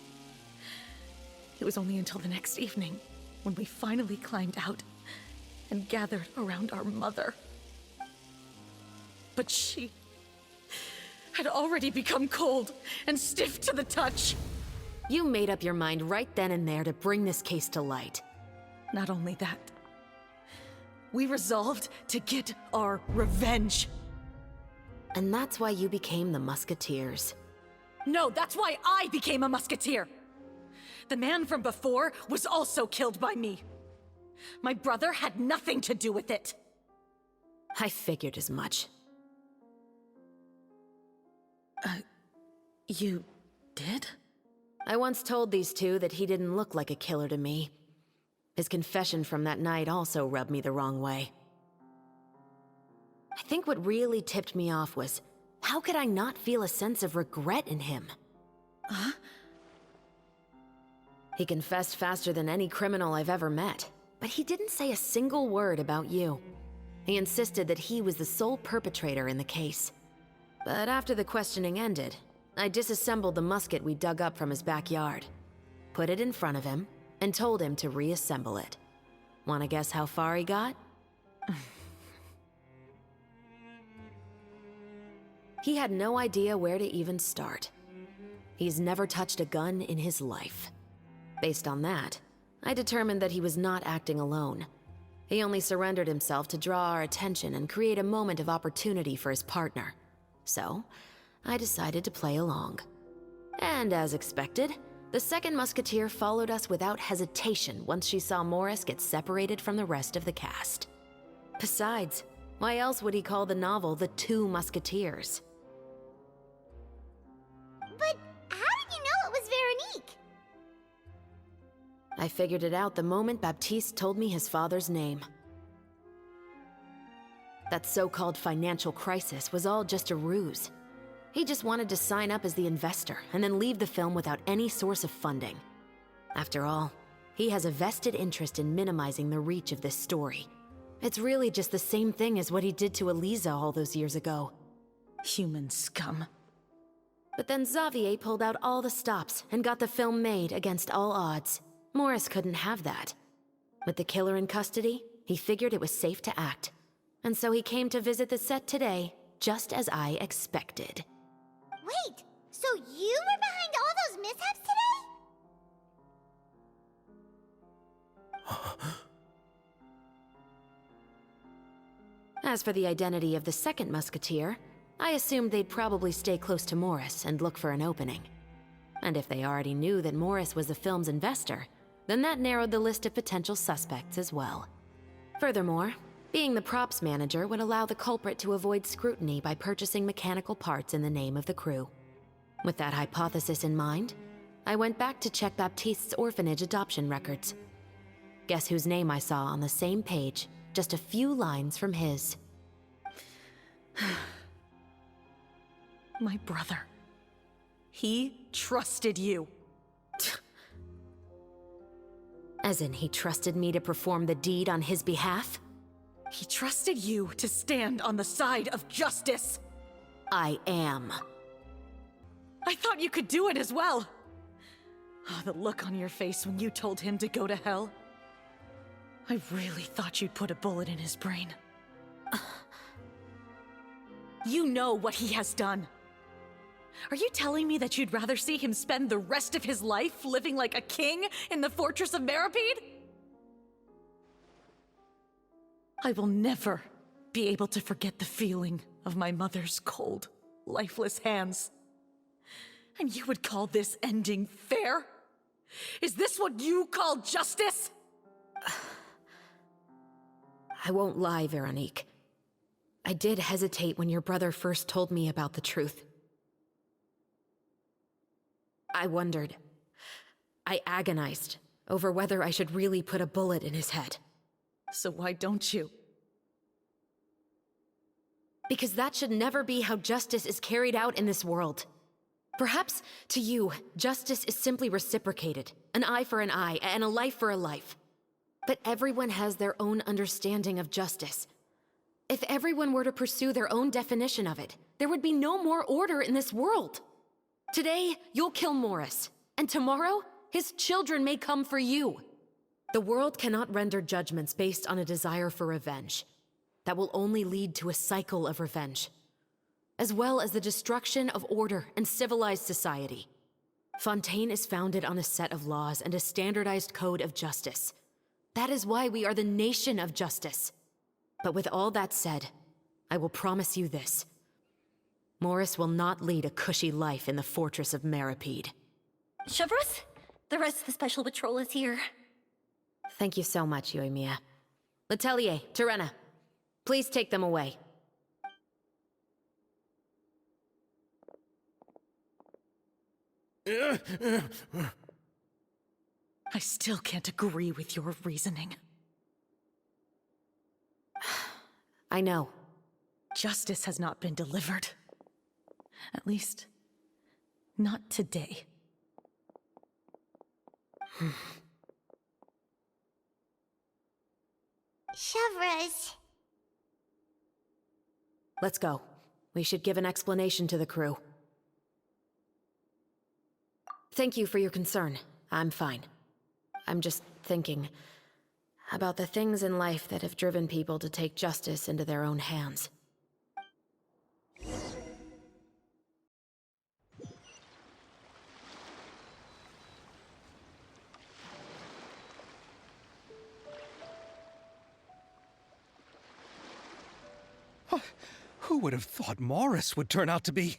It was only until the next evening when we finally climbed out and gathered around our mother. But she had already become cold and stiff to the touch. You made up your mind right then and there to bring this case to light. Not only that, we resolved to get our revenge. And that's why you became the Musketeers. No, that's why I became a Musketeer. The man from before was also killed by me. My brother had nothing to do with it. I figured as much. You did? I once told these two that he didn't look like a killer to me. His confession from that night also rubbed me the wrong way. I think what really tipped me off was, how could I not feel a sense of regret in him? Huh? He confessed faster than any criminal I've ever met, but he didn't say a single word about you. He insisted that he was the sole perpetrator in the case. But after the questioning ended, I disassembled the musket we dug up from his backyard, put it in front of him, and told him to reassemble it. Wanna guess how far he got? He had no idea where to even start. He's never touched a gun in his life. Based on that, I determined that he was not acting alone. He only surrendered himself to draw our attention and create a moment of opportunity for his partner. So, I decided to play along. And as expected, the second musketeer followed us without hesitation once she saw Morris get separated from the rest of the cast. Besides, why else would he call the novel The Two Musketeers? But how did you know it was Veronique? I figured it out the moment Baptiste told me his father's name. That so-called financial crisis was all just a ruse. He just wanted to sign up as the investor and then leave the film without any source of funding. After all, he has a vested interest in minimizing the reach of this story. It's really just the same thing as what he did to Eliza all those years ago. Human scum. But then Xavier pulled out all the stops and got the film made against all odds. Morris couldn't have that. With the killer in custody, he figured it was safe to act. And so he came to visit the set today, just as I expected. Wait, so you were behind all those mishaps today? As for the identity of the second musketeer, I assumed they'd probably stay close to Morris and look for an opening. And if they already knew that Morris was the film's investor, then that narrowed the list of potential suspects as well. Furthermore, being the props manager would allow the culprit to avoid scrutiny by purchasing mechanical parts in the name of the crew. With that hypothesis in mind, I went back to check Baptiste's orphanage adoption records. Guess whose name I saw on the same page, just a few lines from his. My brother. He trusted you. As in, he trusted me to perform the deed on his behalf? He trusted you to stand on the side of justice. I am. I thought you could do it as well. Oh, the look on your face when you told him to go to hell. I really thought you'd put a bullet in his brain. You know what he has done. Are you telling me that you'd rather see him spend the rest of his life living like a king in the fortress of Meripede? I will never be able to forget the feeling of my mother's cold, lifeless hands. And you would call this ending fair? Is this what you call justice? I won't lie, Veronique. I did hesitate when your brother first told me about the truth. I wondered. I agonized over whether I should really put a bullet in his head. So why don't you? Because that should never be how justice is carried out in this world. Perhaps, to you, justice is simply reciprocated. An eye for an eye, and a life for a life. But everyone has their own understanding of justice. If everyone were to pursue their own definition of it, there would be no more order in this world. Today, you'll kill Morris, and tomorrow, his children may come for you. The world cannot render judgments based on a desire for revenge. That will only lead to a cycle of revenge, as well as the destruction of order and civilized society. Fontaine is founded on a set of laws and a standardized code of justice. That is why we are the nation of justice. But with all that said, I will promise you this. Morris will not lead a cushy life in the fortress of Meripede. Chevros, the rest of the special patrol is here. Thank you so much, Yoimiya. Letelier, Terena, please take them away. I still can't agree with your reasoning. I know. Justice has not been delivered. At least, not today. Chevres. Let's go. We should give an explanation to the crew. Thank you for your concern. I'm fine. I'm just thinking about the things in life that have driven people to take justice into their own hands. Who would have thought Morris would turn out to be...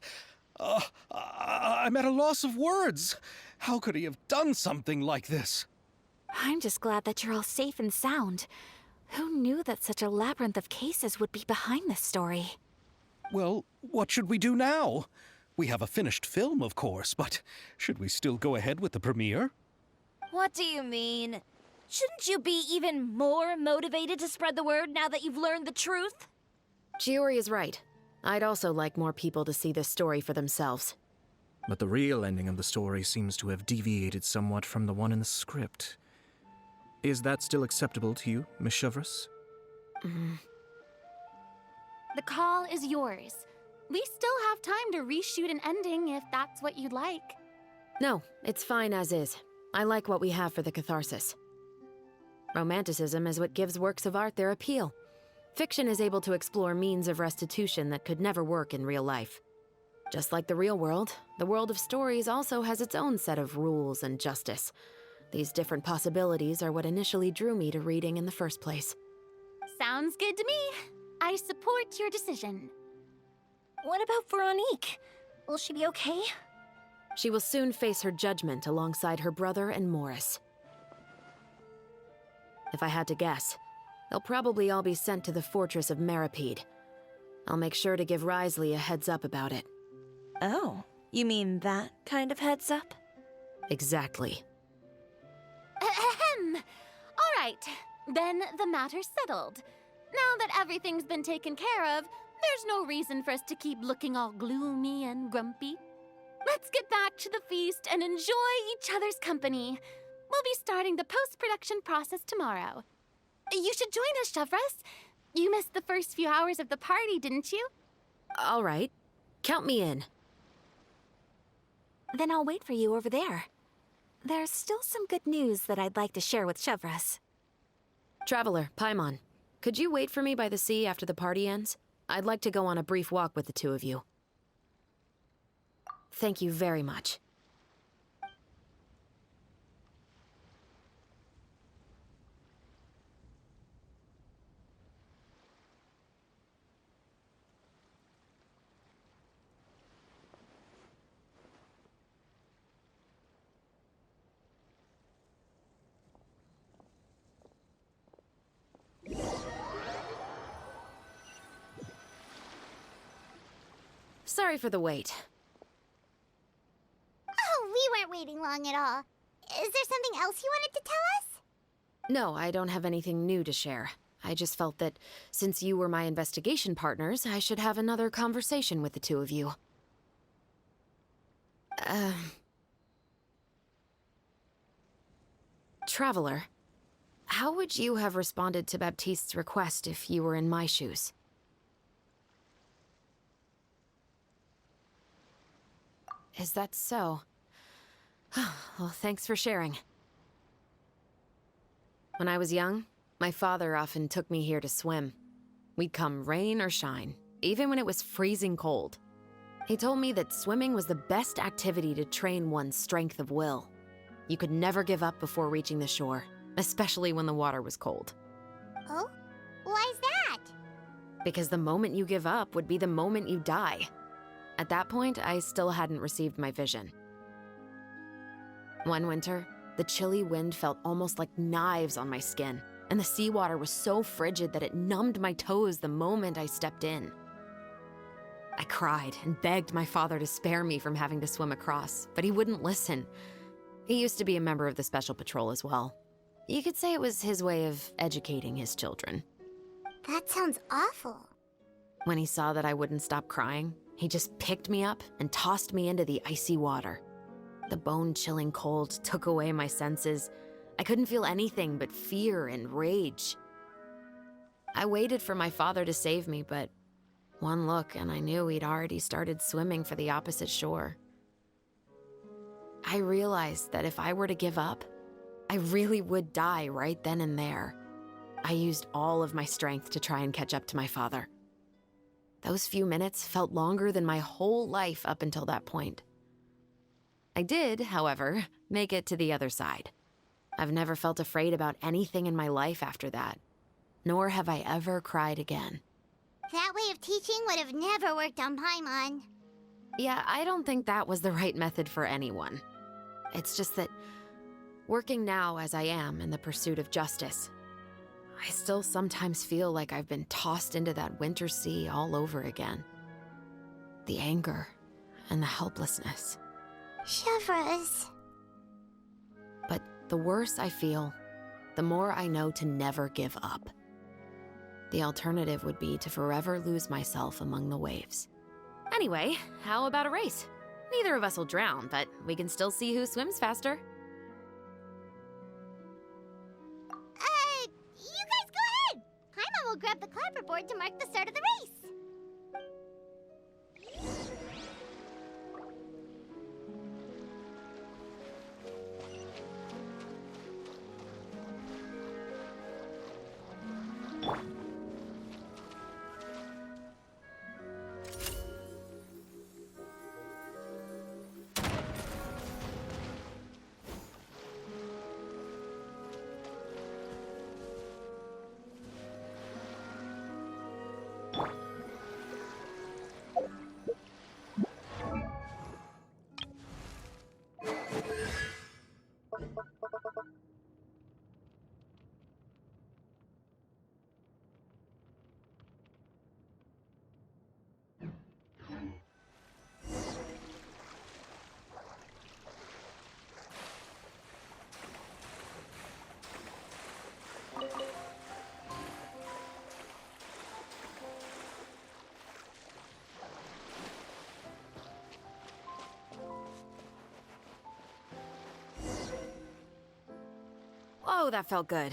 I'm at a loss of words. How could he have done something like this? I'm just glad that you're all safe and sound. Who knew that such a labyrinth of cases would be behind this story? Well, what should we do now? We have a finished film, of course, but should we still go ahead with the premiere? What do you mean? Shouldn't you be even more motivated to spread the word now that you've learned the truth? Chiori is right. I'd also like more people to see this story for themselves. But the real ending of the story seems to have deviated somewhat from the one in the script. Is that still acceptable to you, Miss Chevres? The call is yours. We still have time to reshoot an ending if that's what you'd like. No, it's fine as is. I like what we have for the catharsis. Romanticism is what gives works of art their appeal. Fiction is able to explore means of restitution that could never work in real life. Just like the real world, the world of stories also has its own set of rules and justice. These different possibilities are what initially drew me to reading in the first place. Sounds good to me. I support your decision. What about Veronique? Will she be okay? She will soon face her judgment alongside her brother and Morris. If I had to guess, they'll probably all be sent to the fortress of Meripede. I'll make sure to give Risley a heads up about it. Oh, you mean that kind of heads up? Exactly. Ahem. All right, then the matter's settled. Now that everything's been taken care of, there's no reason for us to keep looking all gloomy and grumpy. Let's get back to the feast and enjoy each other's company. We'll be starting the post-production process tomorrow. You should join us, Chevres. You missed the first few hours of the party, didn't you? All right. Count me in. Then I'll wait for you over there. There's still some good news that I'd like to share with Chevres. Traveler, Paimon, could you wait for me by the sea after the party ends? I'd like to go on a brief walk with the two of you. Thank you very much. Sorry for the wait. Oh, we weren't waiting long at all. Is there something else you wanted to tell us? No, I don't have anything new to share. I just felt that since you were my investigation partners, I should have another conversation with the two of you. Traveler, how would you have responded to Baptiste's request if you were in my shoes? Is that so? Well, thanks for sharing. When I was young, my father often took me here to swim. We'd come rain or shine, even when it was freezing cold. He told me that swimming was the best activity to train one's strength of will. You could never give up before reaching the shore, especially when the water was cold. Oh? Why's that? Because the moment you give up would be the moment you die. At that point, I still hadn't received my vision. One winter, the chilly wind felt almost like knives on my skin, and the seawater was so frigid that it numbed my toes the moment I stepped in. I cried and begged my father to spare me from having to swim across, but he wouldn't listen. He used to be a member of the Special Patrol as well. You could say it was his way of educating his children. That sounds awful. When he saw that I wouldn't stop crying, he just picked me up and tossed me into the icy water. The bone-chilling cold took away my senses. I couldn't feel anything but fear and rage. I waited for my father to save me, but one look and I knew he'd already started swimming for the opposite shore. I realized that if I were to give up, I really would die right then and there. I used all of my strength to try and catch up to my father. Those few minutes felt longer than my whole life up until that point. I did, however, make it to the other side. I've never felt afraid about anything in my life after that, nor have I ever cried again. That way of teaching would have never worked on Paimon. Yeah, I don't think that was the right method for anyone. It's just that, working now as I am in the pursuit of justice, I still sometimes feel like I've been tossed into that winter sea all over again. The anger and the helplessness. Chevreuse. But the worse I feel, the more I know to never give up. The alternative would be to forever lose myself among the waves. Anyway, how about a race? Neither of us will drown, but we can still see who swims faster. You guys go ahead! Paimon will grab the clapperboard to mark the start of the race. Whoa, that felt good.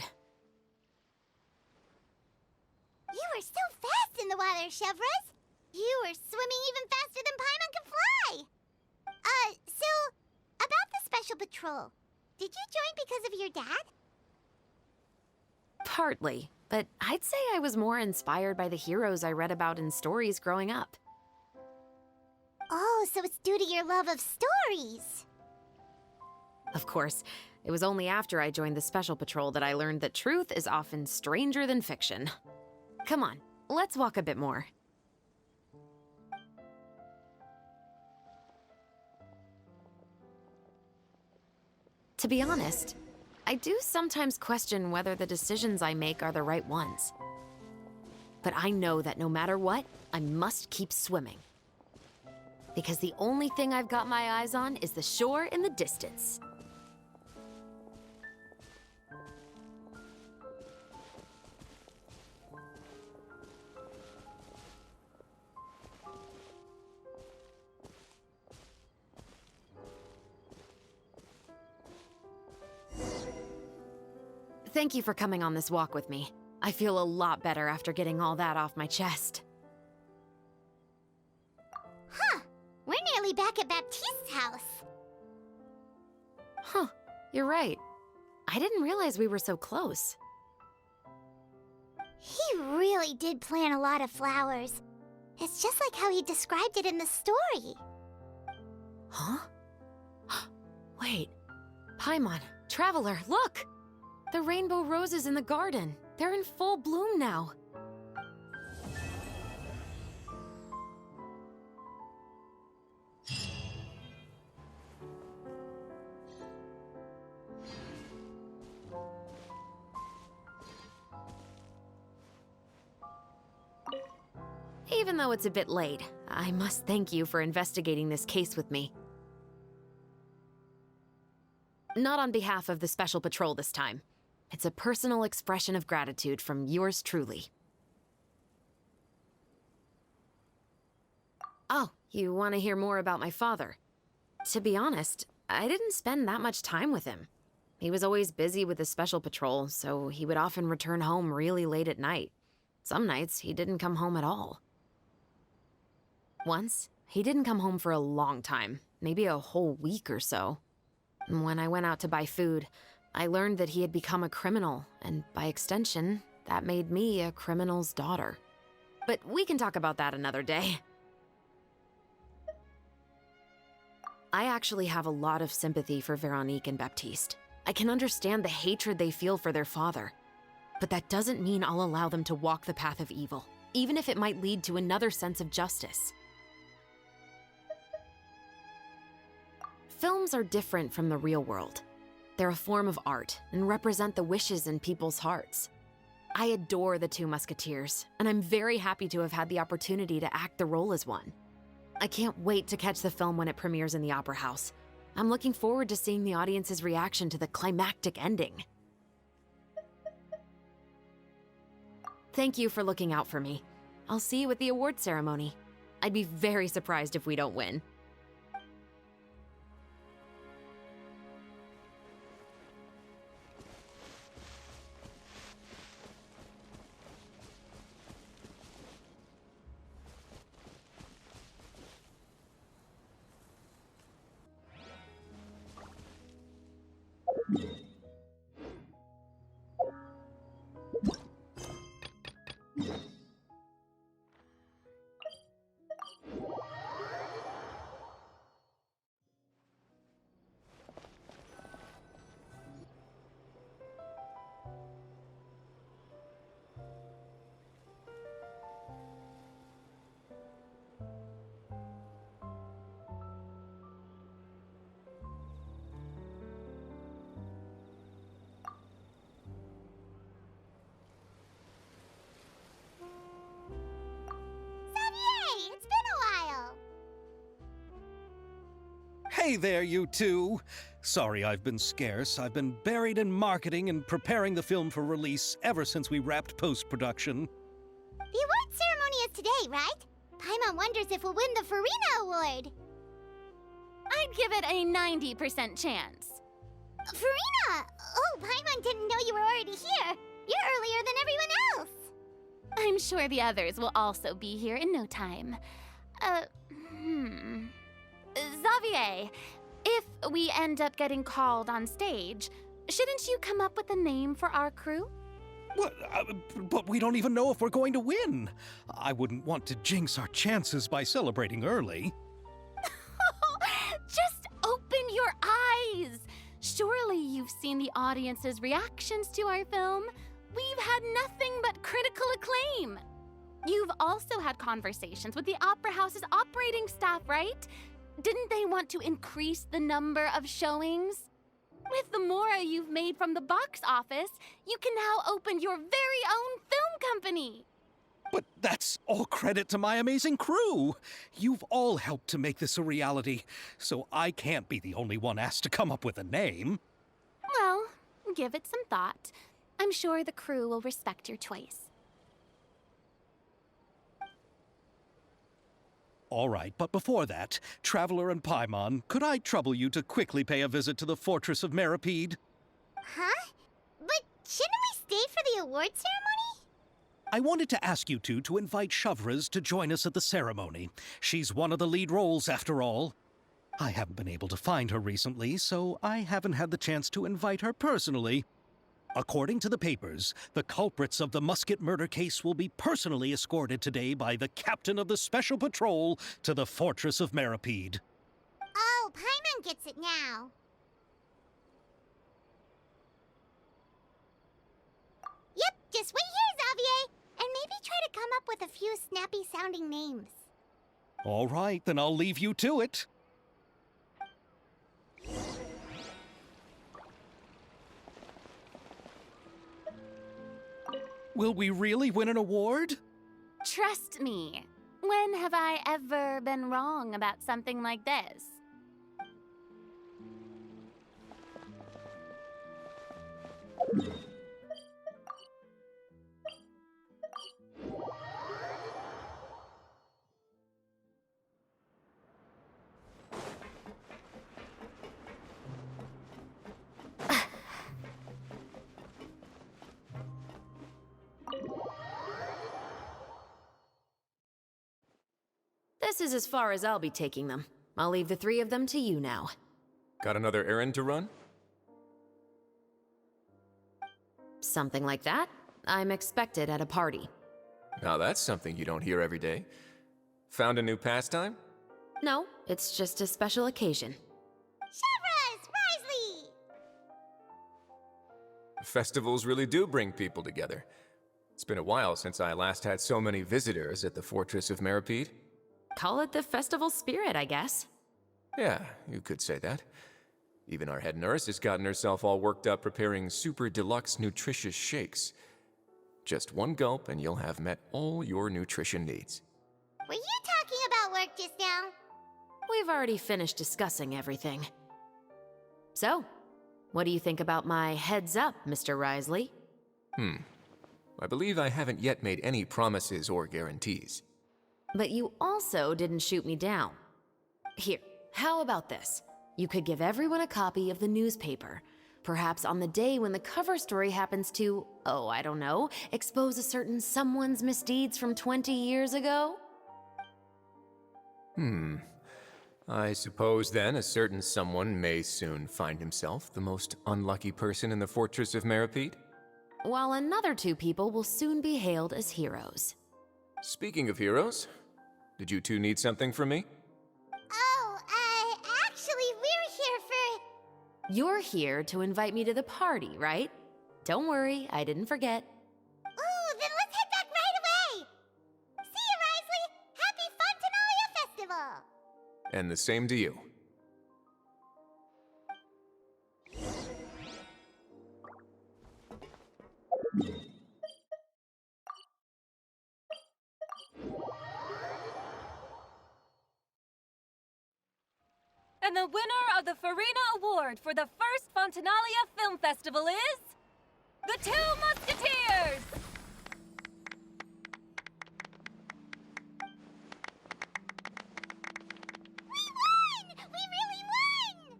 You were so fast in the water, Chevreuse. You were swimming even faster than Paimon can fly. So, about the Special Patrol, did you join because of your dad? Partly, but I'd say I was more inspired by the heroes I read about in stories growing up. Oh, so it's due to your love of stories. Of course, it was only after I joined the Special Patrol that I learned that truth is often stranger than fiction. Come on, let's walk a bit more. To be honest, I do sometimes question whether the decisions I make are the right ones. But I know that no matter what, I must keep swimming. Because the only thing I've got my eyes on is the shore in the distance. Thank you for coming on this walk with me. I feel a lot better after getting all that off my chest. Huh. We're nearly back at Baptiste's house. Huh. You're right. I didn't realize we were so close. He really did plant a lot of flowers. It's just like how he described it in the story. Huh? Wait. Paimon, Traveler, look! The rainbow roses in the garden. They're in full bloom now. Even though it's a bit late, I must thank you for investigating this case with me. Not on behalf of the Special Patrol this time. It's a personal expression of gratitude from yours truly. Oh, you want to hear more about my father? To be honest, I didn't spend that much time with him. He was always busy with the Special Patrol, so he would often return home really late at night. Some nights, he didn't come home at all. Once, he didn't come home for a long time, maybe a whole week or so. When I went out to buy food, I learned that he had become a criminal, and by extension, that made me a criminal's daughter. But we can talk about that another day. I actually have a lot of sympathy for Veronique and Baptiste. I can understand the hatred they feel for their father. But that doesn't mean I'll allow them to walk the path of evil, even if it might lead to another sense of justice. Films are different from the real world. They're a form of art and represent the wishes in people's hearts. I adore the two Musketeers, and I'm very happy to have had the opportunity to act the role as one. I can't wait to catch the film when it premieres in the Opera House. I'm looking forward to seeing the audience's reaction to the climactic ending. Thank you for looking out for me. I'll see you at the award ceremony. I'd be very surprised if we don't win. Hey there, you two! Sorry I've been scarce. I've been buried in marketing and preparing the film for release ever since we wrapped post-production. The award ceremony is today, right? Paimon wonders if we'll win the Farina Award. I'd give it a 90% chance. Farina! Oh, Paimon didn't know you were already here. You're earlier than everyone else. I'm sure the others will also be here in no time. Xavier, if we end up getting called on stage, shouldn't you come up with a name for our crew? What? But we don't even know if we're going to win. I wouldn't want to jinx our chances by celebrating early. Just open your eyes! Surely you've seen the audience's reactions to our film. We've had nothing but critical acclaim. You've also had conversations with the Opera House's operating staff, right? Didn't they want to increase the number of showings? With the mora you've made from the box office, you can now open your very own film company. But that's all credit to my amazing crew. You've all helped to make this a reality, so I can't be the only one asked to come up with a name. Well, give it some thought. I'm sure the crew will respect your choice. All right, but before that, Traveler and Paimon, could I trouble you to quickly pay a visit to the Fortress of Meripede? Huh? But shouldn't we stay for the award ceremony? I wanted to ask you two to invite Shavraz to join us at the ceremony. She's one of the lead roles, after all. I haven't been able to find her recently, so I haven't had the chance to invite her personally. According to the papers, the culprits of the Musket murder case will be personally escorted today by the captain of the Special Patrol to the Fortress of Meripede. Oh, Paimon gets it now. Yep, just wait here, Xavier, and maybe try to come up with a few snappy-sounding names. All right, then I'll leave you to it. Will we really win an award? Trust me. When have I ever been wrong about something like this? This is as far as I'll be taking them. I'll leave the three of them to you now. Got another errand to run? Something like that. I'm expected at a party. Now that's something you don't hear every day. Found a new pastime? No, it's just a special occasion. Shavras! Risley! Festivals really do bring people together. It's been a while since I last had so many visitors at the Fortress of Meripede. Call it the festival spirit, I guess. Yeah, you could say that. Even our head nurse has gotten herself all worked up preparing super deluxe nutritious shakes. Just one gulp and you'll have met all your nutrition needs. Were you talking about work just now? We've already finished discussing everything. So, what do you think about my heads up, Mr. Risley? I believe I haven't yet made any promises or guarantees. But you also didn't shoot me down. Here, how about this? You could give everyone a copy of the newspaper. Perhaps on the day when the cover story happens to, oh, I don't know, expose a certain someone's misdeeds from 20 years ago? I suppose then a certain someone may soon find himself the most unlucky person in the Fortress of Meripede? While another two people will soon be hailed as heroes. Speaking of heroes, did you two need something from me? Oh, actually, we're here for... You're here to invite me to the party, right? Don't worry, I didn't forget. Ooh, then let's head back right away! See you, Risley! Happy Fontanalia Festival! And the same to you. And the winner of the Farina Award for the first Fontanalia Film Festival is... the Two Musketeers! We won! We really won!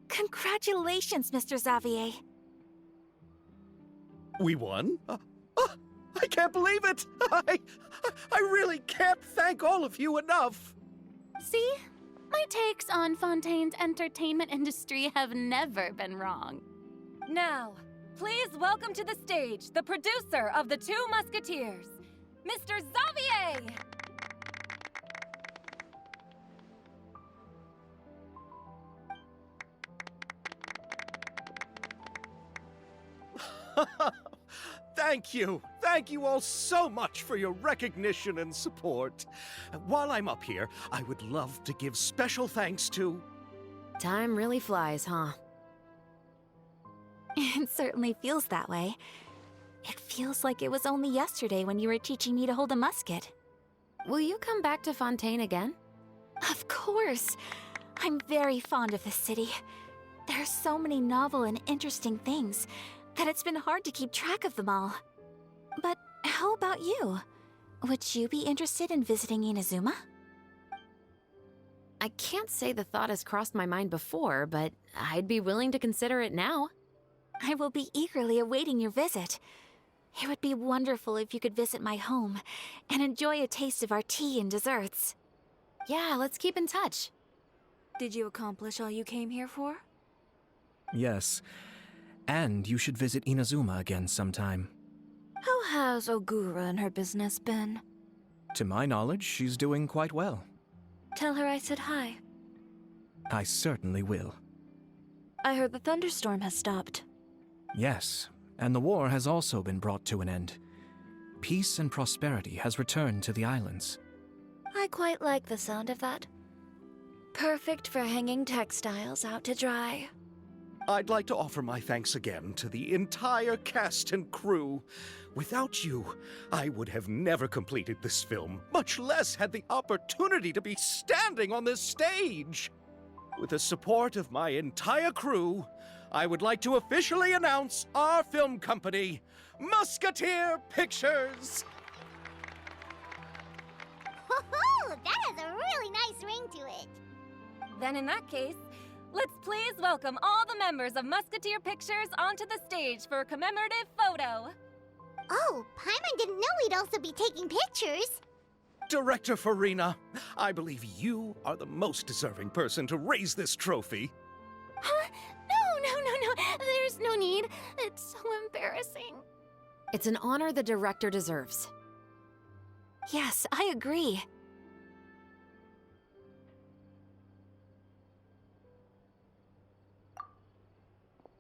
Congratulations, Mr. Xavier. We won? I can't believe it! I really can't thank all of you enough! See? My takes on Fontaine's entertainment industry have never been wrong. Now, please welcome to the stage the producer of the Two Musketeers, Mr. Xavier! Thank you! Thank you all so much for your recognition and support. While I'm up here, I would love to give special thanks to... Time really flies, huh? It certainly feels that way. It feels like it was only yesterday when you were teaching me to hold a musket. Will you come back to Fontaine again? Of course! I'm very fond of this city. There are so many novel and interesting things that it's been hard to keep track of them all. But how about you? Would you be interested in visiting Inazuma? I can't say the thought has crossed my mind before, but I'd be willing to consider it now. I will be eagerly awaiting your visit. It would be wonderful if you could visit my home and enjoy a taste of our tea and desserts. Yeah, let's keep in touch. Did you accomplish all you came here for? Yes. And you should visit Inazuma again sometime. How has Ogura and her business been? To my knowledge, she's doing quite well. Tell her I said hi. I certainly will. I heard the thunderstorm has stopped. Yes, and the war has also been brought to an end. Peace and prosperity has returned to the islands. I quite like the sound of that. Perfect for hanging textiles out to dry. I'd like to offer my thanks again to the entire cast and crew. Without you, I would have never completed this film, much less had the opportunity to be standing on this stage. with the support of my entire crew, I would like to officially announce our film company, Musketeer Pictures! Woohoo! That has a really nice ring to it. Then in that case, let's please welcome all the members of Musketeer Pictures onto the stage for a commemorative photo. Oh, Paimon didn't know we'd also be taking pictures. Director Farina, I believe you are the most deserving person to raise this trophy. Huh? No. There's no need. It's so embarrassing. It's an honor the director deserves. Yes, I agree.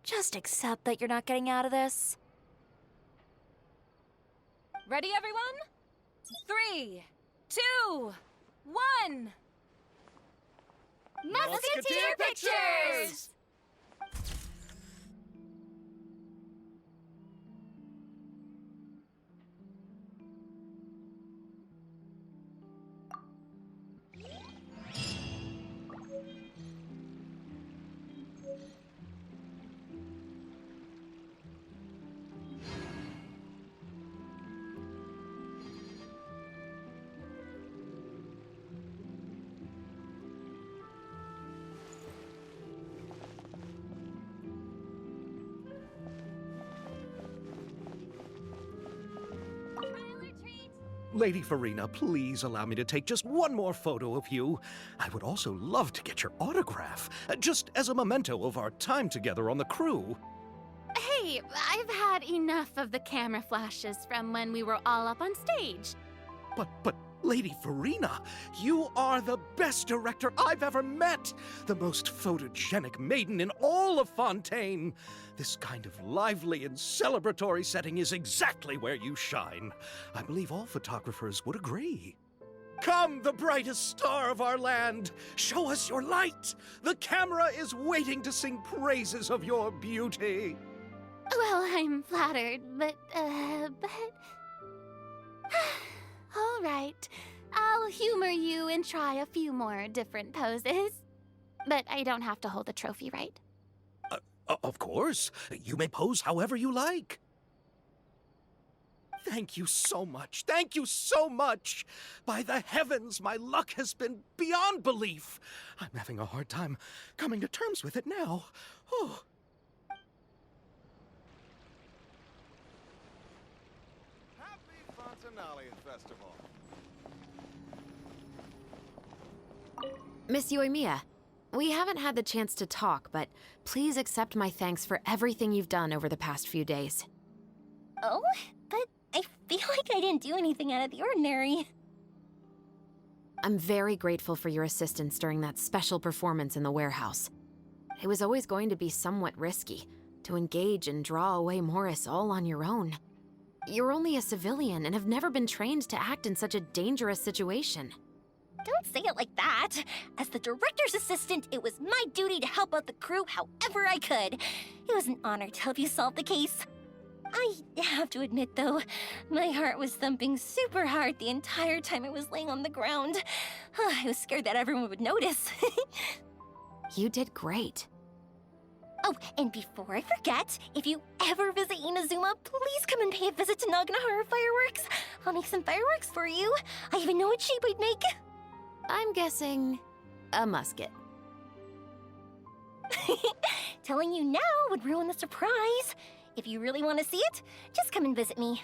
Just accept that you're not getting out of this. Ready, everyone? 3, 2, 1. Musketeer Pictures! Lady Farina, please allow me to take just one more photo of you. I would also love to get your autograph, just as a memento of our time together on the crew. Hey, I've had enough of the camera flashes from when we were all up on stage. But, Lady Farina, you are the best director I've ever met! The most photogenic maiden in all of Fontaine! This kind of lively and celebratory setting is exactly where you shine. I believe all photographers would agree. Come, the brightest star of our land! Show us your light! The camera is waiting to sing praises of your beauty! Well, I'm flattered, but... All right, I'll humor you and try a few more different poses. But I don't have to hold the trophy, right? Of course. You may pose however you like. Thank you so much. Thank you so much. By the heavens, my luck has been beyond belief. I'm having a hard time coming to terms with it now. Oh. Festival. Miss Yoimiya, we haven't had the chance to talk, but please accept my thanks for everything you've done over the past few days. Oh, but I feel like I didn't do anything out of the ordinary. I'm very grateful for your assistance during that special performance in the warehouse. It was always going to be somewhat risky, to engage and draw away Morris all on your own. You're only a civilian and have never been trained to act in such a dangerous situation. Don't say it like that. As the director's assistant, it was my duty to help out the crew however I could. It was an honor to help you solve the case. I have to admit, though, my heart was thumping super hard the entire time I was laying on the ground. I was scared that everyone would notice. You did great. Oh, and before I forget, if you ever visit Inazuma, please come and pay a visit to Naganohara Fireworks. I'll make some fireworks for you. I even know what shape I'd make. I'm guessing a musket. Telling you now would ruin the surprise. If you really want to see it, just come and visit me.